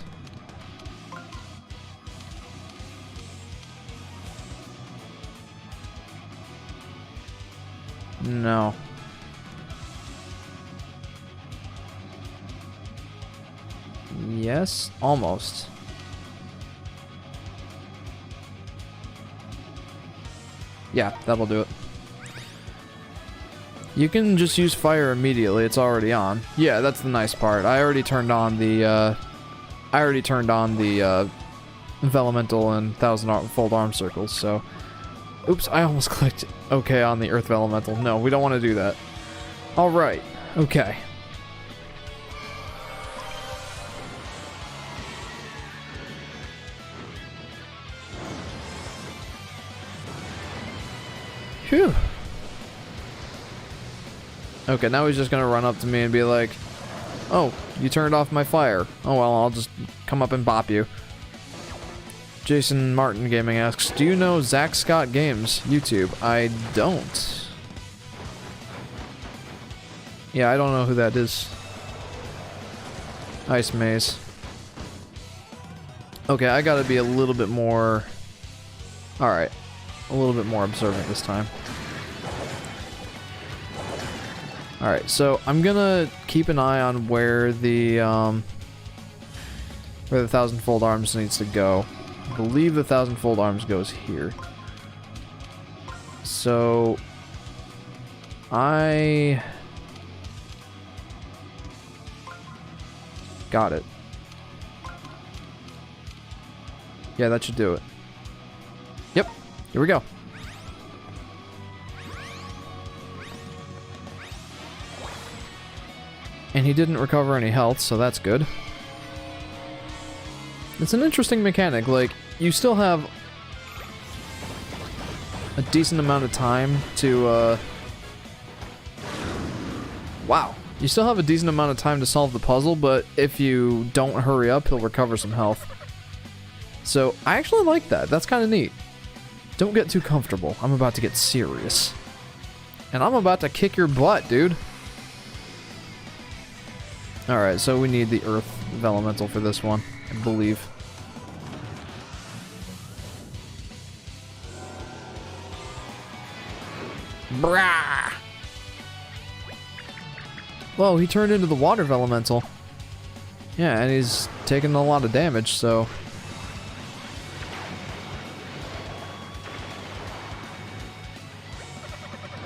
No. Yes, almost. Yeah, that'll do it. You can just use fire immediately, it's already on. Yeah, that's the nice part. I already turned on the, Elemental and 1,000-fold arm circles, so... Oops, I almost clicked OK on the Earth Elemental. No, we don't want to do that. Alright, okay. Phew. Okay, now he's just gonna run up to me and be like, oh, you turned off my fire. Oh well, I'll just come up and bop you. Jason Martin Gaming asks, do you know Zach Scott Games YouTube? I don't. Yeah, I don't know who that is. Ice Maze. Okay, I gotta be a little bit more... Alright. A little bit more observant this time. Alright, so I'm gonna keep an eye on where the 1,000-fold arms needs to go. I believe the 1,000-fold arms goes here. So I got it. Yeah, that should do it. Yep, here we go. And he didn't recover any health, so that's good. It's an interesting mechanic, like, you still have a decent amount of time to, wow. You still have a decent amount of time to solve the puzzle, but if you don't hurry up, he'll recover some health. So, I actually like that. That's kind of neat. Don't get too comfortable. I'm about to get serious. And I'm about to kick your butt, dude. Alright, so we need the Earth Elemental for this one, I believe. Brah! Whoa, he turned into the Water Elemental. Yeah, and he's taking a lot of damage, so...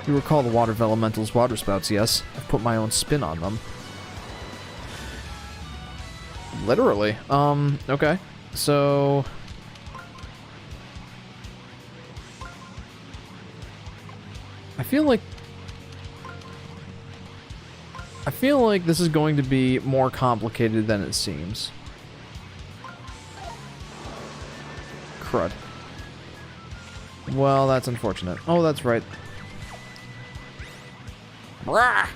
You recall the Water Elemental's water spouts, yes? I've put my own spin on them. Literally. Okay. So... I feel like this is going to be more complicated than it seems. Crud. Well, that's unfortunate. Oh, that's right. Brah!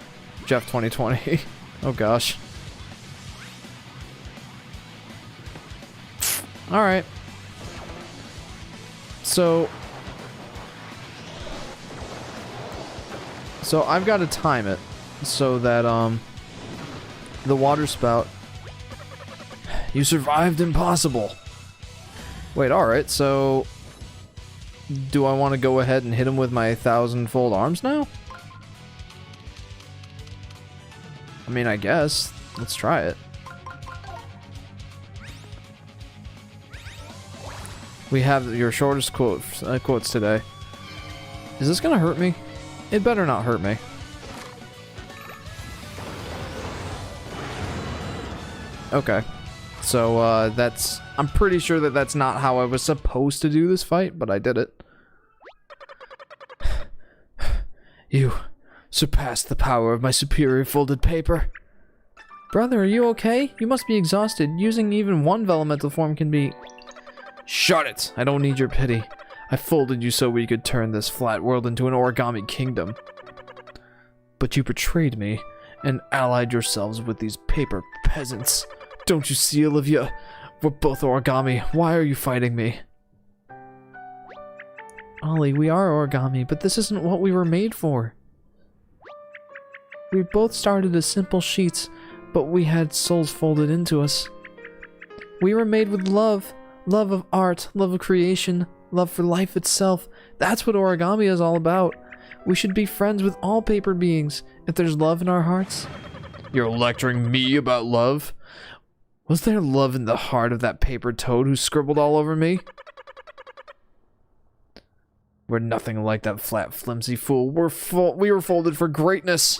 Jeff 2020. Oh gosh. Alright. So I've got to time it so that, the water spout... You survived impossible! Wait, alright, so... Do I want to go ahead and hit him with my 1,000-fold arms now? I mean, I guess. Let's try it. We have your shortest quotes today. Is this gonna hurt me? It better not hurt me. Okay. So, that's... I'm pretty sure that that's not how I was supposed to do this fight, but I did it. You surpassed the power of my superior folded paper. Brother, are you okay? You must be exhausted. Using even one Vellumental form can be... Shut it! I don't need your pity. I folded you so we could turn this flat world into an origami kingdom. But you betrayed me and allied yourselves with these paper peasants. Don't you see, Olivia? We're both origami. Why are you fighting me? Ollie, we are origami, but this isn't what we were made for. We both started as simple sheets, but we had souls folded into us. We were made with love. Love of art, love of creation, love for life itself. That's what origami is all about. We should be friends with all paper beings, if there's love in our hearts. You're lecturing me about love? Was there love in the heart of that paper toad who scribbled all over me? We're nothing like that flat, flimsy fool. We were folded for greatness.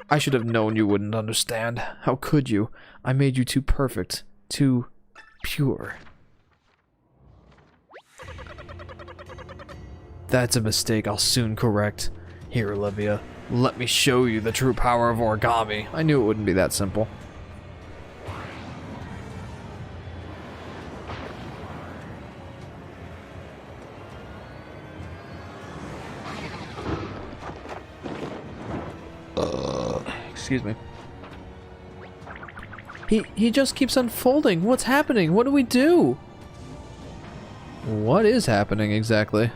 I should have known you wouldn't understand. How could you? I made you too perfect, too pure. That's a mistake I'll soon correct. Here, Olivia, let me show you the true power of origami. I knew it wouldn't be that simple. Excuse me. He just keeps unfolding. What's happening? What do we do? What is happening exactly?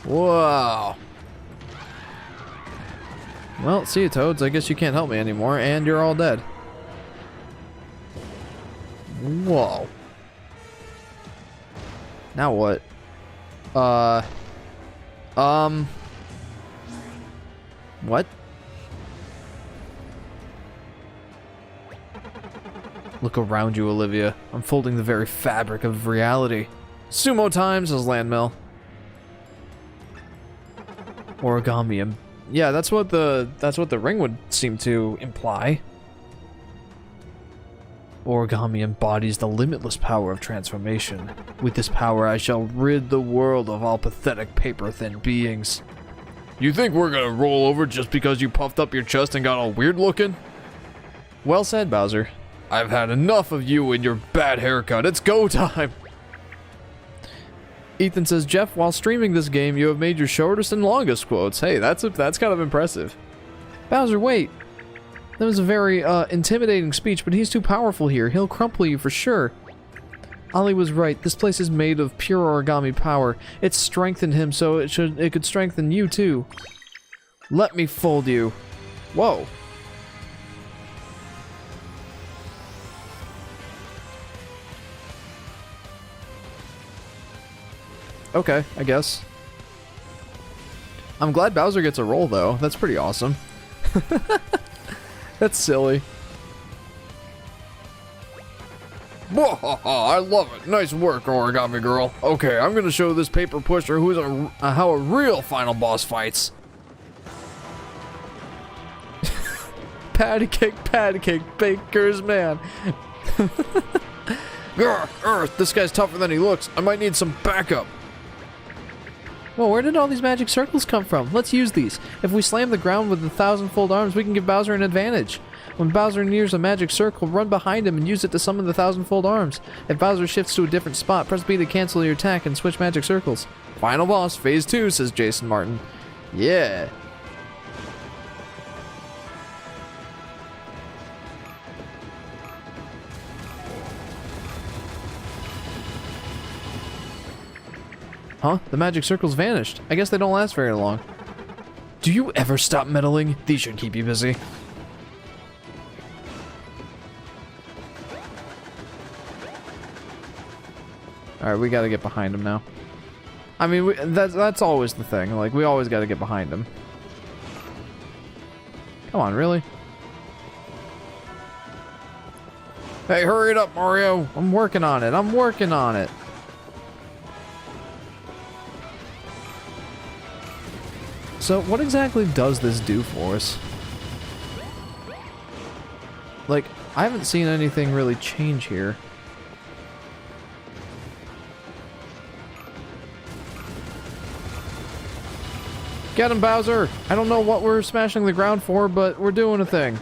Whoa. Well, see you, Toads. I guess you can't help me anymore, and you're all dead. Whoa. Now what? What? Look around you, Olivia. I'm folding the very fabric of reality. Sumo time, says Landmill. Origami and yeah, that's what the ring would seem to imply. Origami embodies the limitless power of transformation. With this power, I shall rid the world of all pathetic paper-thin beings. You think we're gonna roll over just because you puffed up your chest and got all weird looking? Well said, Bowser. I've had enough of you and your bad haircut. It's go time! Ethan says, Jeff, while streaming this game, you have made your shortest and longest quotes. Hey, that's kind of impressive. Bowser, wait. That was a very intimidating speech, but he's too powerful here. He'll crumple you for sure. Ollie was right. This place is made of pure origami power. It's strengthened him, so it could strengthen you too. Let me fold you. Whoa. Okay, I guess. I'm glad Bowser gets a roll, though. That's pretty awesome. That's silly. I love it. Nice work, Origami Girl. Okay, I'm gonna show this paper pusher how a real final boss fights. Patty cake, baker's man. Earth, this guy's tougher than he looks. I might need some backup. Well, where did all these magic circles come from? Let's use these. If we slam the ground with the 1,000-fold arms, we can give Bowser an advantage. When Bowser nears a magic circle, run behind him and use it to summon the 1,000-fold arms. If Bowser shifts to a different spot, press B to cancel your attack and switch magic circles. Final boss, phase 2, says Jason Martin. Yeah. Huh? The magic circles vanished. I guess they don't last very long. Do you ever stop meddling? These should keep you busy. Alright, we gotta get behind him now. I mean, that's always the thing. Like, we always gotta get behind him. Come on, really? Hey, hurry it up, Mario! I'm working on it. I'm working on it. So, what exactly does this do for us? Like, I haven't seen anything really change here. Get him, Bowser! I don't know what we're smashing the ground for, but we're doing a thing.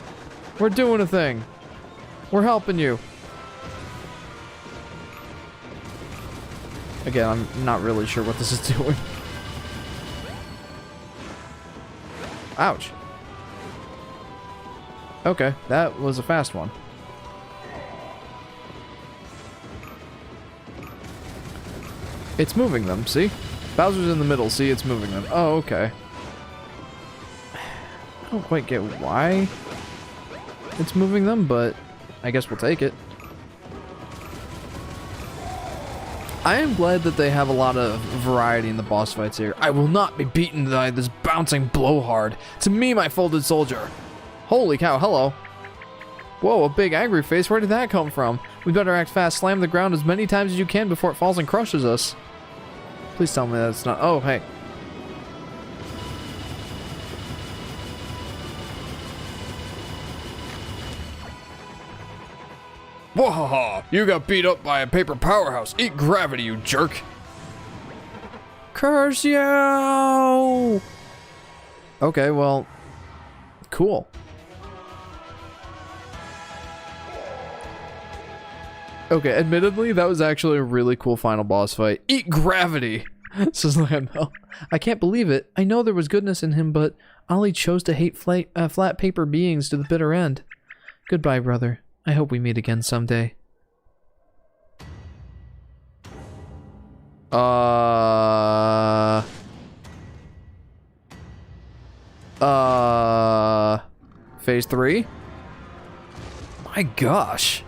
We're doing a thing. We're helping you. Again, I'm not really sure what this is doing. Ouch. Okay, that was a fast one. It's moving them, see? Bowser's in the middle, see? It's moving them. Oh, okay. I don't quite get why it's moving them, but I guess we'll take it. I am glad that they have a lot of variety in the boss fights here. I will not be beaten by this bouncing blowhard. To me, my folded soldier. Holy cow, hello. Whoa, a big angry face. Where did that come from? We better act fast. Slam the ground as many times as you can before it falls and crushes us. Please tell me that's not... Oh, hey. Wahaha! You got beat up by a paper powerhouse. Eat gravity, you jerk. Curse you! Okay, well... Cool. Okay, admittedly, that was actually a really cool final boss fight. Eat gravity! Says Landmel. I can't believe it. I know there was goodness in him, but Ollie chose to hate flat paper beings to the bitter end. Goodbye, brother. I hope we meet again someday. Phase 3? My gosh.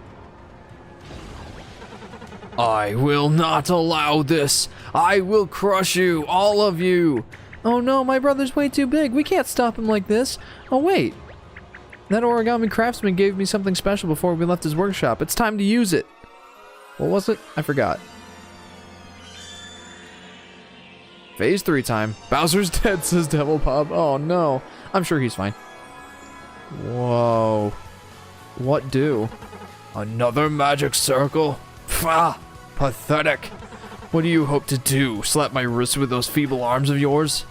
I will not allow this. I will crush you, all of you. Oh no, my brother's way too big. We can't stop him like this. Oh wait. That origami craftsman gave me something special before we left his workshop. It's time to use it. What was it? I forgot. Phase 3 time. Bowser's dead, says Devil Bob. Oh no. I'm sure he's fine. Whoa. What do? Another magic circle? Pah! Pathetic. What do you hope to do? Slap my wrist with those feeble arms of yours?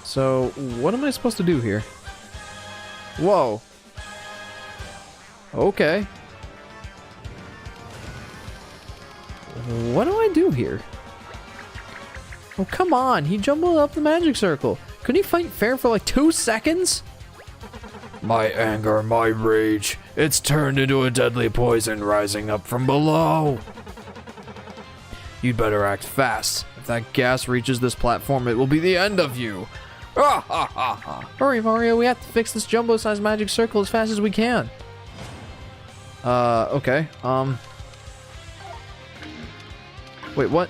So, what am I supposed to do here? Whoa. Okay. What do I do here? Oh, come on. He jumbled up the magic circle. Couldn't he fight fair for like 2 seconds? My anger, my rage. It's turned into a deadly poison rising up from below. You'd better act fast. If that gas reaches this platform, it will be the end of you. Ah, ha, ha, ha. Hurry, Mario. We have to fix this jumbo-sized magic circle as fast as we can. Okay. Wait, what?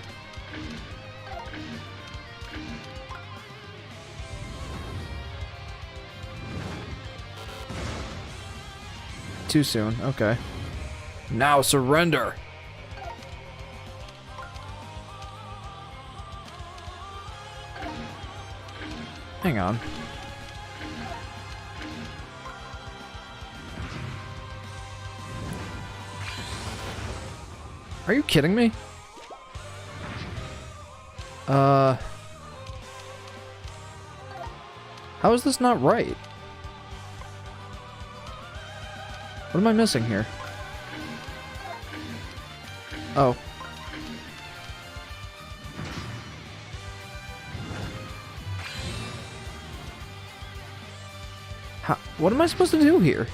Too soon. Okay. Now surrender. Hang on. Are you kidding me? How is this not right? What am I missing here? Oh. What am I supposed to do here?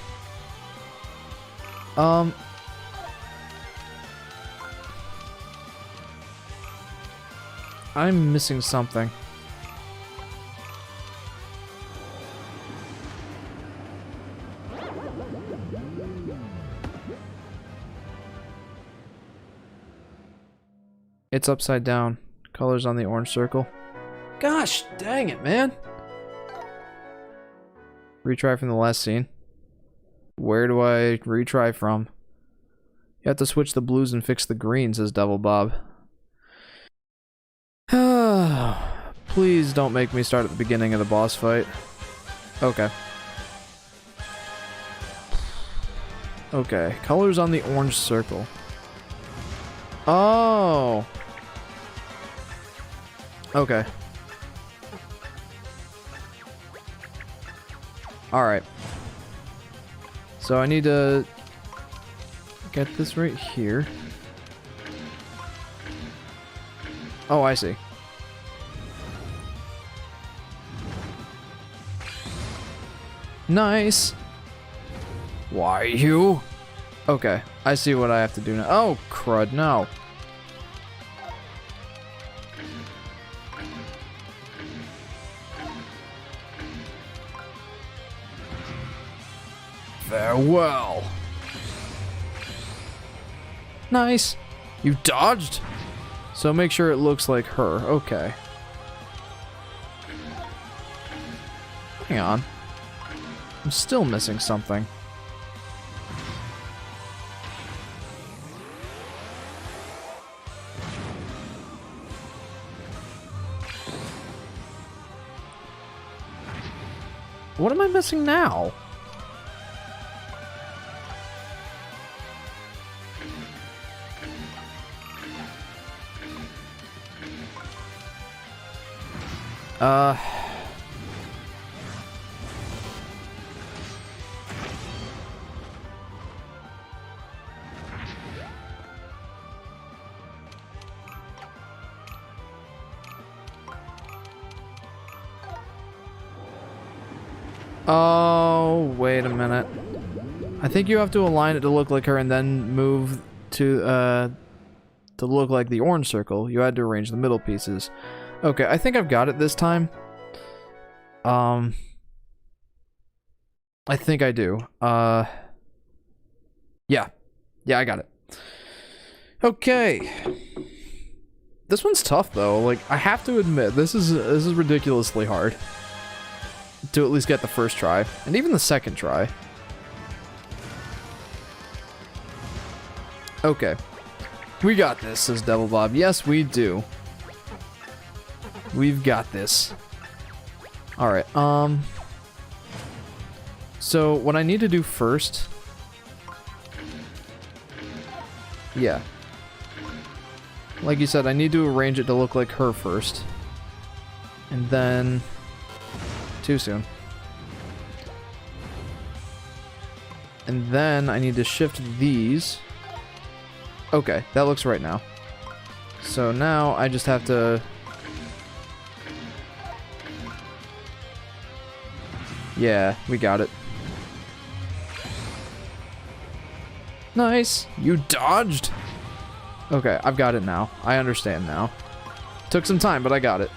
I'm missing something. It's upside down. Colors on the orange circle. Gosh, dang it, man. Retry from the last scene. Where do I retry from? You have to switch the blues and fix the green, says Devil Bob. Please don't make me start at the beginning of the boss fight. Okay. Okay, colors on the orange circle. Oh. Okay. Alright. So I need to get this right here. Oh, I see. Nice. Why you? Okay, I see what I have to do now. Oh, crud, no. Farewell. Nice. You dodged? So make sure it looks like her. Okay. Hang on. I'm still missing something. What am I missing now? Oh, wait a minute. I think you have to align it to look like her and then move to look like the orange circle. You had to arrange the middle pieces. Okay, I think I've got it this time. I think I do. Yeah. Yeah, I got it. Okay. This one's tough though. Like, I have to admit, this is ridiculously hard. To at least get the first try, and even the second try. Okay. We got this, says Devil Bob. Yes, we do. We've got this. Alright, so what I need to do first... Yeah. Like you said, I need to arrange it to look like her first. And then... Too soon. And then I need to shift these. Okay, that looks right now. So now I just have to... Yeah, we got it. Nice! You dodged! Okay, I've got it now. I understand now. Took some time, but I got it.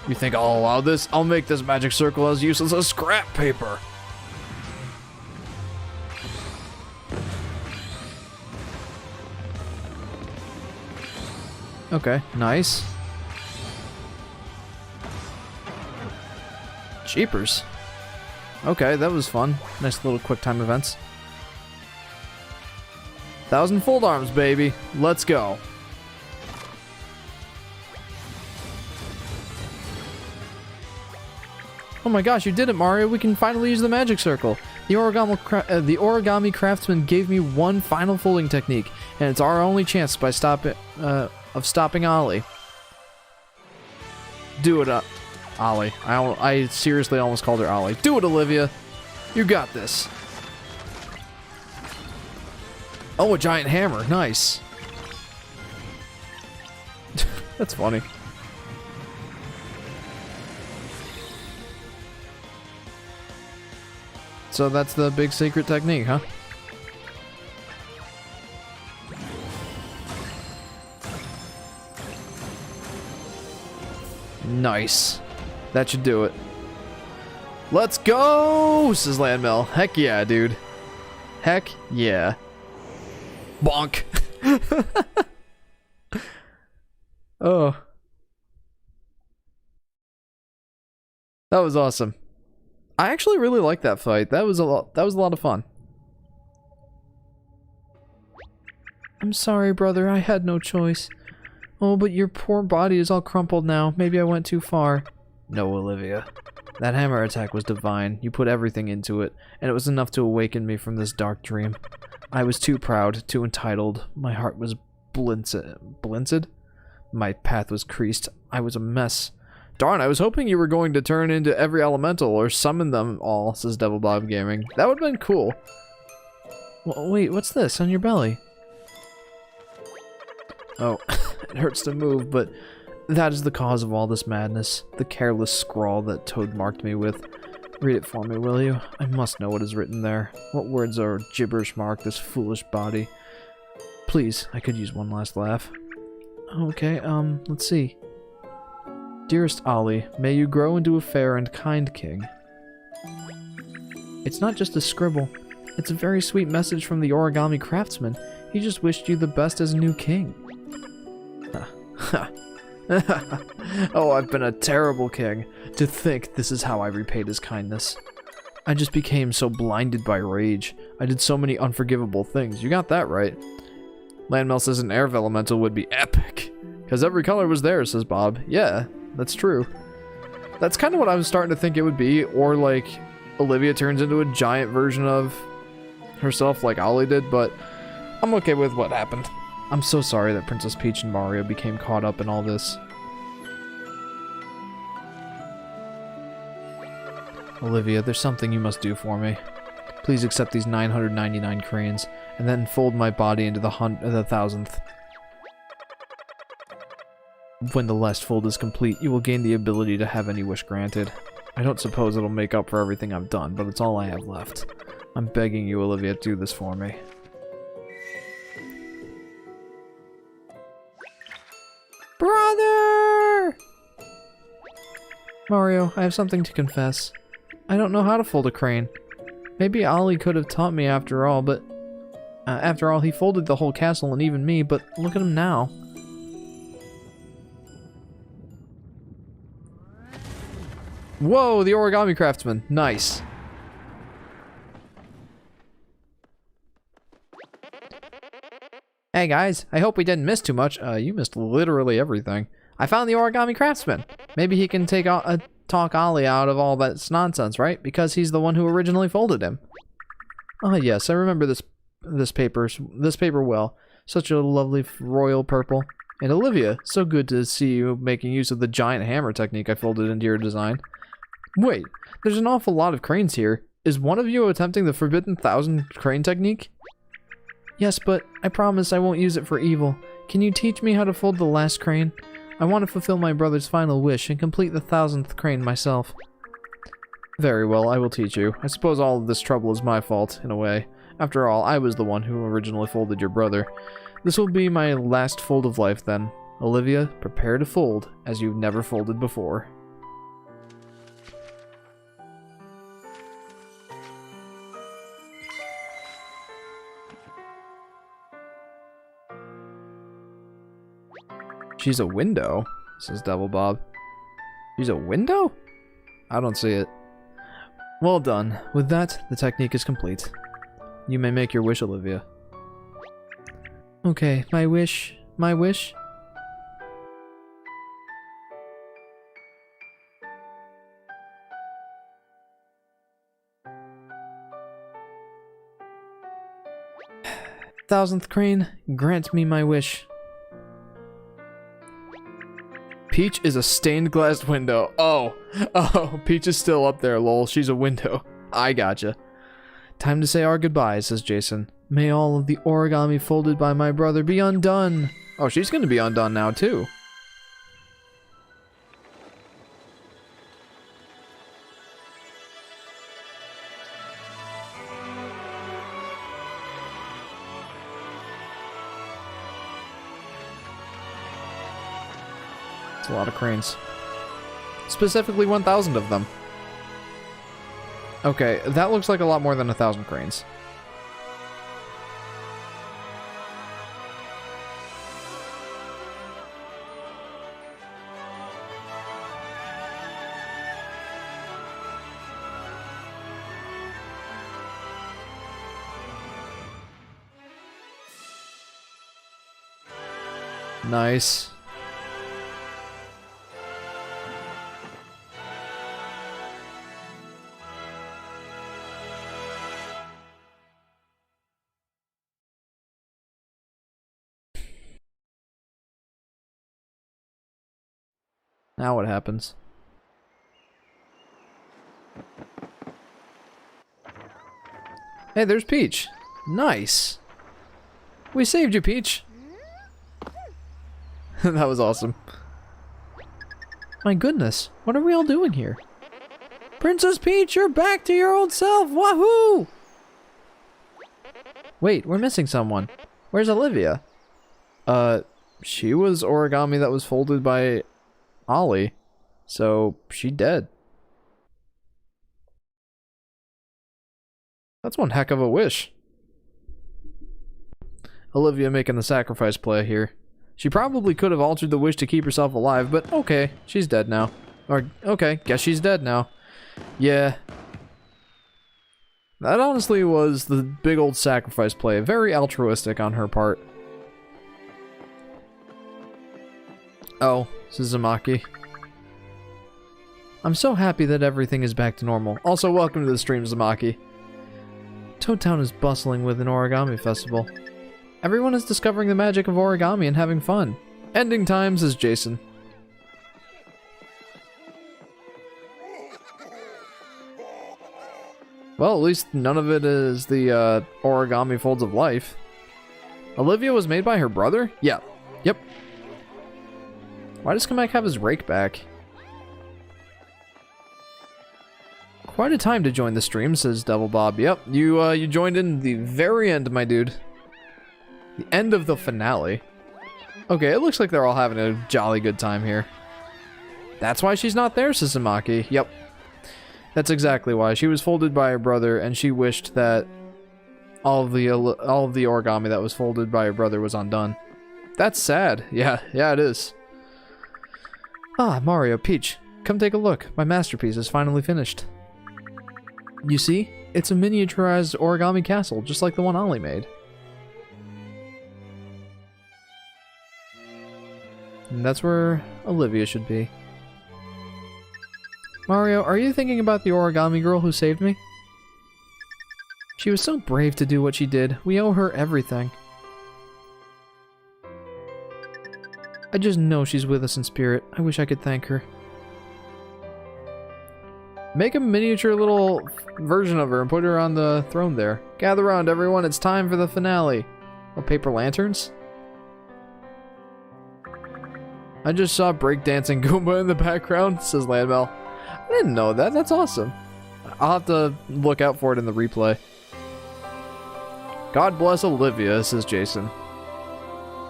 You think I'll allow this? I'll make this magic circle as useless as scrap paper! Okay, nice. Jeepers. Okay, that was fun. Nice little quick time events. 1,000 fold arms, baby. Let's go. Oh my gosh, you did it, Mario. We can finally use the magic circle. The origami craftsman gave me one final folding technique, and it's our only chance by stopping Ollie. Do it, Ollie. I seriously almost called her Ollie. Do it, Olivia. You got this. Oh, a giant hammer. Nice. That's funny. So that's the big secret technique, huh? Nice. That should do it. Let's go, says Landmill. Heck yeah, dude. Heck yeah. Bonk. Oh. That was awesome. I actually really liked that fight. That was a lot of fun. I'm sorry, brother. I had no choice. Oh, but your poor body is all crumpled now. Maybe I went too far. No, Olivia. That hammer attack was divine. You put everything into it, and it was enough to awaken me from this dark dream. I was too proud, too entitled. My heart was blinted? My path was creased. I was a mess. Darn, I was hoping you were going to turn into every elemental or summon them all, says Devil Bob Gaming. That would have been cool. Well, wait, what's this on your belly? Oh, it hurts to move, but that is the cause of all this madness. The careless scrawl that Toad marked me with. Read it for me, will you? I must know what is written there. What words are gibberish mark this foolish body? Please, I could use one last laugh. Okay, let's see. Dearest Ollie, may you grow into a fair and kind king. It's not just a scribble. It's a very sweet message from the origami craftsman. He just wished you the best as a new king. Oh, I've been a terrible king. To think this is how I repaid his kindness. I just became so blinded by rage. I did so many unforgivable things. You got that right. Landmail says an air elemental would be epic. Because every color was there, says Bob. Yeah, that's true. That's kind of what I was starting to think it would be. Or like, Olivia turns into a giant version of herself like Ollie did. But I'm okay with what happened. I'm so sorry that Princess Peach and Mario became caught up in all this. Olivia, there's something you must do for me. Please accept these 999 cranes, and then fold my body into the 1,000th. When the last fold is complete, you will gain the ability to have any wish granted. I don't suppose it'll make up for everything I've done, but it's all I have left. I'm begging you, Olivia, do this for me. Brother! Mario, I have something to confess. I don't know how to fold a crane. Maybe Ollie could have taught me after all, but... after all, he folded the whole castle and even me, but look at him now. Whoa, the origami craftsman. Nice. Hey guys, I hope we didn't miss too much. You missed literally everything. I found the origami craftsman. Maybe he can talk Ollie out of all that nonsense, right? Because he's the one who originally folded him. Oh yes, I remember this paper well. Such a lovely royal purple. And Olivia, so good to see you making use of the giant hammer technique I folded into your design. Wait, there's an awful lot of cranes here. Is one of you attempting the forbidden 1,000 crane technique? Yes, but I promise I won't use it for evil. Can you teach me how to fold the last crane? I want to fulfill my brother's final wish and complete the 1,000th crane myself. Very well, I will teach you. I suppose all of this trouble is my fault, in a way. After all, I was the one who originally folded your brother. This will be my last fold of life, then. Olivia, prepare to fold, as you've never folded before. She's a window, says Devil Bob. She's a window? I don't see it. Well done. With that, the technique is complete. You may make your wish, Olivia. Okay, my wish. My wish? Thousandth crane, grant me my wish. Peach is a stained glass window. Oh, Peach is still up there, lol. She's a window. I gotcha. Time to say our goodbyes, says Jason. May all of the origami folded by my brother be undone. Oh, she's gonna be undone now, too. A lot of cranes. Specifically 1,000 of them. Okay, that looks like a lot more than 1,000 cranes. Nice. Now what happens? Hey, there's Peach. Nice. We saved you, Peach. That was awesome. My goodness, what are we all doing here? Princess Peach, you're back to your old self. Wahoo! Wait, we're missing someone. Where's Olivia? She was origami that was folded by Ollie, so she dead. That's one heck of a wish. Olivia making the sacrifice play here. She probably could have altered the wish to keep herself alive, but okay, she's dead now. Or, okay, guess she's dead now. Yeah. That honestly was the big old sacrifice play. Very altruistic on her part. Oh, Suzumaki. I'm so happy that everything is back to normal. Also, welcome to the stream, Suzumaki. Toad Town is bustling with an origami festival. Everyone is discovering the magic of origami and having fun. Ending times, says Jason. Well, at least none of it is the origami folds of life. Olivia was made by her brother? Yeah. Yep. Why does Kamek have his rake back? Quite a time to join the stream, says Devil Bob. Yep, you joined in the very end, my dude. The end of the finale. Okay, it looks like they're all having a jolly good time here. That's why she's not there, says Suzumaki. Yep. That's exactly why. She was folded by her brother, and she wished that all of the origami that was folded by her brother was undone. That's sad. Yeah, it is. Ah, Mario, Peach, come take a look. My masterpiece is finally finished. You see? It's a miniaturized origami castle, just like the one Ollie made. And that's where Olivia should be. Mario, are you thinking about the origami girl who saved me? She was so brave to do what she did. We owe her everything. I just know she's with us in spirit. I wish I could thank her. Make a miniature little version of her and put her on the throne there. Gather around, everyone. It's time for the finale. Oh, paper lanterns? I just saw breakdancing Goomba in the background, says Landmel. I didn't know that. That's awesome. I'll have to look out for it in the replay. God bless Olivia, says Jason.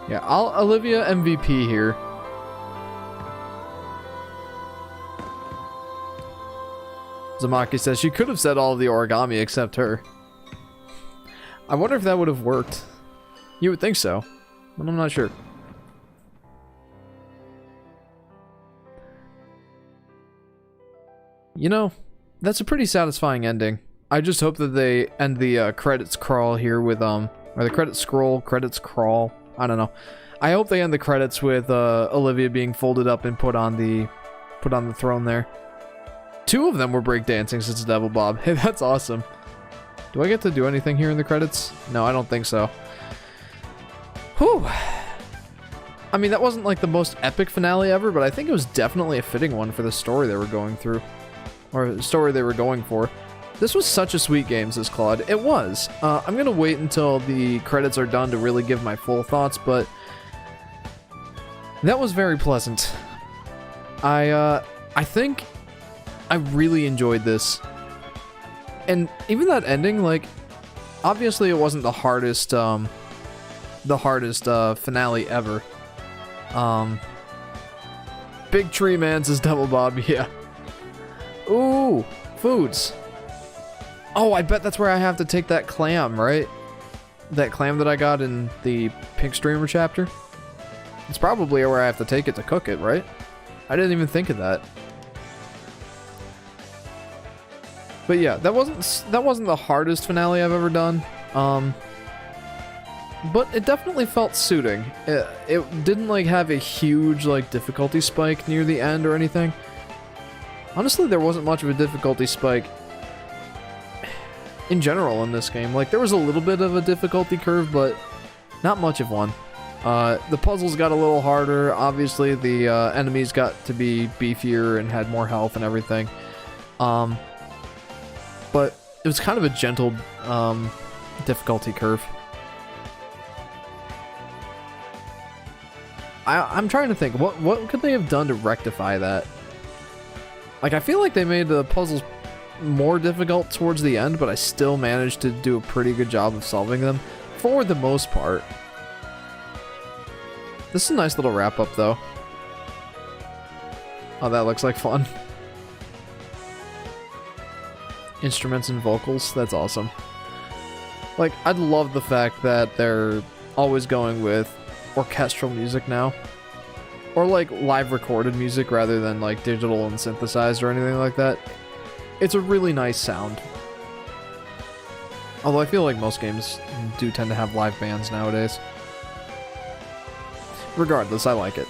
Yeah, Olivia MVP here. Zamaki says she could have said all of the origami except her. I wonder if that would have worked. You would think so, but I'm not sure. You know, that's a pretty satisfying ending. I just hope that they end the credits crawl here with or the credits crawl. I don't know. I hope they end the credits with Olivia being folded up and put on the throne there. 2 of them were breakdancing since Devil Bob. Hey, that's awesome. Do I get to do anything here in the credits? No, I don't think so. Whew. I mean, that wasn't like the most epic finale ever, but I think it was definitely a fitting one for the story they were going through. Or the story they were going for. This was such a sweet game, says Claude. It was. I'm gonna wait until the credits are done to really give my full thoughts, but that was very pleasant. I think I really enjoyed this. And even that ending, like, obviously it wasn't the hardest finale ever. Big Tree Man, says Devil Bob, yeah. Ooh, foods. Oh, I bet that's where I have to take that clam, right? That clam that I got in the Pink Streamer chapter? It's probably where I have to take it to cook it, right? I didn't even think of that. But yeah, that wasn't the hardest finale I've ever done. But it definitely felt suiting. It didn't like have a huge like difficulty spike near the end or anything. Honestly, there wasn't much of a difficulty spike in general in this game. Like, there was a little bit of a difficulty curve, but not much of one. The puzzles got a little harder. Obviously, the enemies got to be beefier and had more health and everything. But it was kind of a gentle difficulty curve. I'm trying to think, what could they have done to rectify that? Like, I feel like they made the puzzles more difficult towards the end, but I still managed to do a pretty good job of solving them, for the most part. This is a nice little wrap-up, though. Oh, that looks like fun. Instruments and vocals, that's awesome. Like, I'd love the fact that they're always going with orchestral music now. Or like live recorded music rather than like digital and synthesized or anything like that. It's a really nice sound. Although I feel like most games do tend to have live bands nowadays. Regardless, I like it.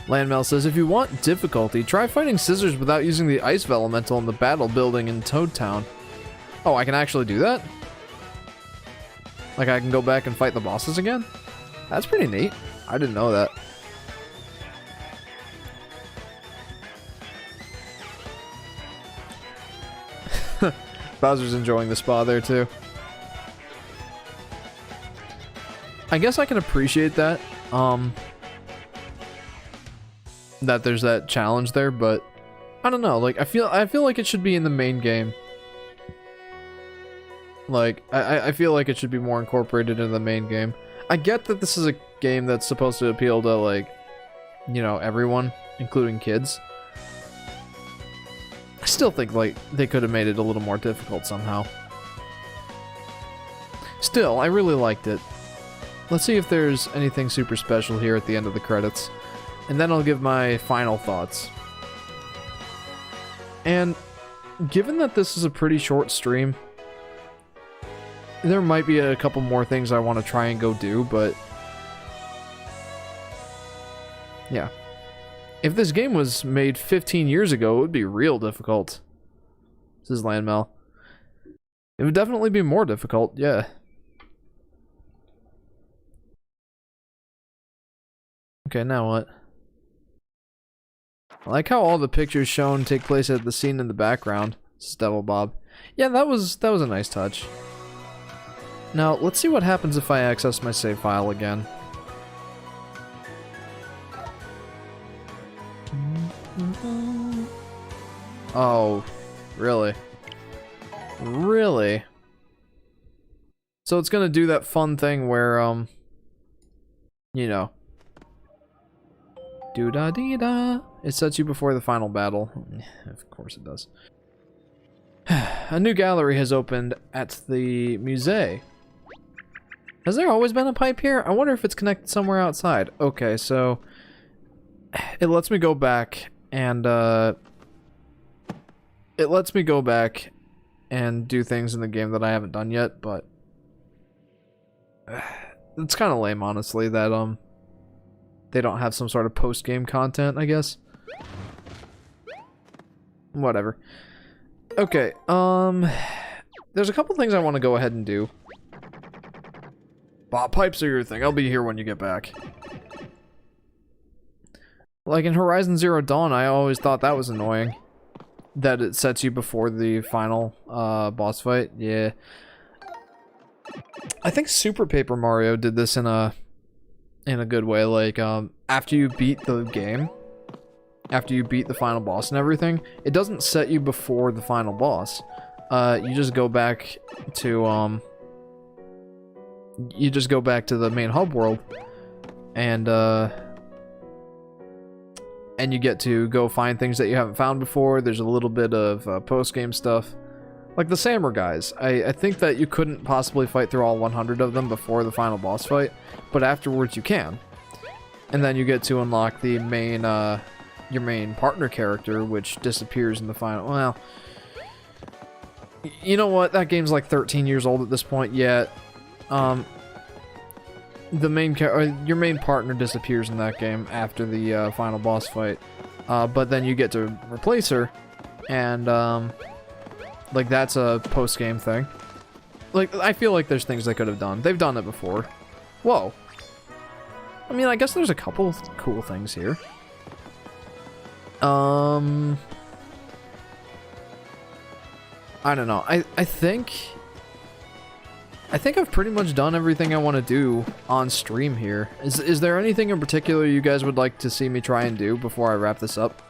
Landmel says, if you want difficulty, try fighting scissors without using the ice elemental in the battle building in Toad Town. Oh, I can actually do that? Like I can go back and fight the bosses again? That's pretty neat. I didn't know that. Bowser's enjoying the spa there too. I guess I can appreciate that. That there's that challenge there, but I don't know. Like I feel like it should be in the main game. Like I feel like it should be more incorporated into the main game. I get that this is a game that's supposed to appeal to, like, you know, everyone, including kids. I still think, like, they could have made it a little more difficult somehow. Still, I really liked it. Let's see if there's anything super special here at the end of the credits. And then I'll give my final thoughts. And given that this is a pretty short stream, there might be a couple more things I want to try and go do, but Yeah. If this game was made 15 years ago, it would be real difficult. This is Landmail. It would definitely be more difficult, yeah. Okay, now what? I like how all the pictures shown take place at the scene in the background. This is Devil Bob. Yeah, that was a nice touch. Now, let's see what happens if I access my save file again. Oh, really? Really? So it's gonna do that fun thing where, you know. Do-da-dee-da. It sets you before the final battle. Of course it does. A new gallery has opened at the musée. Has there always been a pipe here? I wonder if it's connected somewhere outside. Okay, so it lets me go back and it lets me go back and do things in the game that I haven't done yet, but it's kind of lame, honestly, that they don't have some sort of post-game content, I guess. Whatever. Okay, there's a couple things I want to go ahead and do. Bob, pipes are your thing. I'll be here when you get back. Like in Horizon Zero Dawn, I always thought that was annoying. That it sets you before the final boss fight. Yeah. I think Super Paper Mario did this in a good way. Like, after you beat the game, after you beat the final boss and everything, it doesn't set you before the final boss. You just go back to the main hub world, and you get to go find things that you haven't found before. There's a little bit of post-game stuff. Like the Samurai guys, I think that you couldn't possibly fight through all 100 of them before the final boss fight, but afterwards you can. And then you get to unlock the main, your main partner character, which disappears in the final. Well, you know what? That game's like 13 years old at this point. Yet, your main partner disappears in that game after the final boss fight. But then you get to replace her, and like that's a post-game thing. Like, I feel like there's things they could have done. They've done it before. Whoa. I mean, I guess there's a couple cool things here. I don't know. I think I've pretty much done everything I want to do on stream here. Is there anything in particular you guys would like to see me try and do before I wrap this up?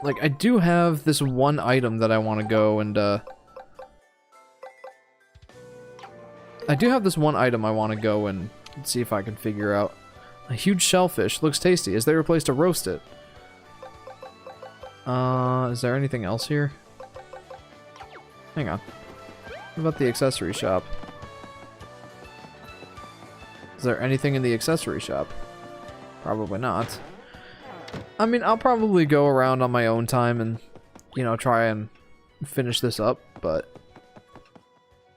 Like, I do have this one item that I want to go and, I do have this one item I want to go and see if I can figure out. A huge shellfish. Looks tasty. Is there a place to roast it? Is there anything else here? Hang on. What about the accessory shop? Is there anything in the accessory shop? Probably not. I mean, I'll probably go around on my own time and, you know, try and finish this up, but,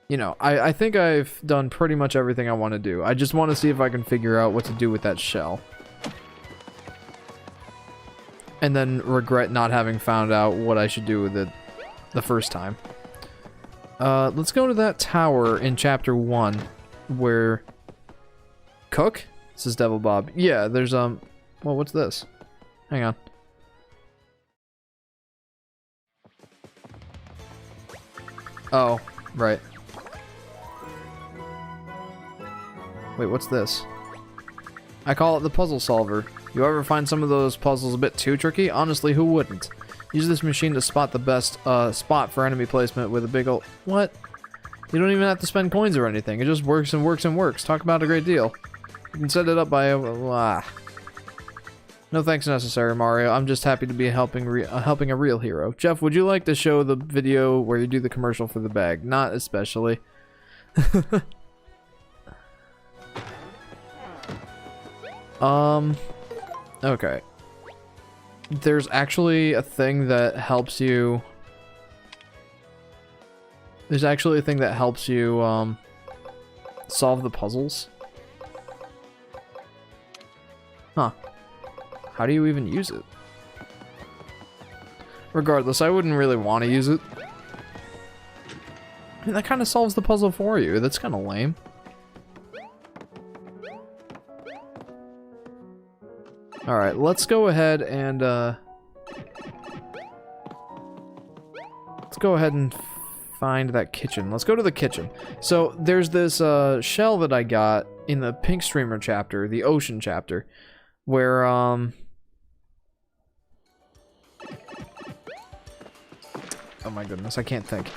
you know, I think I've done pretty much everything I want to do. I just want to see if I can figure out what to do with that shell. And then regret not having found out what I should do with it the first time. Let's go to that tower in Chapter 1, where... Cook? This is Devil Bob. Yeah, there's, well, what's this? Hang on. Oh, right. Wait, what's this? I call it the puzzle solver. You ever find some of those puzzles a bit too tricky? Honestly, who wouldn't? Use this machine to spot the best spot for enemy placement with a big ol'... What? You don't even have to spend coins or anything. It just works and works and works. Talk about a great deal. You can set it up by... No thanks necessary, Mario. I'm just happy to be helping a real hero. Jeff, would you like to show the video where you do the commercial for the bag? Not especially. Okay. There's actually a thing that helps you... solve the puzzles? Huh. How do you even use it? Regardless, I wouldn't really want to use it. I mean, that kind of solves the puzzle for you. That's kind of lame. Alright, let's go ahead and, let's go ahead and find that kitchen. Let's go to the kitchen. So, there's this, shell that I got in the Pink Streamer chapter, the Ocean chapter, where, oh my goodness, I can't think.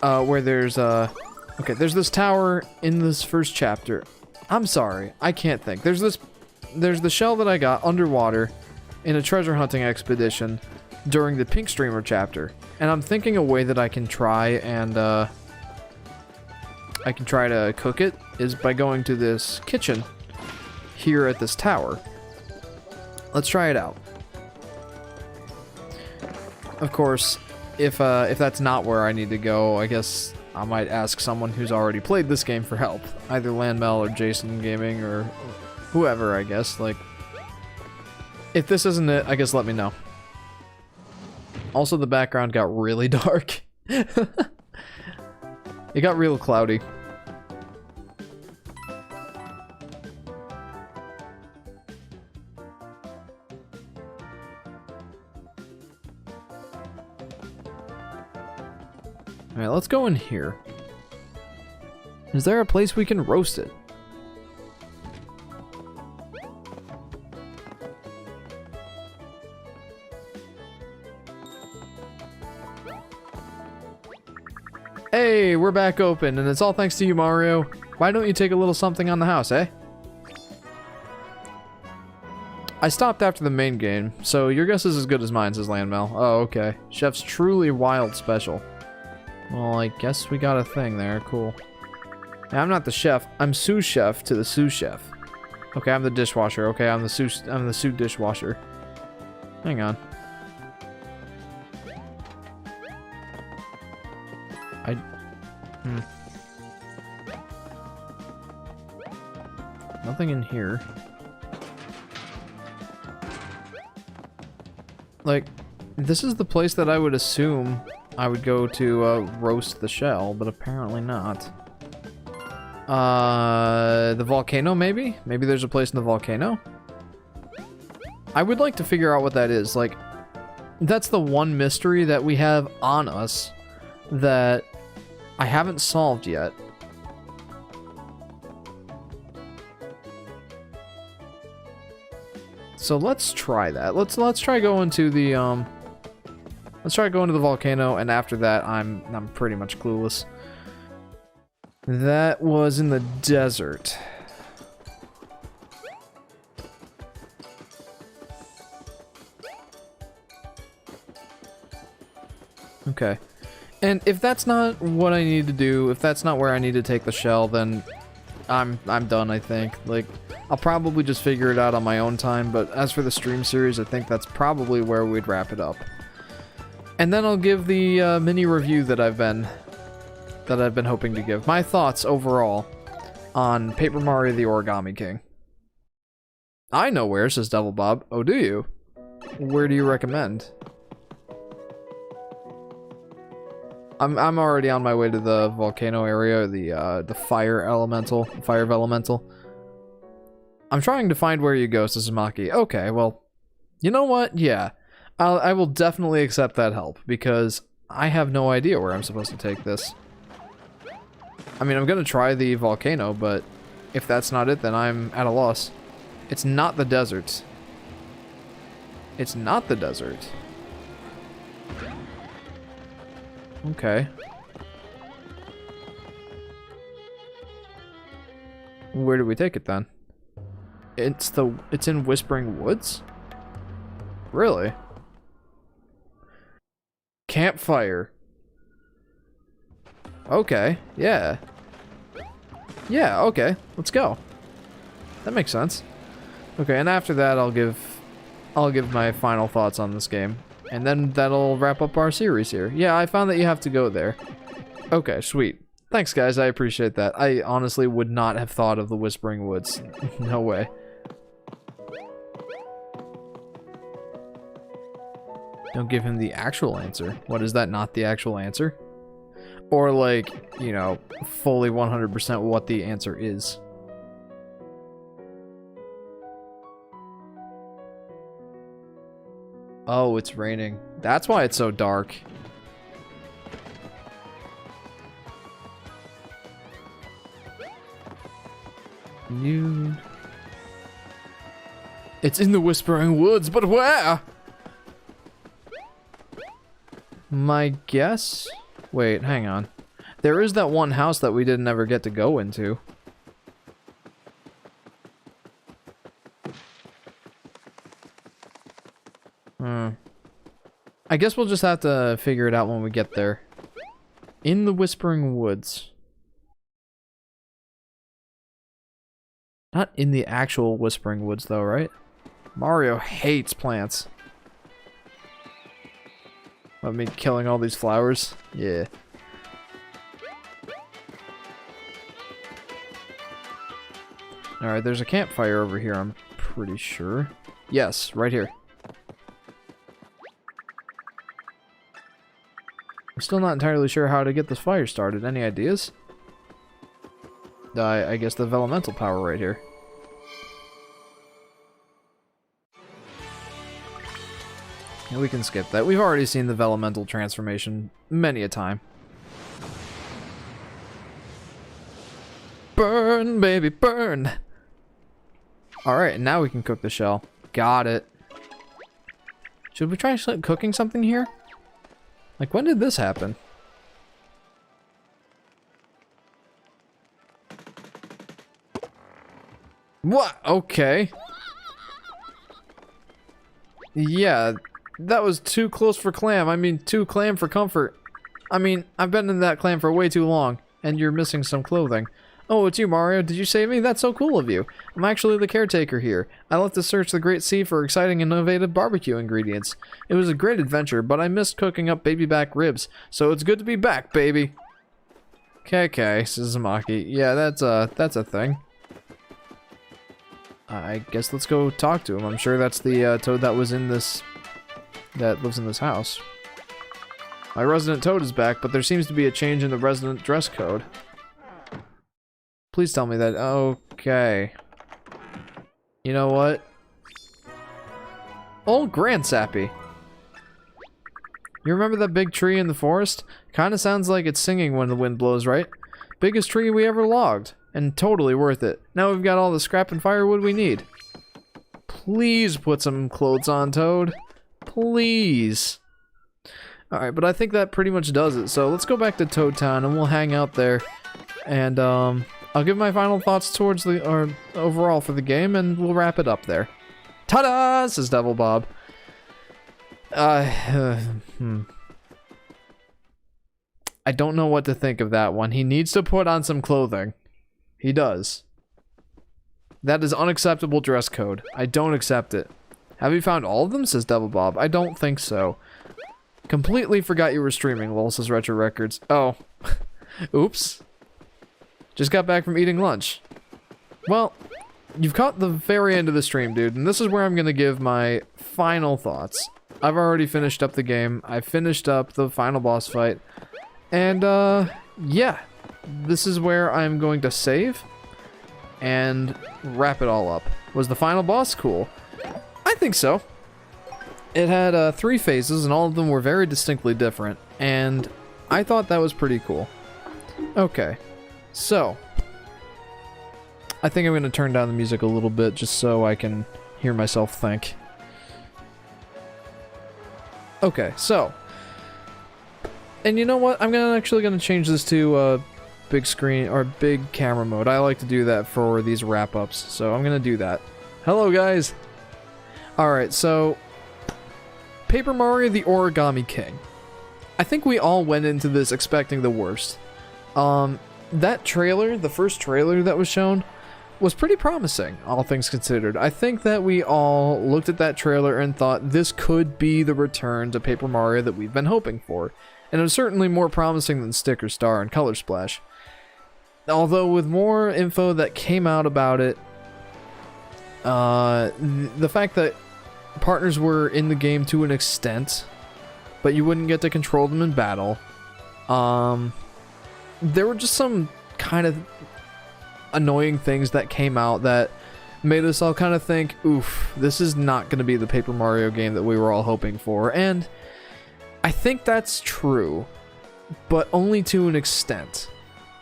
Where there's, okay, there's this tower in this first chapter. I'm sorry, I can't think. There's the shell that I got underwater in a treasure hunting expedition during the Pink Streamer chapter. And I'm thinking a way that I can try and, I can try to cook it is by going to this kitchen here at this tower. Let's try it out. Of course, if that's not where I need to go, I guess I might ask someone who's already played this game for help. Either Landmel or Jason Gaming or whoever, I guess. Like, if this isn't it, I guess let me know. Also, the background got really dark. It got real cloudy. Alright, let's go in here. Is there a place we can roast it? Hey, we're back open, and it's all thanks to you, Mario. Why don't you take a little something on the house, eh? I stopped after the main game, so your guess is as good as mine, says Landmel. Oh, okay. Chef's truly wild special. Well, I guess we got a thing there. Cool. Now, I'm not the chef. I'm sous chef to the sous chef. Okay, I'm the dishwasher. Okay, I'm the sous dishwasher. Hang on. Nothing in here. Like, this is the place that I would assume I would go to roast the shell, but apparently not. The volcano, maybe? Maybe there's a place in the volcano? I would like to figure out what that is. Like, that's the one mystery that we have on us that I haven't solved yet. So let's try that. Let's try going to the let's try going to the volcano, and after that I'm pretty much clueless. That was in the desert. Okay. And if that's not what I need to do, if that's not where I need to take the shell, then I'm done, I think. Like, I'll probably just figure it out on my own time, but as for the stream series, I think that's probably where we'd wrap it up. And then I'll give the mini review that I've been hoping to give. My thoughts overall on Paper Mario the Origami King. I know where, says Devil Bob. Oh, do you? Where do you recommend? I'm already on my way to the volcano area, the fire elemental, fire elemental. I'm trying to find where you go, says Maki. Okay, well, you know what? Yeah, I will definitely accept that help, because I have no idea where I'm supposed to take this. I mean, I'm gonna try the volcano, but if that's not it, then I'm at a loss. It's not the desert. It's not the desert. Okay. Where do we take it then? It's in Whispering Woods? Really? Campfire. Okay, yeah. Yeah, okay, let's go. That makes sense. Okay, and after that I'll give my final thoughts on this game. And then that'll wrap up our series here. Yeah, I found that you have to go there. Okay, sweet. Thanks, guys. I appreciate that. I honestly would not have thought of the Whispering Woods. No way. Don't give him the actual answer. What, is that not the actual answer? Or like, you know, fully 100% what the answer is. Oh, it's raining. That's why it's so dark. It's in the Whispering Woods, but where? My guess? Wait, hang on. There is that one house that we didn't ever get to go into. I guess we'll just have to figure it out when we get there. In the Whispering Woods. Not in the actual Whispering Woods, though, right? Mario hates plants. What, me killing all these flowers? Yeah. Alright, there's a campfire over here, I'm pretty sure. Yes, right here. I'm still not entirely sure how to get this fire started. Any ideas? I guess the elemental power right here. Yeah, we can skip that. We've already seen the elemental transformation many a time. Burn, baby, burn! Alright, now we can cook the shell. Got it. Should we try cooking something here? Like, when did this happen? What? Okay. Yeah, that was too close for clam. I mean, too clam for comfort. I mean, I've been in that clam for way too long, and you're missing some clothing. Oh, it's you, Mario. Did you save me? That's so cool of you. I'm actually the caretaker here. I left to search the Great Sea for exciting and innovative barbecue ingredients. It was a great adventure, but I missed cooking up baby back ribs, so it's good to be back, baby. KK, Suzumaki. Yeah, that's a thing. I guess let's go talk to him. I'm sure that's the Toad that was in this... that lives in this house. My resident Toad is back, but there seems to be a change in the resident dress code. Please tell me that... Okay. You know what? Old Grandsappy. You remember that big tree in the forest? Kinda sounds like it's singing when the wind blows, right? Biggest tree we ever logged. And totally worth it. Now we've got all the scrap and firewood we need. Please put some clothes on, Toad. Please. Alright, but I think that pretty much does it. So let's go back to Toad Town and we'll hang out there. And I'll give my final thoughts towards the overall for the game and we'll wrap it up there. Ta-da! Says Devil Bob. I don't know what to think of that one. He needs to put on some clothing. He does. That is unacceptable dress code. I don't accept it. Have you found all of them? Says Devil Bob. I don't think so. Completely forgot you were streaming, lol, says Retro Records. Oh. Oops. Just got back from eating lunch. Well, you've caught the very end of the stream, dude, and this is where I'm gonna give my final thoughts. I've already finished up the game. I finished up the final boss fight. And, yeah. This is where I'm going to save and wrap it all up. Was the final boss cool? I think so. It had 3 phases and all of them were very distinctly different, and I thought that was pretty cool. Okay, so I think I'm going to turn down the music a little bit just so I can hear myself think. Okay, so, and you know what? I'm actually going to change this to big screen or big camera mode. I like to do that for these wrap-ups, so I'm gonna do that. Hello, guys. Alright, so Paper Mario the Origami King. I think we all went into this expecting the worst. That trailer, the first trailer that was shown, was pretty promising, all things considered. I think that we all looked at that trailer and thought this could be the return to Paper Mario that we've been hoping for. And it was certainly more promising than Sticker Star and Color Splash. although with more info that came out about it, the fact that partners were in the game to an extent, but you wouldn't get to control them in battle. There were just some kind of annoying things that came out that made us all kind of think, oof, this is not going to be the Paper Mario game that we were all hoping for. And I think that's true, but only to an extent.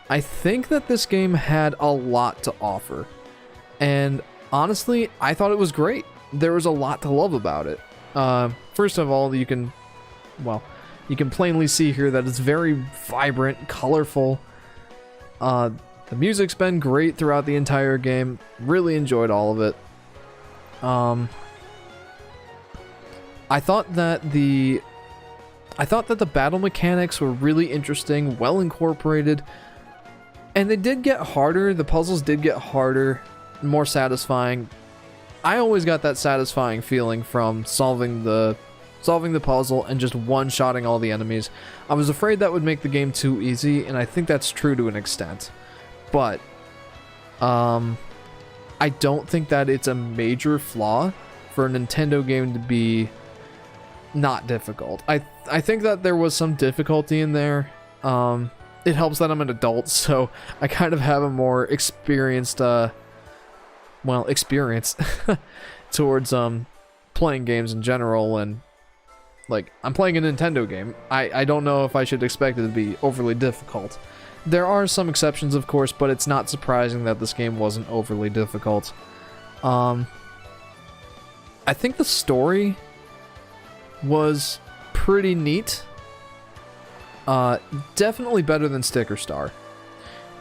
I think that this game had a lot to offer, and honestly, I thought it was great. There was a lot to love about it. First of all, you can plainly see here that it's very vibrant, colorful. The music's been great throughout the entire game. Really enjoyed all of it. I thought that the battle mechanics were really interesting, well incorporated, and they did get harder. The puzzles did get harder, more satisfying. I always got that satisfying feeling from solving the puzzle and just one-shotting all the enemies. I was afraid that would make the game too easy, and I think that's true to an extent. But I don't think that it's a major flaw for a Nintendo game to be not difficult. I think that there was some difficulty in there. It helps that I'm an adult, so I kind of have a more experienced experience towards playing games in general, and like, I'm playing a Nintendo game. I don't know if I should expect it to be overly difficult. There are some exceptions, of course, but it's not surprising that this game wasn't overly difficult. I think the story was pretty neat. Definitely better than Sticker Star.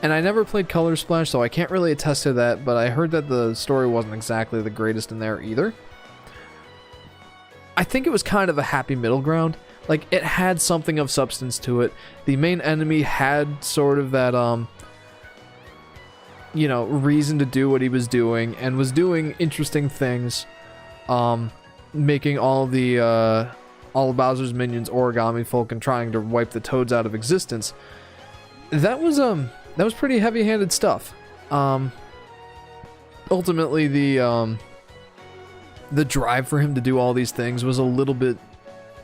And I never played Color Splash, so I can't really attest to that, but I heard that the story wasn't exactly the greatest in there either. I think it was kind of a happy middle ground. Like, it had something of substance to it. The main enemy had sort of that, reason to do what he was doing, and was doing interesting things, making all of Bowser's minions origami folk and trying to wipe the Toads out of existence. That was pretty heavy-handed stuff. Ultimately, the drive for him to do all these things was a little bit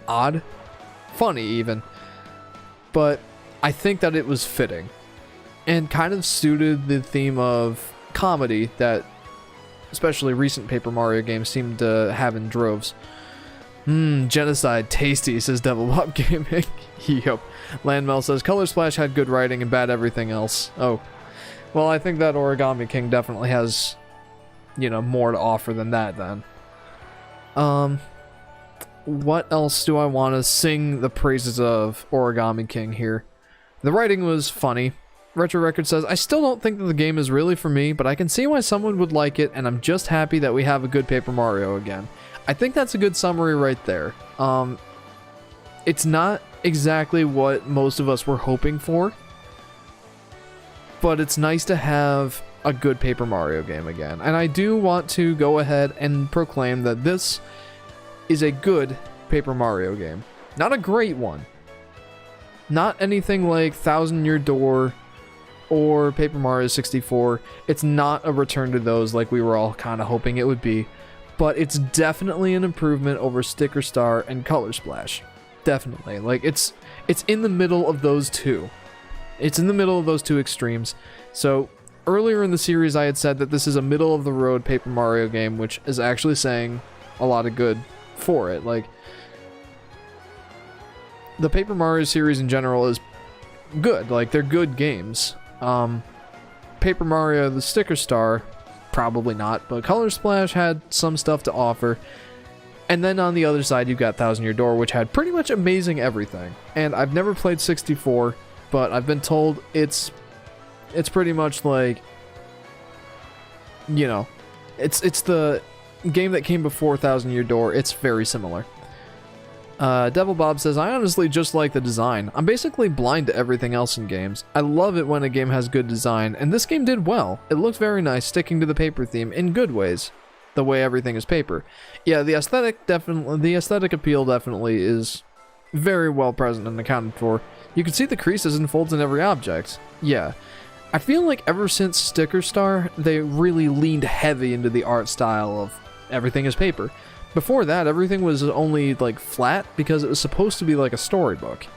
odd. Funny, even. But I think that it was fitting. And kind of suited the theme of comedy that especially recent Paper Mario games seem to have in droves. Genocide tasty, says Devil Bob Gaming. Yup. Landmel says, Color Splash had good writing and bad everything else. Oh. Well, I think that Origami King definitely has, more to offer than that, then. What else do I want to sing the praises of Origami King here? The writing was funny. Retro Record says, I still don't think that the game is really for me, but I can see why someone would like it, and I'm just happy that we have a good Paper Mario again. I think that's a good summary right there. It's not exactly what most of us were hoping for, but it's nice to have a good Paper Mario game again. And I do want to go ahead and proclaim that this is a good Paper Mario game. Not a great one. Not anything like Thousand Year Door or Paper Mario 64. It's not a return to those like we were all kind of hoping it would be. But it's definitely an improvement over Sticker Star and Color Splash. Definitely. Like, it's in the middle of those two. It's in the middle of those two extremes. So, earlier in the series I had said that this is a middle-of-the-road Paper Mario game, which is actually saying a lot of good for it. Like, the Paper Mario series in general is good. Like, they're good games. Paper Mario, the Sticker Star, probably not, but Color Splash had some stuff to offer. And then on the other side, you've got Thousand Year Door, which had pretty much amazing everything. And I've never played 64, but I've been told it's pretty much like, it's the game that came before Thousand Year Door. It's very similar. Devil Bob says, I honestly just like the design. I'm basically blind to everything else in games. I love it when a game has good design, and this game did well. It looked very nice, sticking to the paper theme in good ways. The way everything is paper. Yeah, the aesthetic appeal definitely is very well present and accounted for. You can see the creases and folds in every object. Yeah. I feel like ever since Sticker Star, they really leaned heavy into the art style of everything is paper. Before that, everything was only like flat because it was supposed to be like a storybook.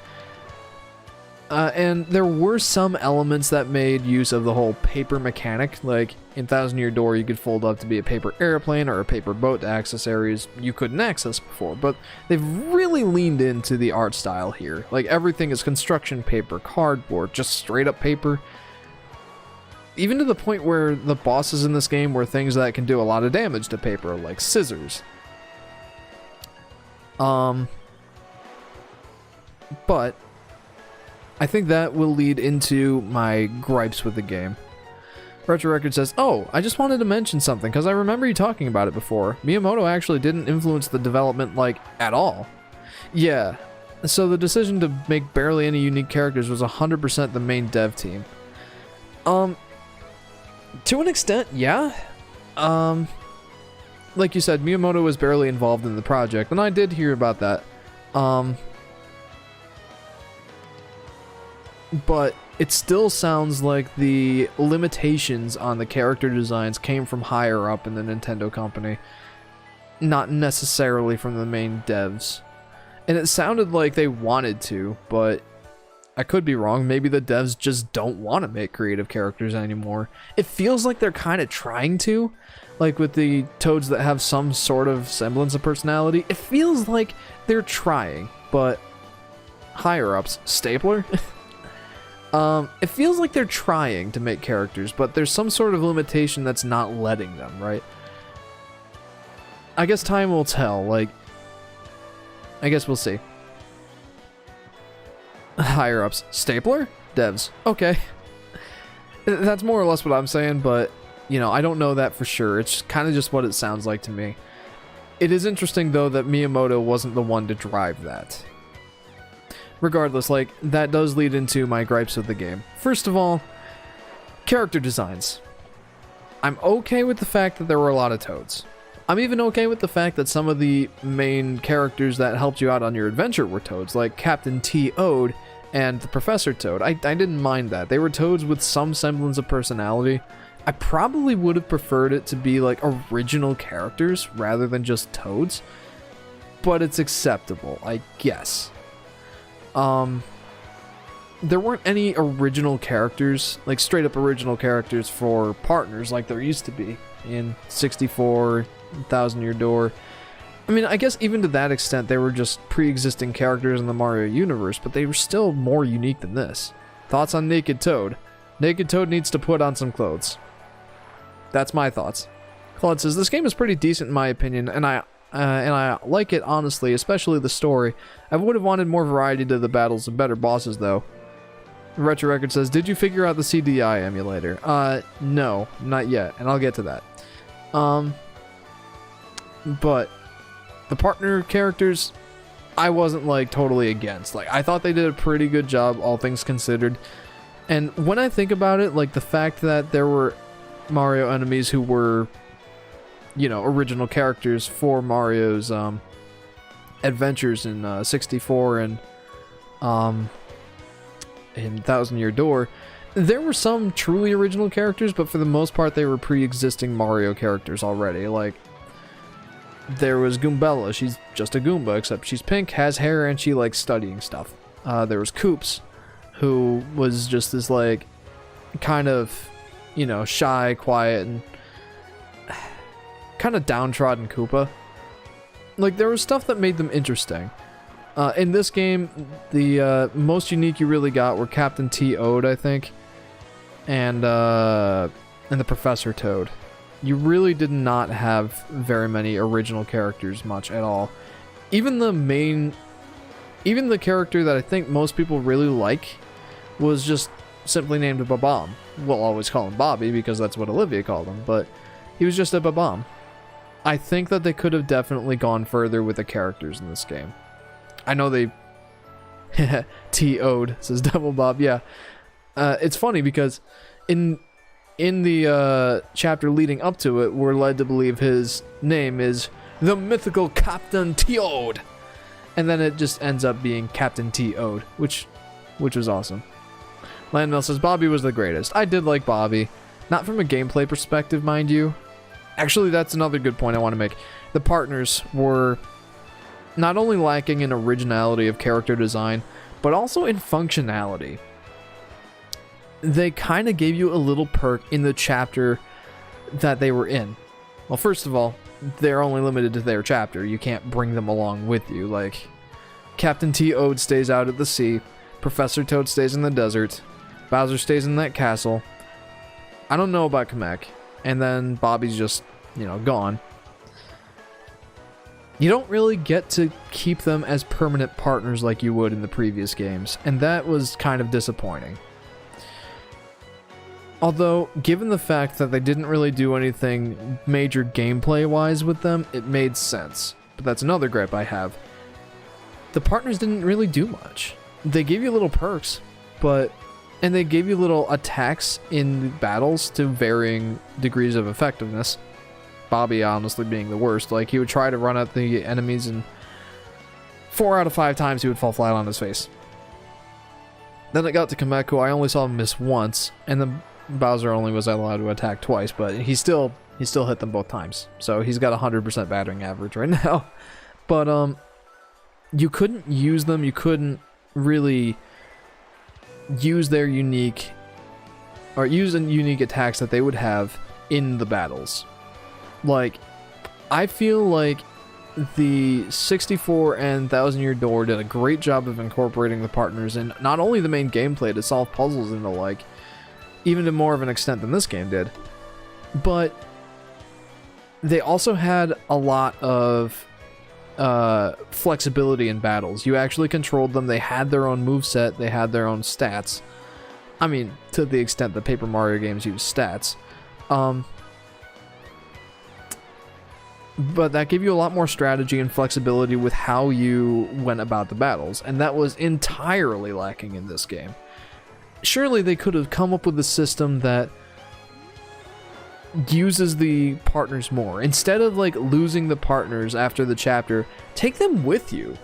And there were some elements that made use of the whole paper mechanic, like in Thousand Year Door you could fold up to be a paper airplane or a paper boat to access areas you couldn't access before, but they've really leaned into the art style here. Like everything is construction paper, cardboard, just straight up paper. Even to the point where the bosses in this game were things that can do a lot of damage to paper, like scissors. But I think that will lead into my gripes with the game. Retro Record says, "Oh, I just wanted to mention something because I remember you talking about it before. Miyamoto actually didn't influence the development, like, at all." Yeah, so the decision to make barely any unique characters was 100% the main dev team. To an extent, yeah. Like you said, Miyamoto was barely involved in the project, and I did hear about that. But it still sounds like the limitations on the character designs came from higher up in the Nintendo company, not necessarily from the main devs. And it sounded like they wanted to, but I could be wrong. Maybe the devs just don't want to make creative characters anymore. It feels like they're kind of trying to, like with the Toads that have some sort of semblance of personality. It feels like they're trying, but higher ups, Stapler? It feels like they're trying to make characters, but there's some sort of limitation that's not letting them, right? I guess time will tell, like, I guess we'll see. Higher ups, Stapler? Devs. Okay. That's more or less what I'm saying, but, you know, I don't know that for sure. It's kind of just what it sounds like to me. It is interesting, though, that Miyamoto wasn't the one to drive that. Regardless, like, that does lead into my gripes with the game. First of all, character designs. I'm okay with the fact that there were a lot of Toads. I'm even okay with the fact that some of the main characters that helped you out on your adventure were Toads, like Captain T-Ode and the Professor Toad. I didn't mind that. They were Toads with some semblance of personality. I probably would have preferred it to be like original characters rather than just Toads, but it's acceptable, I guess. There weren't any original characters, like straight up original characters for partners like there used to be in 64, Thousand Year Door. I mean, I guess even to that extent, they were just pre-existing characters in the Mario universe, but they were still more unique than this. Thoughts on Naked Toad? Naked Toad needs to put on some clothes. That's my thoughts. Claude says, this game is pretty decent in my opinion, and I like it honestly, especially the story. I would have wanted more variety to the battles and better bosses though. Retro Record says, did you figure out the CDI emulator? No, not yet, and I'll get to that. But the partner characters, I wasn't like totally against. Like, I thought they did a pretty good job, all things considered. And when I think about it, like the fact that there were Mario enemies who were, you know, original characters for Mario's adventures in 64 and in Thousand Year Door, there were some truly original characters, but for the most part they were pre-existing Mario characters already. Like, there was Goombella, she's just a Goomba, except she's pink, has hair, and she likes studying stuff. There was Koops, who was just this, like, kind of, you know, shy, quiet, and kind of downtrodden Koopa. Like, there was stuff that made them interesting. In this game, the most unique you really got were Captain T-Ode, I think, and the Professor Toad. You really did not have very many original characters much at all. Even the character that I think most people really like was just simply named Babam. We'll always call him Bobby because that's what Olivia called him, but he was just a Babam. I think that they could have definitely gone further with the characters in this game. I know they... T-Ode, says Devil Bob, yeah. It's funny because in the chapter leading up to it, we're led to believe his name is the mythical Captain T-Ode. And then it just ends up being Captain T-Ode, which was awesome. Landmill says Bobby was the greatest. I did like Bobby. Not from a gameplay perspective, mind you. Actually, that's another good point I want to make. The partners were not only lacking in originality of character design, but also in functionality. They kind of gave you a little perk in the chapter that they were in. Well, first of all, they're only limited to their chapter. You can't bring them along with you. Like, Captain Toad stays out at the sea, Professor Toad stays in the desert, Bowser stays in that castle. I don't know about Kamek, and then Bobby's just, you know, gone. You don't really get to keep them as permanent partners like you would in the previous games, and that was kind of disappointing. Although, given the fact that they didn't really do anything major gameplay-wise with them, it made sense. But that's another gripe I have. The partners didn't really do much. They gave you little perks, and they gave you little attacks in battles to varying degrees of effectiveness. Bobby honestly being the worst. Like, he would try to run at the enemies, and 4 out of 5 times he would fall flat on his face. Then it got to Kamek, who I only saw him miss once, and then Bowser only was allowed to attack twice, but he still hit them both times. So he's got 100% battering average right now. But you couldn't use them. You couldn't really use their unique attacks that they would have in the battles. Like, I feel like the 64 and Thousand Year Door did a great job of incorporating the partners in not only the main gameplay to solve puzzles and the like, even to more of an extent than this game did, but they also had a lot of flexibility in battles. You actually controlled them. They had their own moveset. They had their own stats. I mean, to the extent that Paper Mario games use stats. But that gave you a lot more strategy and flexibility with how you went about the battles, and that was entirely lacking in this game. Surely they could have come up with a system that uses the partners more. Instead of, like, losing the partners after the chapter, take them with you.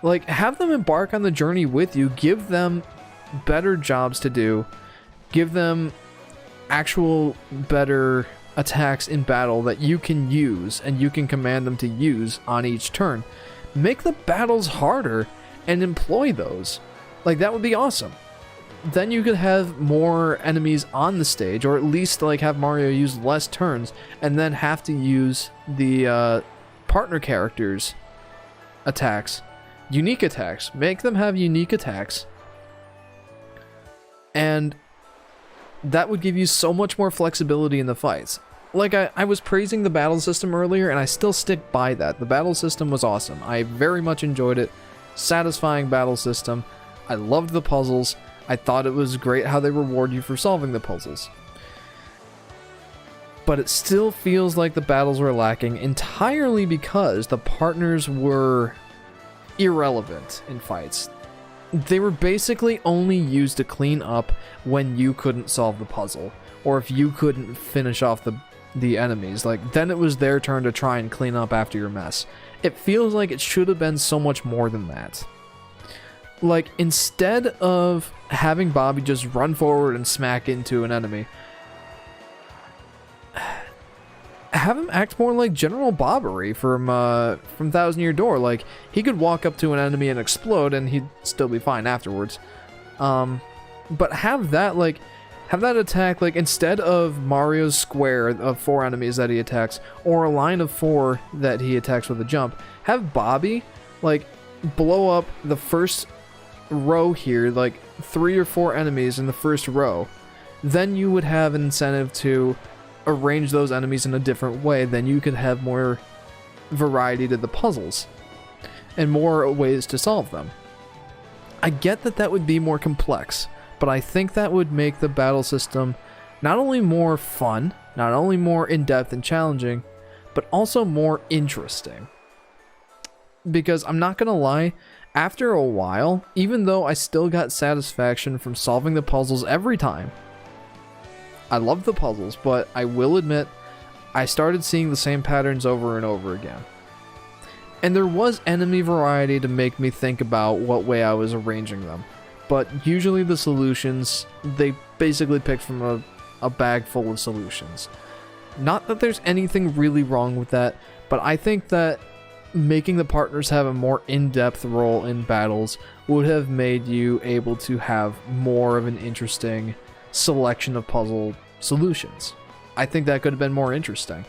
Like, have them embark on the journey with you. Give them better jobs to do. Give them actual better attacks in battle that you can use and you can command them to use on each turn. Make the battles harder and employ those. Like, that would be awesome. Then you could have more enemies on the stage, or at least, like, have Mario use less turns and then have to use the partner characters' attacks. Unique attacks. Make them have unique attacks. And that would give you so much more flexibility in the fights. Like, I was praising the battle system earlier, and I still stick by that. The battle system was awesome. I very much enjoyed it. Satisfying battle system. I loved the puzzles. I thought it was great how they reward you for solving the puzzles. But it still feels like the battles were lacking entirely because the partners were irrelevant in fights. They were basically only used to clean up when you couldn't solve the puzzle, or if you couldn't finish off the enemies. Like, then it was their turn to try and clean up after your mess. It feels like it should have been so much more than that. Like, instead of having Bobby just run forward and smack into an enemy, have him act more like General Bobbery from Thousand Year Door. Like, he could walk up to an enemy and explode, and he'd still be fine afterwards. But have that attack, like, instead of Mario's square of 4 enemies that he attacks, or a line of 4 that he attacks with a jump, have Bobby, like, blow up the first row here, like 3 or 4 enemies in the first row. Then you would have an incentive to arrange those enemies in a different way. Then you could have more variety to the puzzles and more ways to solve them. I get that that would be more complex, but I think that would make the battle system not only more fun, not only more in-depth and challenging, but also more interesting. Because I'm not gonna lie, after a while, even though I still got satisfaction from solving the puzzles every time, I loved the puzzles, but I will admit, I started seeing the same patterns over and over again. And there was enemy variety to make me think about what way I was arranging them. but usually the solutions, they basically picked from a bag full of solutions. Not that there's anything really wrong with that, but I think that making the partners have a more in-depth role in battles would have made you able to have more of an interesting selection of puzzle solutions. I think that could have been more interesting.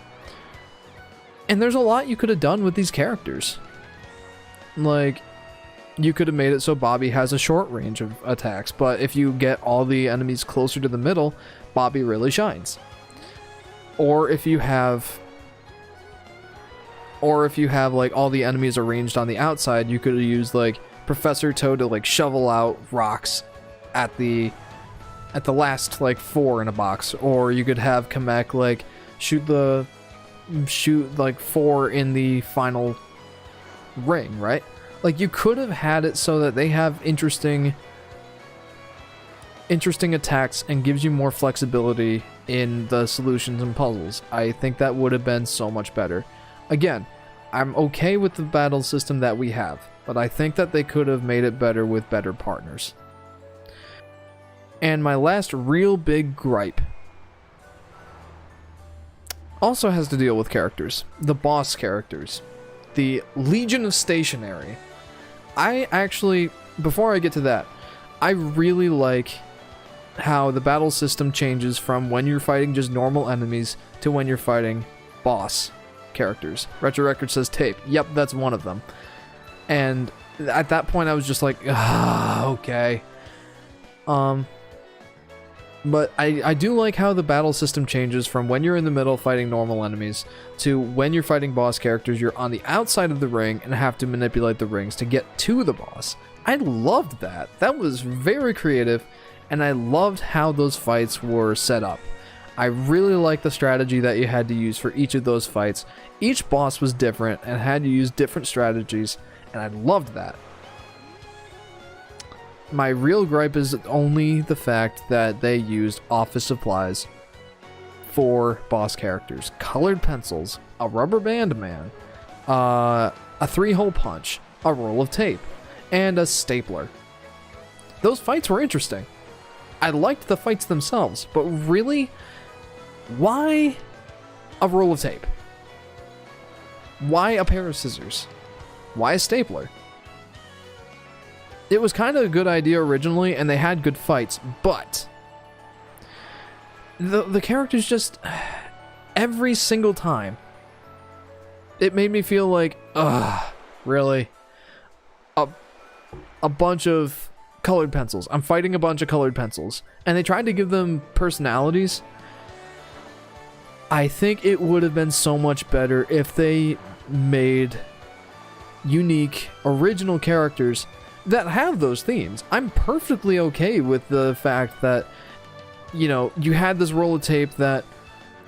And there's a lot you could have done with these characters. Like, you could have made it so Bobby has a short range of attacks, but if you get all the enemies closer to the middle, Bobby really shines. Or if you have like all the enemies arranged on the outside, you could have used like Professor Toad to like shovel out rocks at the last like 4 in a box, or you could have Kamek like shoot like 4 in the final ring, right? Like, you could have had it so that they have interesting attacks and gives you more flexibility in the solutions and puzzles. I think that would have been so much better. Again, I'm okay with the battle system that we have, but I think that they could have made it better with better partners. And my last real big gripe also has to deal with characters. The boss characters. The Legion of Stationary. I actually, before I get to that, I really like how the battle system changes from when you're fighting just normal enemies to when you're fighting boss characters. Retro Record says tape. Yep, that's one of them. And at that point I was just like, okay. But I do like how the battle system changes from when you're in the middle fighting normal enemies to when you're fighting boss characters, you're on the outside of the ring and have to manipulate the rings to get to the boss. I loved that. That was very creative, and I loved how those fights were set up. I really liked the strategy that you had to use for each of those fights. Each boss was different and had to use different strategies, and I loved that. My real gripe is only the fact that they used office supplies for boss characters. Colored pencils, a rubber band man, a 3-hole punch, a roll of tape, and a stapler. Those fights were interesting. I liked the fights themselves, but really, why a roll of tape? Why a pair of scissors? Why a stapler? It was kind of a good idea originally, and they had good fights, but the characters just, every single time, it made me feel like, really? A bunch of colored pencils. I'm fighting a bunch of colored pencils. And they tried to give them personalities. I think it would have been so much better if they made unique, original characters that have those themes. I'm perfectly okay with the fact that, you know, you had this roll of tape that,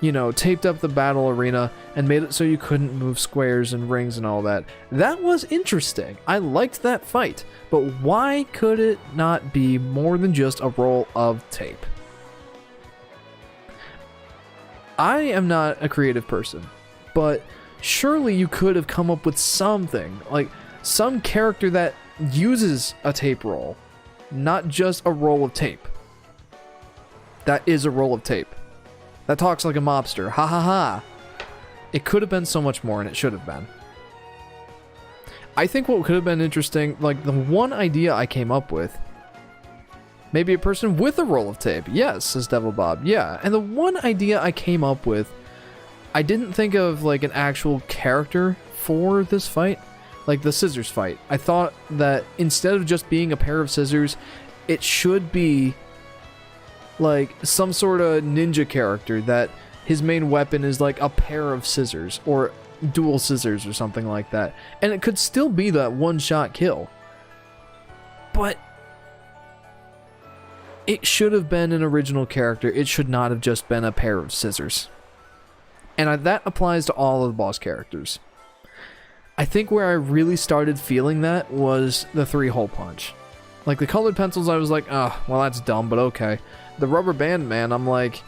you know, taped up the battle arena and made it so you couldn't move squares and rings and all that. That was interesting. I liked that fight. But why could it not be more than just a roll of tape? I am not a creative person, but surely you could have come up with something, like some character that uses a tape roll, not just a roll of tape. That is a roll of tape. That talks like a mobster. Ha ha ha. It could have been so much more, and it should have been. I think what could have been interesting, like the one idea I came up with, maybe a person with a roll of tape. Yes, says Devil Bob. Yeah, and the one idea I came up with, I didn't think of like an actual character for this fight, like the scissors fight. I thought that instead of just being a pair of scissors, it should be like some sort of ninja character that his main weapon is like a pair of scissors or dual scissors or something like that. And it could still be that one-shot kill. But it should have been an original character. It should not have just been a pair of scissors. And that applies to all of the boss characters. I think where I really started feeling that was the 3-hole punch. Like the colored pencils, I was like, oh, well, that's dumb, but okay. The rubber band man, I'm like,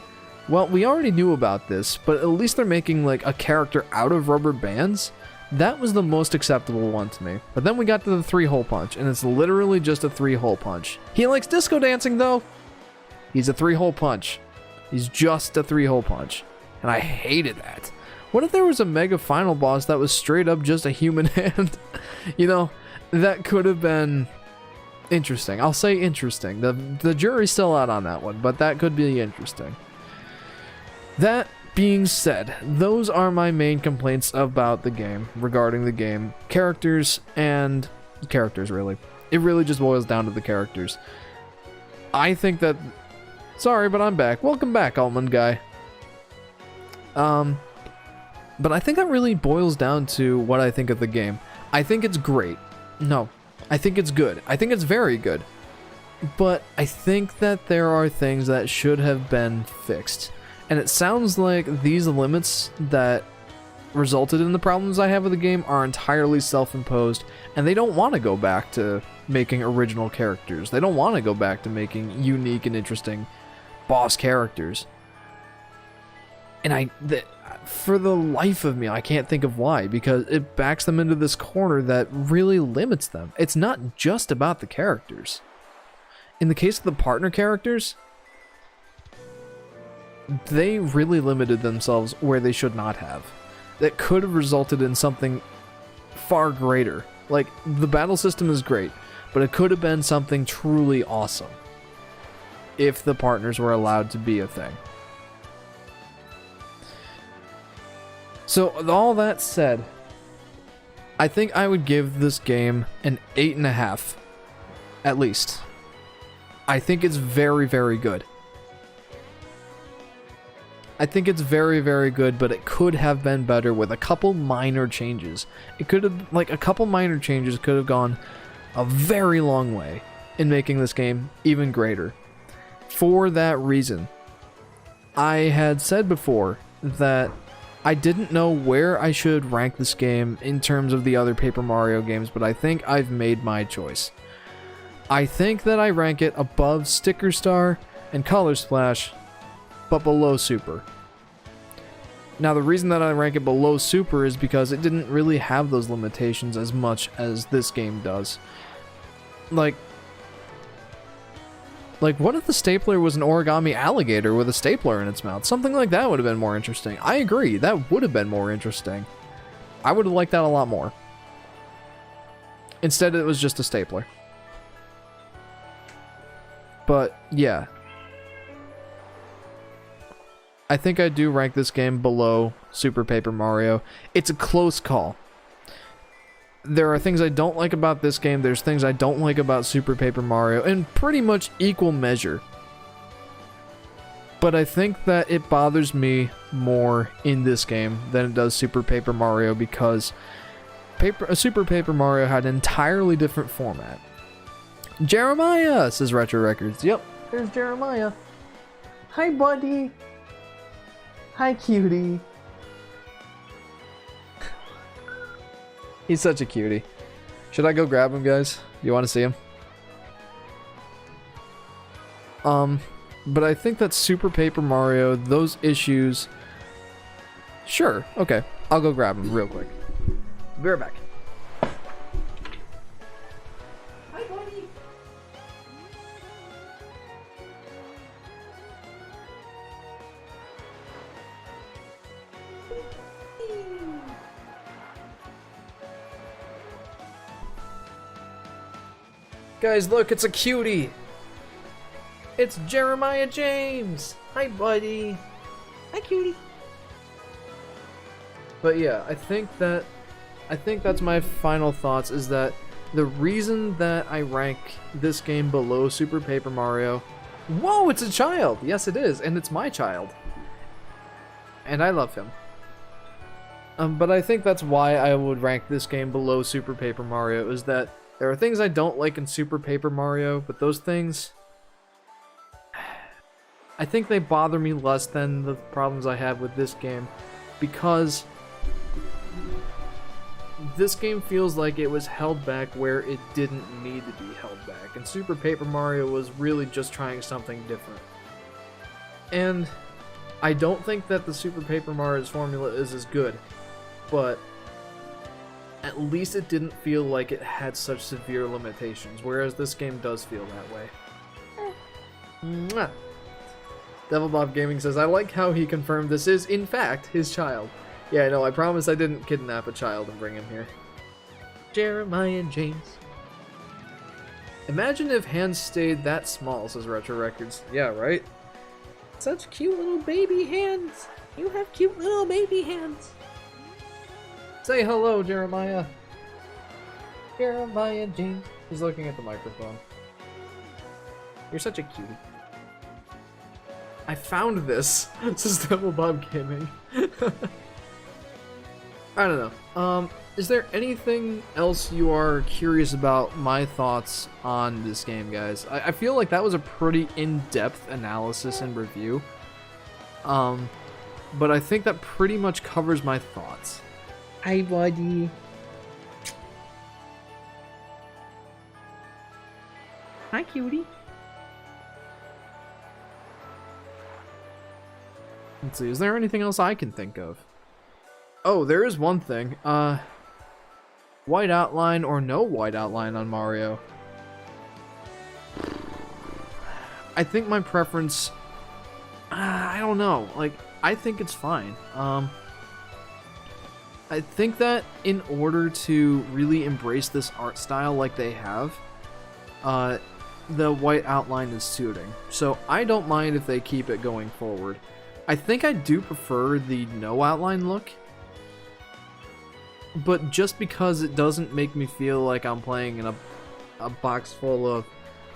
well, we already knew about this, but at least they're making like a character out of rubber bands. That was the most acceptable one to me. But then we got to the 3-hole punch, and it's literally just a 3-hole punch. He likes disco dancing, though. He's a 3-hole punch. He's just a 3-hole punch. And I hated that. What if there was a mega final boss that was straight up just a human hand? You know, that could have been interesting. I'll say interesting. The jury's still out on that one, but that could be interesting. That being said, those are my main complaints about the game, regarding the game. Characters, really. It really just boils down to the characters. I think that... Sorry, but I'm back. Welcome back, Altman guy. But I think that really boils down to what I think of the game. I think it's great. No, I think it's good. I think it's very good. But I think that there are things that should have been fixed. And it sounds like these limits that resulted in the problems I have with the game are entirely self-imposed, and they don't want to go back to making original characters. They don't want to go back to making unique and interesting boss characters. And for the life of me, I can't think of why, because it backs them into this corner that really limits them. It's not just about the characters. In the case of the partner characters, they really limited themselves where they should not have. That could have resulted in something far greater. Like, the battle system is great, but it could have been something truly awesome if the partners were allowed to be a thing. So, all that said, I think I would give this game an 8.5, at least. I think it's very, very good. I think it's very, very good, but it could have been better with a couple minor changes. It could have, like, a couple minor changes could have gone a very long way in making this game even greater. For that reason, I had said before that I didn't know where I should rank this game in terms of the other Paper Mario games, but I think I've made my choice. I think that I rank it above Sticker Star and Color Splash, but below Super. Now, the reason that I rank it below Super is because it didn't really have those limitations as much as this game does. Like, what if the stapler was an origami alligator with a stapler in its mouth? Something like that would have been more interesting. I agree, that would have been more interesting. I would have liked that a lot more. Instead, it was just a stapler. But, yeah. I think I do rank this game below Super Paper Mario. It's a close call. There are things I don't like about this game, there's things I don't like about Super Paper Mario, in pretty much equal measure. But I think that it bothers me more in this game than it does Super Paper Mario, because Super Paper Mario had an entirely different format. Jeremiah, says Retro Records. Yep, there's Jeremiah. Hi, buddy. Hi, cutie. He's such a cutie. Should I go grab him, guys? Do you want to see him? But I think that Super Paper Mario, those issues... Sure, okay. I'll go grab him real quick. Be right back. Hi, buddy. Guys, look, it's a cutie. It's Jeremiah James. Hi, buddy. Hi, cutie. But yeah, I think that's my final thoughts, is that the reason that I rank this game below Super Paper Mario... Whoa, it's a child! Yes, it is, and it's my child. And I love him. But I think that's why I would rank this game below Super Paper Mario, is that there are things I don't like in Super Paper Mario, but those things... I think they bother me less than the problems I have with this game, because this game feels like it was held back where it didn't need to be held back, and Super Paper Mario was really just trying something different. And I don't think that the Super Paper Mario's formula is as good, but at least it didn't feel like it had such severe limitations, whereas this game does feel that way. Mwah. Devil Bob Gaming says, I like how he confirmed this is, in fact, his child. Yeah, no, I promise I didn't kidnap a child and bring him here. Jeremiah James. Imagine if hands stayed that small, says Retro Records. Yeah, right? Such cute little baby hands. You have cute little baby hands. Say hello, Jeremiah. Jeremiah James. He's looking at the microphone. You're such a cutie. I found this, says Devil Bob Gaming. I don't know. Is there anything else you are curious about my thoughts on this game, guys? I feel like that was a pretty in-depth analysis and review. But I think that pretty much covers my thoughts. Hi, buddy. Hi, cutie. Let's see, is there anything else I can think of? Oh, there is one thing. White outline or no white outline on Mario. I think my preference... I don't know. Like, I think it's fine. I think that in order to really embrace this art style like they have, the white outline is suiting. So I don't mind if they keep it going forward. I think I do prefer the no outline look, but just because it doesn't make me feel like I'm playing in a box full of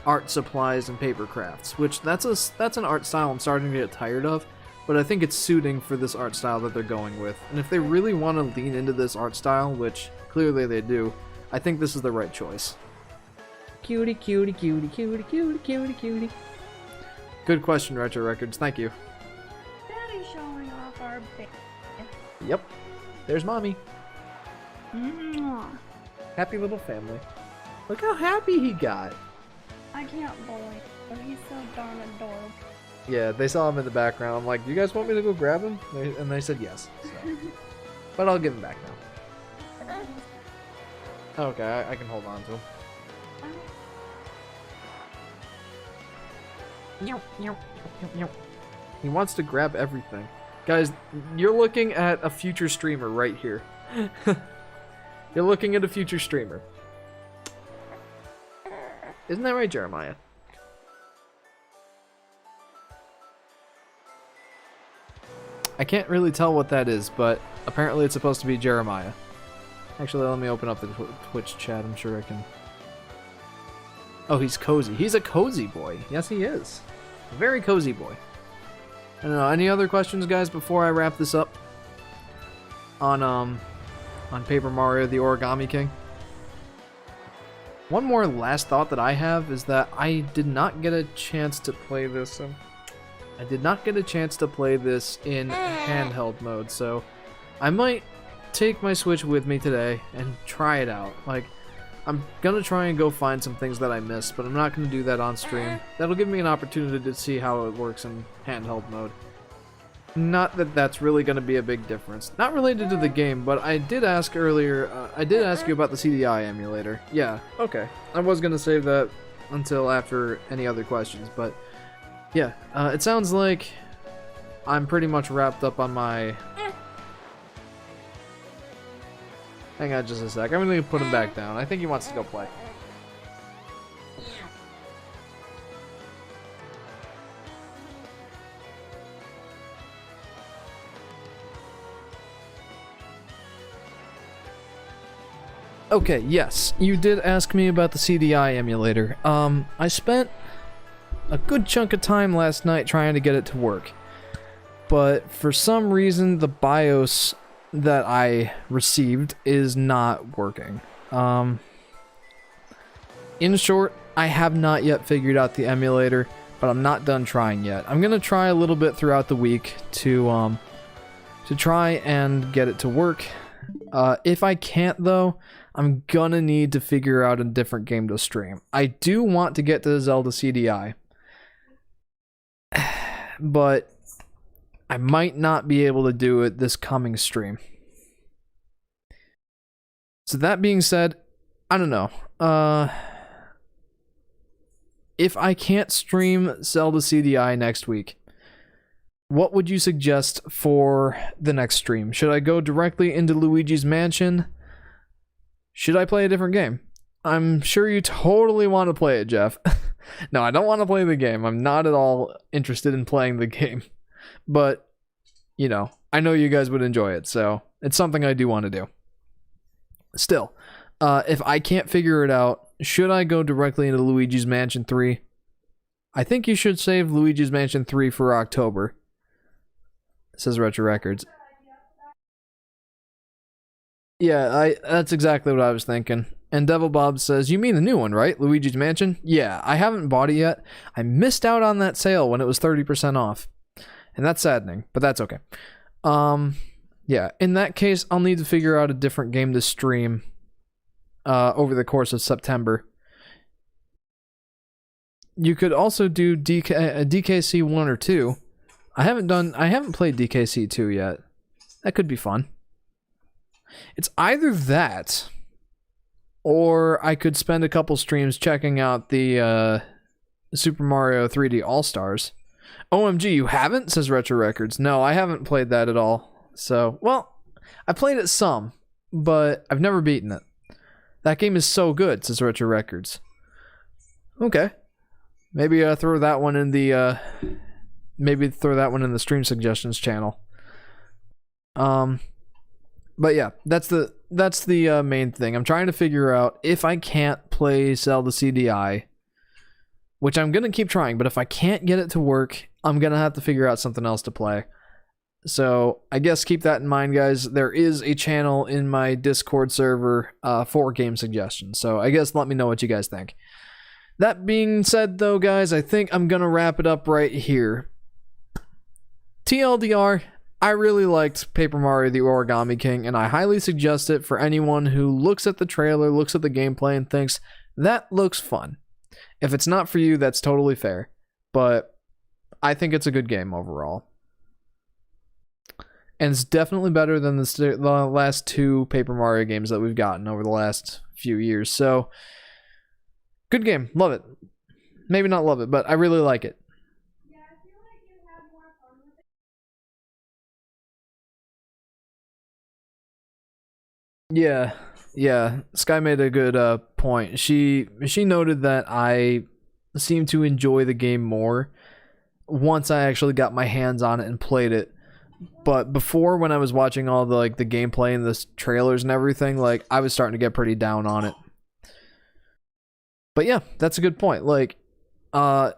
art supplies and paper crafts, which that's an art style I'm starting to get tired of, but I think it's suiting for this art style that they're going with. And if they really want to lean into this art style, which clearly they do, I think this is the right choice. Cutie, cutie, cutie, cutie, cutie, cutie, cutie. Good question, Retro Records. Thank you. Daddy's showing off our bed. Yep. There's Mommy. Mwah. Happy little family. Look how happy he got. I can't believe it. He's so darn adorable. Yeah, they saw him in the background. I'm like, do you guys want me to go grab him? And they said yes. So. But I'll give him back now. Okay, I can hold on to him. He wants to grab everything. Guys, you're looking at a future streamer right here. You're looking at a future streamer. Isn't that right, Jeremiah? I can't really tell what that is, but apparently it's supposed to be Jeremiah. Actually, let me open up the Twitch chat. I'm sure I can... Oh, he's cozy. He's a cozy boy. Yes, he is. A very cozy boy. I don't know. Any other questions, guys, before I wrap this up? On Paper Mario, the Origami King? One more last thought that I have is that I did not get a chance to play this. I did not get a chance to play this in handheld mode, so I might take my Switch with me today and try it out. Like, I'm gonna try and go find some things that I missed, but I'm not gonna do that on stream. That'll give me an opportunity to see how it works in handheld mode. Not that that's really gonna be a big difference. Not related to the game, but I did ask earlier, I did ask you about the CDI emulator. Yeah, okay. I was gonna save that until after any other questions, but yeah, it sounds like I'm pretty much wrapped up on my... Hang on just a sec. I'm gonna put him back down. I think he wants to go play. Okay, yes, you did ask me about the CDI emulator. I spent a good chunk of time last night trying to get it to work, but for some reason the BIOS that I received is not working. In short, I have not yet figured out the emulator, but I'm not done trying yet. I'm gonna try a little bit throughout the week to try and get it to work. If I can't though, I'm gonna need to figure out a different game to stream. I do want to get to Zelda CDI, but I might not be able to do it this coming stream. So that being said, I don't know. If I can't stream Zelda CDI next week, what would you suggest for the next stream? Should I go directly into Luigi's Mansion? Should I play a different game? I'm sure you totally want to play it, Jeff. No, I don't want to play the game. I'm not at all interested in playing the game. But, you know, I know you guys would enjoy it, so it's something I do want to do. Still, if I can't figure it out, should I go directly into Luigi's Mansion 3? I think you should save Luigi's Mansion 3 for October. Says Retro Records. Yeah, that's exactly what I was thinking. And Devil Bob says, you mean the new one, right? Luigi's Mansion? Yeah, I haven't bought it yet. I missed out on that sale when it was 30% off. And that's saddening, but that's okay. Yeah, in that case, I'll need to figure out a different game to stream over the course of September. You could also do DKC 1 or 2. I haven't played DKC 2 yet. That could be fun. It's either that, or I could spend a couple streams checking out the Super Mario 3D All-Stars. OMG, you haven't? Says Retro Records. No, I haven't played that at all. So, well, I played it some, but I've never beaten it. That game is so good, says Retro Records. Okay. Maybe throw that one in the stream suggestions channel. But yeah, that's the main thing. I'm trying to figure out if I can't play Zelda CDI, which I'm gonna keep trying, but if I can't get it to work, I'm gonna have to figure out something else to play. So I guess keep that in mind, guys. There is a channel in my Discord server for game suggestions. So I guess let me know what you guys think. That being said, though, guys, I think I'm gonna wrap it up right here. TLDR, I really liked Paper Mario the Origami King, and I highly suggest it for anyone who looks at the trailer, looks at the gameplay, and thinks, that looks fun. If it's not for you, that's totally fair. But I think it's a good game overall. And it's definitely better than the last two Paper Mario games that we've gotten over the last few years. So, good game. Love it. Maybe not love it, but I really like it. Yeah. Sky made a good point. She noted that I seem to enjoy the game more once I actually got my hands on it and played it. But before, when I was watching all the the gameplay and the trailers and everything, I was starting to get pretty down on it. But yeah, that's a good point. I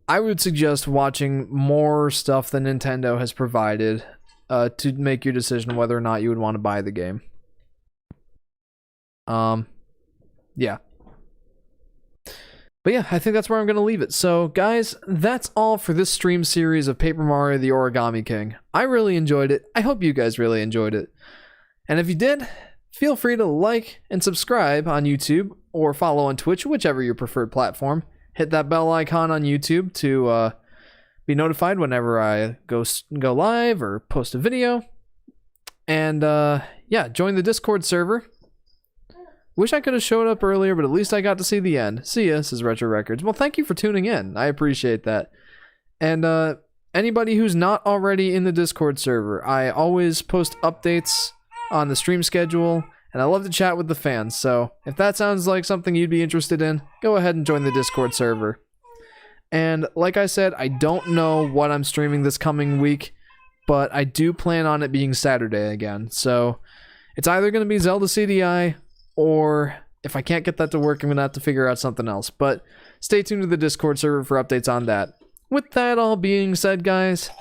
would suggest watching more stuff than Nintendo has provided to make your decision whether or not you would want to buy the game. Yeah. But yeah, I think that's where I'm going to leave it. So, guys, that's all for this stream series of Paper Mario the Origami King. I really enjoyed it. I hope you guys really enjoyed it. And if you did, feel free to like and subscribe on YouTube or follow on Twitch, whichever your preferred platform. Hit that bell icon on YouTube to be notified whenever I go live or post a video. And yeah, join the Discord server. Wish I could have showed up earlier, but at least I got to see the end. See ya, says Retro Records. Well, thank you for tuning in. I appreciate that. And anybody who's not already in the Discord server, I always post updates on the stream schedule, and I love to chat with the fans. So if that sounds like something you'd be interested in, go ahead and join the Discord server. And like I said, I don't know what I'm streaming this coming week, but I do plan on it being Saturday again. So it's either going to be Zelda CDI, or if I can't get that to work, I'm going to have to figure out something else. But stay tuned to the Discord server for updates on that. With that all being said, guys,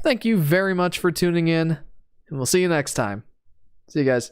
thank you very much for tuning in, and we'll see you next time. See you guys.